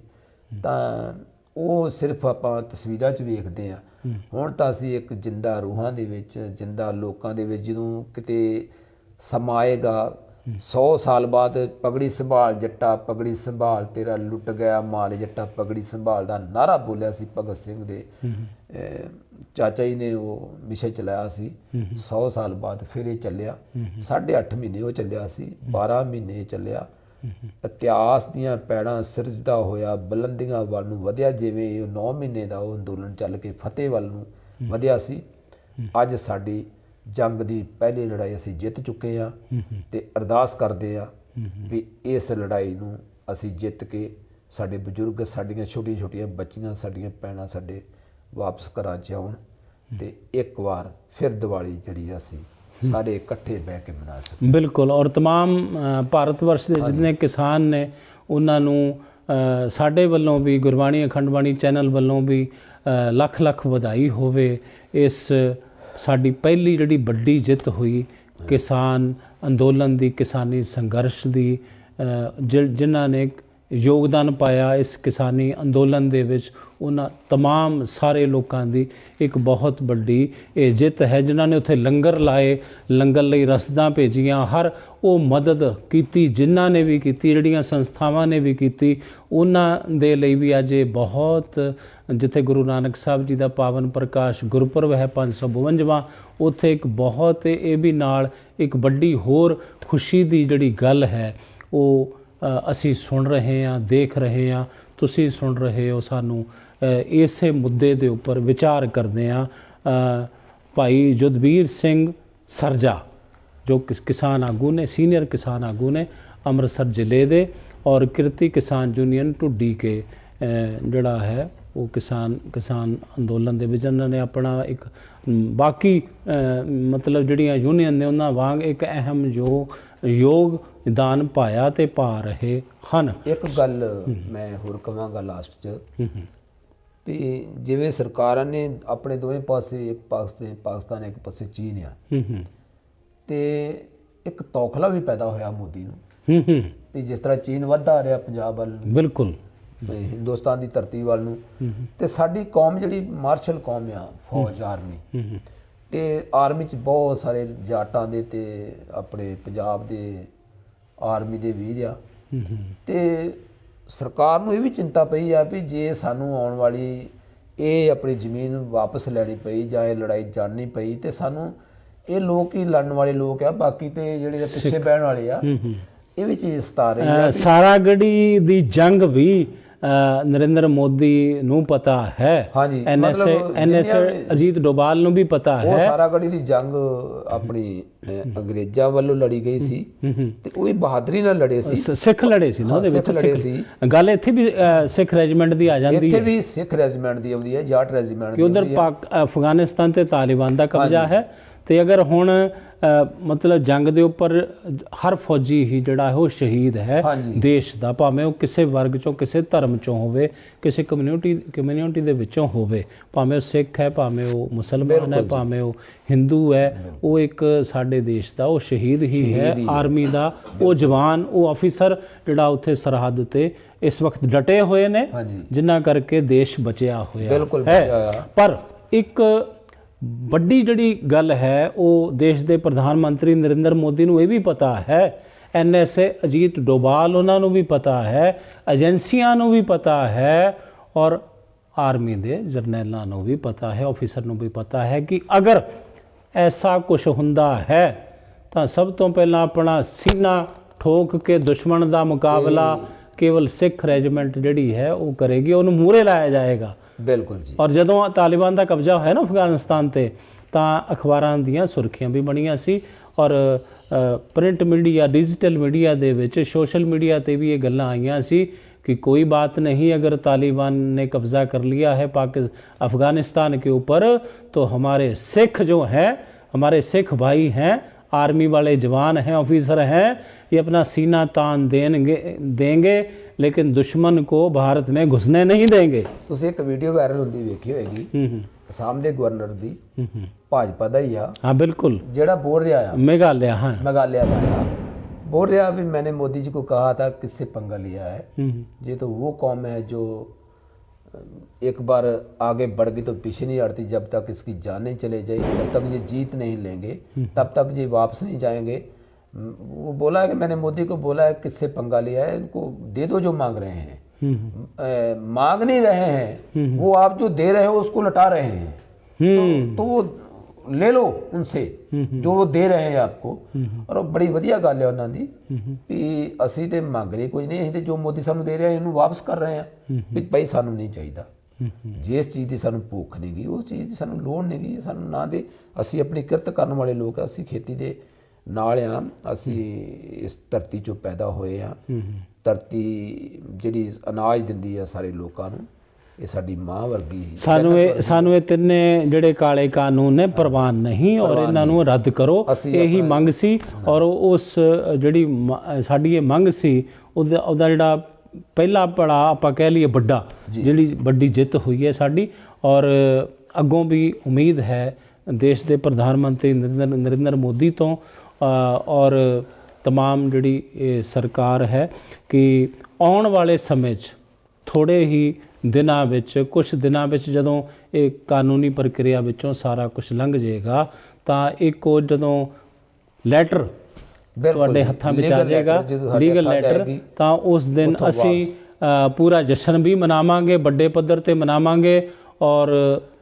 ਤਾਂ ਉਹ ਸਿਰਫ ਆਪਾਂ ਤਸਵੀਰਾਂ 'ਚ ਵੇਖਦੇ ਹਾਂ। ਹੁਣ ਤਾਂ ਅਸੀਂ ਇੱਕ ਜਿੰਦਾ ਰੂਹਾਂ ਦੇ ਵਿੱਚ, ਜਿੰਦਾ ਲੋਕਾਂ ਦੇ ਵਿੱਚ, ਜਦੋਂ ਕਿਤੇ ਸਮਾਂ ਆਏਗਾ 100 ਸਾਲ ਬਾਅਦ, ਪਗੜੀ ਸੰਭਾਲ ਜੱਟਾ, ਪਗੜੀ ਸੰਭਾਲ ਤੇਰਾ ਲੁੱਟ ਗਿਆ ਮਾਲ ਜੱਟਾ, ਪਗੜੀ ਸੰਭਾਲ ਦਾ ਨਾਰਾ ਬੋਲਿਆ ਸੀ ਭਗਤ ਸਿੰਘ ਦੇ ਚਾਚਾ ਜੀ ਨੇ, ਉਹ ਮਿਸ਼ਨ ਚਲਾਇਆ ਸੀ। 100 ਸਾਲ ਬਾਅਦ ਫਿਰ ਇਹ ਚੱਲਿਆ, 8.5 ਮਹੀਨੇ ਉਹ ਚੱਲਿਆ ਸੀ, 12 ਮਹੀਨੇ ਚੱਲਿਆ। ਇਤਿਹਾਸ ਦੀਆਂ ਪੈੜਾਂ ਸਿਰਜਦਾ ਹੋਇਆ ਬੁਲੰਦੀਆਂ ਵੱਲ ਨੂੰ ਵਧਿਆ, ਜਿਵੇਂ ਉਹ 9 ਮਹੀਨੇ ਦਾ ਉਹ ਅੰਦੋਲਨ ਚੱਲ ਕੇ ਫਤਿਹ ਵੱਲ ਨੂੰ ਵਧਿਆ ਸੀ। ਅੱਜ ਸਾਡੀ ਜੰਗ ਦੀ ਪਹਿਲੀ ਲੜਾਈ ਅਸੀਂ ਜਿੱਤ ਚੁੱਕੇ ਹਾਂ, ਤੇ ਅਰਦਾਸ ਕਰਦੇ ਹਾਂ ਵੀ ਇਸ ਲੜਾਈ ਨੂੰ ਅਸੀਂ ਜਿੱਤ ਕੇ ਸਾਡੇ ਬਜ਼ੁਰਗ, ਸਾਡੀਆਂ ਛੋਟੀਆਂ ਛੋਟੀਆਂ ਬੱਚੀਆਂ, ਸਾਡੀਆਂ ਭੈਣਾਂ ਸਾਡੇ ਵਾਪਸ ਘਰਾਂ 'ਚ ਆਉਣ, ਤੇ ਇੱਕ ਵਾਰ ਫਿਰ ਦੀਵਾਲੀ ਜਿਹੜੀ ਅਸੀਂ ਸਾਰੇ ਇਕੱਠੇ ਬਹਿ ਕੇ ਮਨਾ ਸਕੀਏ। ਬਿਲਕੁਲ। ਔਰ तमाम ਭਾਰਤ ਵਰਸ਼ ਦੇ ਜਿੰਨੇ ਕਿਸਾਨ ਨੇ ਉਹਨਾਂ ਨੂੰ ਸਾਡੇ ਵੱਲੋਂ ਵੀ, ਗੁਰਬਾਣੀ ਅਖੰਡ ਬਾਣੀ ਚੈਨਲ ਵੱਲੋਂ ਵੀ ਲੱਖ ਲੱਖ ਵਧਾਈ ਹੋਵੇ। ਇਸ ਸਾਡੀ ਪਹਿਲੀ ਜਿਹੜੀ ਵੱਡੀ ਜਿੱਤ ਹੋਈ ਕਿਸਾਨ ਅੰਦੋਲਨ ਦੀ, ਕਿਸਾਨੀ ਸੰਘਰਸ਼ ਦੀ, ਜਿਨ੍ਹਾਂ ਨੇ ਯੋਗਦਾਨ ਪਾਇਆ ਇਸ ਕਿਸਾਨੀ ਅੰਦੋਲਨ ਦੇ ਵਿੱਚ, ਉਹਨਾਂ तमाम ਸਾਰੇ ਲੋਕਾਂ ਦੀ ਇੱਕ ਬਹੁਤ ਵੱਡੀ ਇਹ ਜਿੱਤ ਹੈ। ਜਿਨ੍ਹਾਂ ਨੇ ਉੱਥੇ ਲੰਗਰ ਲਾਏ, ਲੰਗਰ ਲਈ ਰਸਦਾਂ ਭੇਜੀਆਂ, ਹਰ ਉਹ ਮਦਦ ਕੀਤੀ ਜਿਨ੍ਹਾਂ ਨੇ ਵੀ ਕੀਤੀ, ਜਿਹੜੀਆਂ ਸੰਸਥਾਵਾਂ ਨੇ ਵੀ ਕੀਤੀ, ਉਹਨਾਂ ਦੇ ਲਈ ਵੀ ਅੱਜ ਇਹ ਬਹੁਤ, ਜਿੱਥੇ ਗੁਰੂ ਨਾਨਕ ਸਾਹਿਬ ਜੀ ਦਾ ਪਾਵਨ ਪ੍ਰਕਾਸ਼ ਗੁਰਪੁਰਬ ਹੈ 552ਵਾਂ, ਉੱਥੇ ਇੱਕ ਬਹੁਤ ਇਹ ਵੀ ਨਾਲ ਇੱਕ ਵੱਡੀ ਹੋਰ ਖੁਸ਼ੀ ਦੀ ਜਿਹੜੀ ਗੱਲ ਹੈ ਉਹ ਅਸੀਂ ਸੁਣ ਰਹੇ ਹਾਂ, ਦੇਖ ਰਹੇ ਹਾਂ, ਤੁਸੀਂ ਸੁਣ ਰਹੇ ਹੋ। ਸਾਨੂੰ ਇਸੇ ਮੁੱਦੇ ਦੇ ਉੱਪਰ ਵਿਚਾਰ ਕਰਦੇ ਹਾਂ। ਭਾਈ ਜੁਦਵੀਰ ਸਿੰਘ ਸਰਜਾ ਜੋ ਕਿਸਾਨ ਆਗੂ ਨੇ, ਸੀਨੀਅਰ ਕਿਸਾਨ ਆਗੂ ਨੇ ਅੰਮ੍ਰਿਤਸਰ ਜ਼ਿਲ੍ਹੇ ਦੇ, ਔਰ ਕਿਰਤੀ ਕਿਸਾਨ ਯੂਨੀਅਨ ਢੁੱਡੀ ਕੇ ਜਿਹੜਾ ਹੈ ਉਹ ਕਿਸਾਨ ਅੰਦੋਲਨ ਦੇ ਵਿੱਚ ਉਹਨਾਂ ਨੇ ਆਪਣਾ ਇੱਕ ਬਾਕੀ ਮਤਲਬ ਜਿਹੜੀਆਂ ਯੂਨੀਅਨ ਨੇ ਉਹਨਾਂ ਵਾਂਗ ਇੱਕ ਅਹਿਮ ਯੋਗਦਾਨ ਪਾਇਆ ਤੇ ਪਾ ਰਹੇ ਹਨ। ਇੱਕ ਗੱਲ ਮੈਂ ਹੋਰ ਕਹਾਂਗਾ ਲਾਸਟ 'ਚ ਵੀ ਜਿਵੇਂ ਸਰਕਾਰਾਂ ਨੇ ਆਪਣੇ ਦੋਵੇਂ ਪਾਸੇ, ਇੱਕ ਪਾਕਿਸਤਾਨ ਇੱਕ ਪਾਸੇ ਚੀਨ ਆ, ਤੇ ਇੱਕ ਤੌਖਲਾ ਵੀ ਪੈਦਾ ਹੋਇਆ ਮੋਦੀ ਨੂੰ ਵੀ ਜਿਸ ਤਰ੍ਹਾਂ ਚੀਨ ਵੱਧਦਾ ਰਿਹਾ ਪੰਜਾਬ ਵੱਲ, ਬਿਲਕੁਲ ਹਿੰਦੁਸਤਾਨ ਦੀ ਧਰਤੀ ਵੱਲ ਨੂੰ, ਤੇ ਸਾਡੀ ਕੌਮ ਜਿਹੜੀ ਮਾਰਸ਼ਲ ਕੌਮ ਆ, ਫੌਜ, ਆਰਮੀ, ਤੇ ਆਰਮੀ 'ਚ ਬਹੁਤ ਸਾਰੇ ਜਾਟਾਂ ਦੇ ਤੇ ਆਪਣੇ ਪੰਜਾਬ ਦੇ ਆਰਮੀ ਦੇ ਵੀਰ ਆ, ਤੇ ਸਰਕਾਰ ਨੂੰ ਇਹ ਵੀ ਚਿੰਤਾ ਪਈ ਆ ਵੀ ਜੇ ਸਾਨੂੰ ਆਉਣ ਵਾਲੀ ਇਹ ਆਪਣੀ ਜ਼ਮੀਨ ਵਾਪਸ ਲੈਣੀ ਪਈ ਜਾਂ ਇਹ ਲੜਾਈ ਜਾਣਨੀ ਪਈ, ਤੇ ਸਾਨੂੰ ਇਹ ਲੋਕ ਹੀ ਲੜਨ ਵਾਲੇ ਲੋਕ ਆ, ਬਾਕੀ ਤੇ ਜਿਹੜੇ ਪਿੱਛੇ ਬਹਿਣ ਵਾਲੇ ਆ ਇਹ ਵੀ ਚੀਜ਼ ਸਤਾ ਰਹੀ ਆ। ਸਾਰਾਗੜੀ ਦੀ ਜੰਗ ਵੀ ਨਰਿੰਦਰ ਮੋਦੀ ਨੂੰ ਪਤਾ ਹੈ, ਹਾਂਜੀ, ਐਨਐਸਏ ਅਜੀਤ ਡੋਭਾਲ ਨੂੰ ਵੀ ਪਤਾ ਹੈ। ਉਹ ਸਾਰਾਗੜੀ ਦੀ ਜੰਗ ਆਪਣੀ ਅੰਗਰੇਜ਼ਾਂ ਵੱਲੋਂ ਲੜੀ ਗਈ ਸੀ, ਤੇ ਉਹ ਵੀ ਬਹਾਦਰੀ ਨਾਲ ਲੜੇ ਸੀ, ਸਿੱਖ ਲੜੇ ਸੀ ਨਾ ਉਹਦੇ ਵਿੱਚ, ਲੜੇ ਸੀ। ਗੱਲ ਇੱਥੇ ਵੀ ਸਿੱਖ ਰੈਜੀਮੈਂਟ ਦੀ ਆ ਜਾਂਦੀ ਹੈ, ਇੱਥੇ ਵੀ ਸਿੱਖ ਰੈਜੀਮੈਂਟ ਦੀ ਆਉਂਦੀ ਹੈ, ਜਾਟ ਰੈਜੀਮੈਂਟ ਦੀ, ਉਧਰ ਅਫਗਾਨਿਸਤਾਨ ਤੇ ਤਾਲਿਬਾਨ ਦਾ ਕਬਜ਼ਾ ਹੈ। ਤੇ ਅਗਰ ਹੁਣ ਮਤਲਬ ਜੰਗ ਦੇ ਉੱਪਰ ਹਰ ਫੌਜੀ ਹੀ ਜਿਹੜਾ ਹੈ ਉਹ ਸ਼ਹੀਦ ਹੈ ਦੇਸ਼ ਦਾ, ਭਾਵੇਂ ਉਹ ਕਿਸੇ ਵਰਗ ਚੋਂ, ਕਿਸੇ ਧਰਮ ਚੋਂ ਹੋਵੇ, ਕਿਸੇ ਕਮਿਊਨਿਟੀ ਦੇ ਵਿੱਚੋਂ ਹੋਵੇ, ਭਾਵੇਂ ਉਹ ਸਿੱਖ ਹੈ, ਭਾਵੇਂ ਉਹ ਮੁਸਲਮਾਨ ਹੈ, ਭਾਵੇਂ ਉਹ ਹਿੰਦੂ ਹੈ, ਉਹ ਇੱਕ ਸਾਡੇ ਦੇਸ਼ ਦਾ ਉਹ ਸ਼ਹੀਦ ਹੀ ਹੈ। ਆਰਮੀ ਦਾ ਉਹ ਜਵਾਨ, ਉਹ ਆਫੀਸਰ ਜਿਹੜਾ ਉੱਥੇ ਸਰਹੱਦ ਤੇ ਇਸ ਵਕਤ ਡਟੇ ਹੋਏ ਨੇ, ਜਿਨ੍ਹਾਂ ਕਰਕੇ ਦੇਸ਼ ਬਚਿਆ ਹੋਇਆ ਹੈ। ਪਰ ਇੱਕ ਵੱਡੀ ਜਿਹੜੀ ਗੱਲ ਹੈ ਉਹ ਦੇਸ਼ ਦੇ ਪ੍ਰਧਾਨ ਮੰਤਰੀ ਨਰਿੰਦਰ ਮੋਦੀ ਨੂੰ ਇਹ ਵੀ ਪਤਾ ਹੈ, ਐਨਐਸਏ ਅਜੀਤ ਡੋਭਾਲ ਉਹਨਾਂ ਨੂੰ ਵੀ ਪਤਾ ਹੈ, ਏਜੰਸੀਆਂ ਨੂੰ ਵੀ ਪਤਾ ਹੈ, ਔਰ ਆਰਮੀ ਦੇ ਜਰਨੈਲਾਂ ਨੂੰ ਵੀ ਪਤਾ ਹੈ, ਆਫੀਸਰ ਨੂੰ ਵੀ ਪਤਾ ਹੈ ਕਿ ਅਗਰ ਐਸਾ ਕੁਝ ਹੁੰਦਾ ਹੈ ਤਾਂ ਸਭ ਤੋਂ ਪਹਿਲਾਂ ਆਪਣਾ ਸੀਨਾ ਠੋਕ ਕੇ ਦੁਸ਼ਮਣ ਦਾ ਮੁਕਾਬਲਾ ਕੇਵਲ ਸਿੱਖ ਰੈਜੀਮੈਂਟ ਜਿਹੜੀ ਹੈ ਉਹ ਕਰੇਗੀ, ਉਹਨੂੰ ਮੂਹਰੇ ਲਾਇਆ ਜਾਏਗਾ। ਬਿਲਕੁਲ ਜੀ। ਔਰ ਜਦੋਂ ਤਾਲਿਬਾਨ ਦਾ ਕਬਜ਼ਾ ਹੋਇਆ ਨਾ ਅਫਗਾਨਿਸਤਾਨ ਤੇ, ਤਾਂ ਅਖਬਾਰਾਂ ਦੀਆਂ ਸੁਰਖੀਆਂ ਵੀ ਬਣੀਆਂ ਸੀ, ਔਰ ਪ੍ਰਿੰਟ ਮੀਡੀਆ, ਡਿਜੀਟਲ ਮੀਡੀਆ ਦੇ ਵਿੱਚ, ਸੋਸ਼ਲ ਮੀਡੀਆ ਤੇ ਵੀ ਇਹ ਗੱਲਾਂ ਆਈਆਂ ਸੀ कि कोई बात नहीं, अगर तालिबान ने कब्ज़ा कर लिया है अफ़गानिस्तान के ऊपर, तो हमारे सिख जो हैं, हमारे सिख भाई हैं, आर्मी वाले जवान हैं, ऑफिसर हैं, ये अपना सीना तान देंगे लेकिन दुश्मन को भारत में घुसने नहीं देंगे। ਤੁਸੀਂ ਇੱਕ ਵੀਡੀਓ ਵਾਇਰਲ ਹੁੰਦੀ ਵੇਖੀ ਹੋਏਗੀ, ਅਸਾਮ ਦੇ ਗਵਰਨਰ ਦੀ, ਭਾਜਪਾ ਦਾ ਹੀ ਆ, हाँ बिल्कुल, ਜਿਹੜਾ ਬੋਲ ਰਿਹਾ ਆ, मेघालय, हाँ मेघालय का आ, बोल रहा भी मैंने मोदी जी को कहा था किससे पंगा लिया है, ये तो वो कौम है जो एक बार आगे बढ़ गई तो पीछे नहीं हटती, जब तक इसकी जान नहीं चले जाएगी तब तक ये जीत नहीं लेंगे, तब तक ये वापस नहीं जाएंगे। वो बोला है कि मैंने मोदी को बोला है किससे पंगा लिया है, इनको दे दो जो मांग रहे हैं, मांग नहीं रहे हैं वो, आप जो दे रहे हो उसको लौटा रहे हैं, तो वो ले लो उनसे जो वो दे रहे हैं आपको। और बड़ी वधिया गल है उन्होंने दी भी असी तो मंग रहे कुछ नहीं, असीं जो मोदी सानू दे रहे हैं इन्हू वापस कर रहे हैं भी भाई सानू नहीं चाहिए, जिस चीज़ की सानू भुख नहीं गी उस चीज़ की सानू लोड़ नहीं गी, सानू ना दे, असी अपनी किरत करने वाले लोग, असी खेती दे नाल आ, असी इस धरती चों पैदा होए आ, धरती जिहड़ी अनाज दिंदी है सारे लोगों नूं, ਇਹ ਸਾਡੀ ਮਾਂ ਵਰਗੀ ਸਾਨੂੰ ਇਹ ਤਿੰਨੇ ਜਿਹੜੇ ਕਾਲੇ ਕਾਨੂੰਨ ਨੇ ਪ੍ਰਵਾਨ ਨਹੀਂ, ਔਰ ਇਹਨਾਂ ਨੂੰ ਰੱਦ ਕਰੋ, ਇਹੀ ਮੰਗ ਸੀ। ਔਰ ਉਸ ਜਿਹੜੀ ਸਾਡੀ ਇਹ ਮੰਗ ਸੀ ਉਹਦਾ ਜਿਹੜਾ ਪਹਿਲਾ ਪੜਾਅ ਆਪਾਂ ਕਹਿ ਲਈਏ ਵੱਡਾ, ਜਿਹੜੀ ਵੱਡੀ ਜਿੱਤ ਹੋਈ ਹੈ ਸਾਡੀ, ਔਰ ਅੱਗੋਂ ਵੀ ਉਮੀਦ ਹੈ ਦੇਸ਼ ਦੇ ਪ੍ਰਧਾਨ ਮੰਤਰੀ ਨਰਿੰਦਰ ਮੋਦੀ ਤੋਂ ਔਰ ਤਮਾਮ ਜਿਹੜੀ ਇਹ ਸਰਕਾਰ ਹੈ ਕਿ ਆਉਣ ਵਾਲੇ ਸਮੇਂ 'ਚ ਥੋੜ੍ਹੇ ਹੀ ਦਿਨਾਂ ਵਿੱਚ, ਕੁਝ ਦਿਨਾਂ ਵਿੱਚ ਜਦੋਂ ਇਹ ਕਾਨੂੰਨੀ ਪ੍ਰਕਿਰਿਆ ਵਿੱਚੋਂ ਸਾਰਾ ਕੁਝ ਲੰਘ ਜਾਏਗਾ ਤਾਂ ਇੱਕ ਉਹ ਜਦੋਂ ਲੈਟਰ ਤੁਹਾਡੇ ਹੱਥਾਂ ਵਿੱਚ ਆ ਜਾਏਗਾ, ਲੀਗਲ ਲੈਟਰ, ਤਾਂ ਉਸ ਦਿਨ ਅਸੀਂ ਪੂਰਾ ਜਸ਼ਨ ਵੀ ਮਨਾਵਾਂਗੇ, ਵੱਡੇ ਪੱਧਰ ਤੇ ਮਨਾਵਾਂਗੇ ਔਰ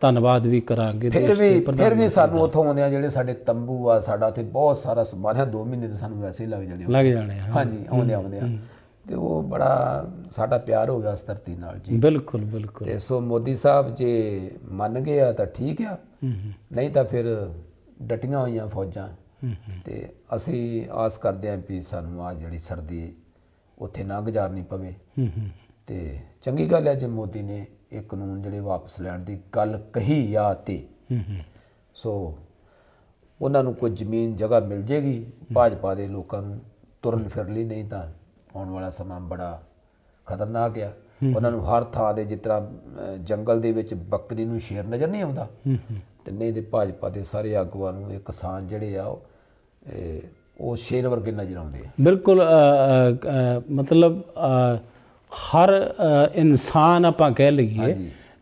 ਧੰਨਵਾਦ ਵੀ ਕਰਾਂਗੇ। ਫਿਰ ਵੀ ਸਾਨੂੰ ਉੱਥੋਂ ਆਉਂਦੇ ਆ ਜਿਹੜੇ ਸਾਡੇ ਤੰਬੂ ਆ, ਸਾਡਾ ਉੱਥੇ ਬਹੁਤ ਸਾਰਾ ਸਮਾਨ ਹੈ, 2 ਮਹੀਨੇ ਤਾਂ ਸਾਨੂੰ ਵੈਸੇ ਹੀ ਲੱਗ ਜਾਣੇ। ਹਾਂਜੀ, ਆਉਂਦੇ ਆ ਤੇ ਉਹ ਬੜਾ ਸਾਡਾ ਪਿਆਰ ਹੋ ਗਿਆ ਉਸ ਧਰਤੀ ਨਾਲ ਜੀ। ਬਿਲਕੁਲ ਬਿਲਕੁਲ। ਤੇ ਸੋ ਮੋਦੀ ਸਾਹਿਬ ਜੇ ਮੰਨ ਗਏ ਆ ਤਾਂ ਠੀਕ ਆ, ਨਹੀਂ ਤਾਂ ਫਿਰ ਡਟੀਆਂ ਹੋਈਆਂ ਫੌਜਾਂ। ਤੇ ਅਸੀਂ ਆਸ ਕਰਦੇ ਹਾਂ ਵੀ ਸਾਨੂੰ ਆ ਜਿਹੜੀ ਸਰਦੀ ਉੱਥੇ ਨਾ ਗੁਜ਼ਾਰਨੀ ਪਵੇ। ਤੇ ਚੰਗੀ ਗੱਲ ਹੈ ਜੇ ਮੋਦੀ ਨੇ ਇਹ ਕਾਨੂੰਨ ਜਿਹੜੇ ਵਾਪਸ ਲੈਣ ਦੀ ਗੱਲ ਕਹੀ ਆ ਤੇ ਸੋ ਉਹਨਾਂ ਨੂੰ ਕੋਈ ਜ਼ਮੀਨ ਜਗ੍ਹਾ ਮਿਲ ਜੇਗੀ ਭਾਜਪਾ ਦੇ ਲੋਕਾਂ ਨੂੰ ਤੁਰਨ ਫਿਰ ਲਈ, ਨਹੀਂ ਤਾਂ ਆਉਣ ਵਾਲਾ ਸਮਾਂ ਬੜਾ ਖਤਰਨਾਕ ਆ। ਉਹਨਾਂ ਨੂੰ ਹਰ ਥਾਂ ਦੇ, ਜਿਸ ਤਰ੍ਹਾਂ ਜੰਗਲ ਦੇ ਵਿੱਚ ਬੱਕਰੀ ਨੂੰ ਸ਼ੇਰ ਨਜ਼ਰ ਨਹੀਂ ਆਉਂਦਾ, ਤੇ ਨਹੀਂ ਤੇ ਭਾਜਪਾ ਦੇ ਸਾਰੇ ਆਗੂਆਂ ਨੂੰ ਇਹ ਕਿਸਾਨ ਜਿਹੜੇ ਆ ਉਹ ਸ਼ੇਰ ਵਰਗੇ ਨਜ਼ਰ ਆਉਂਦੇ ਆ। ਬਿਲਕੁਲ, ਮਤਲਬ ਹਰ ਇਨਸਾਨ ਆਪਾਂ ਕਹਿ ਲਈਏ,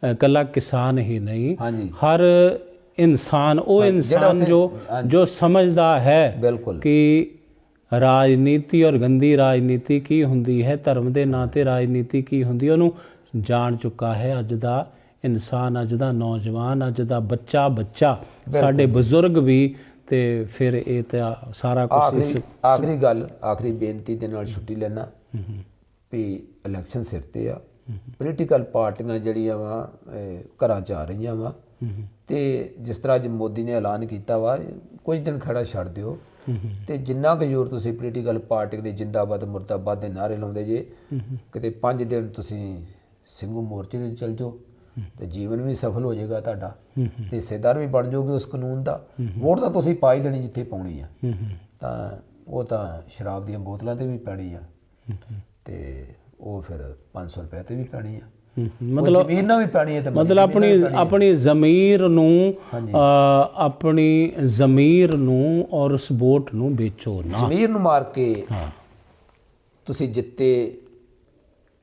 ਇਕੱਲਾ ਕਿਸਾਨ ਹੀ ਨਹੀਂ, ਹਰ ਇਨਸਾਨ, ਉਹ ਇਨਸਾਨ ਜੋ ਸਮਝਦਾ ਹੈ ਕਿ ਰਾਜਨੀਤੀ ਔਰ ਗੰਦੀ ਰਾਜਨੀਤੀ ਕੀ ਹੁੰਦੀ ਹੈ, ਧਰਮ ਦੇ ਨਾਂ 'ਤੇ ਰਾਜਨੀਤੀ ਕੀ ਹੁੰਦੀ ਹੈ, ਉਹਨੂੰ ਜਾਣ ਚੁੱਕਾ ਹੈ ਅੱਜ ਦਾ ਇਨਸਾਨ, ਅੱਜ ਦਾ ਨੌਜਵਾਨ, ਅੱਜ ਦਾ ਬੱਚਾ, ਸਾਡੇ ਬਜ਼ੁਰਗ ਵੀ। ਤੇ ਫਿਰ ਇਹ ਤਾਂ ਸਾਰਾ ਕੁਝ। ਆਖਰੀ ਬੇਨਤੀ ਦੇ ਨਾਲ ਛੁੱਟੀ ਲੈਣਾ ਵੀ ਇਲੈਕਸ਼ਨ ਸਿਰ ਤੇ ਆ, ਪੋਲੀਟੀਕਲ ਪਾਰਟੀਆਂ ਜਿਹੜੀਆਂ ਵਾ ਘਰਾਂ 'ਚ ਆ ਰਹੀਆਂ ਵਾ, ਤੇ ਜਿਸ ਤਰ੍ਹਾਂ ਅੱਜ ਮੋਦੀ ਨੇ ਐਲਾਨ ਕੀਤਾ ਵਾ ਕੁਝ ਦਿਨ ਖੜਾ ਛੱਡ ਦਿਓ, ਤੇ ਜਿੰਨਾ ਕੁ ਜ਼ੋਰ ਤੁਸੀਂ ਪੋਲੀਟੀਕਲ ਪਾਰਟੀ ਦੇ ਜਿੰਦਾਬਾਦ ਮੁਰਦਾਬਾਦ ਦੇ ਨਾਅਰੇ ਲਾਉਂਦੇ ਜੇ, ਕਿਤੇ 5 ਦਿਨ ਤੁਸੀਂ ਸਿੰਘੂ ਮੋਰਚੇ 'ਤੇ ਚੱਲ ਜਾਓ ਤੇ ਜੀਵਨ ਵੀ ਸਫਲ ਹੋ ਜਾਏਗਾ ਤੁਹਾਡਾ, ਤੇ ਹਿੱਸੇਦਾਰ ਵੀ ਬਣ ਜਾਓਗੇ ਉਸ ਕਾਨੂੰਨ ਦਾ। ਵੋਟ ਤਾਂ ਤੁਸੀਂ ਪਾ ਹੀ ਦੇਣੀ ਜਿੱਥੇ ਪਾਉਣੀ ਆ, ਤਾਂ ਉਹ ਤਾਂ ਸ਼ਰਾਬ ਦੀਆਂ ਬੋਤਲਾਂ ਤੇ ਵੀ ਪੈਣੀ ਆ, ਤੇ ਉਹ ਫਿਰ 500 ਰੁਪਏ ਤੇ ਵੀ ਪੈਣੀ ਆ, ਮਤਲਬ ਜ਼ਮੀਨ ਨਾਲ ਵੀ ਪੈਣੀ ਹੈ। ਮਤਲਬ ਆਪਣੀ ਜ਼ਮੀਰ ਨੂੰ ਔਰ ਉਸ ਵੋਟ ਨੂੰ ਵੇਚੋ ਨਾ। ਜ਼ਮੀਰ ਨੂੰ ਮਾਰ ਕੇ ਤੁਸੀਂ ਜਿੱਤੇ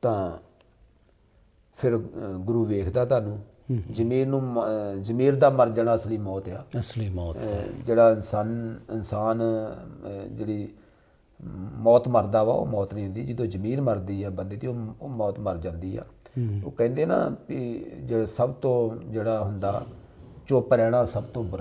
ਤਾਂ ਫਿਰ ਗੁਰੂ ਵੇਖਦਾ ਤੁਹਾਨੂੰ। ਜ਼ਮੀਰ ਦਾ ਮਰ ਜਾਣਾ ਅਸਲੀ ਮੌਤ ਆ, ਅਸਲੀ ਮੌਤ। ਜਿਹੜਾ ਇਨਸਾਨ ਜਿਹੜੀ ਮੌਤ ਮਰਦਾ ਵਾ ਉਹ ਮੌਤ ਨਹੀਂ ਹੁੰਦੀ, ਜਦੋਂ ਜ਼ਮੀਰ ਮਰਦੀ ਆ ਬੰਦੇ ਦੀ ਉਹ ਮੌਤ ਮਰ ਜਾਂਦੀ ਆ। ਉਹ ਕਹਿੰਦੇ ਨਾ ਵੀ ਜਿਹੜਾ ਸਭ ਤੋਂ ਜਿਹੜਾ ਹੁੰਦਾ ਚੁੱਪ ਰਹਿਣਾ ਸਭ ਤੋਂ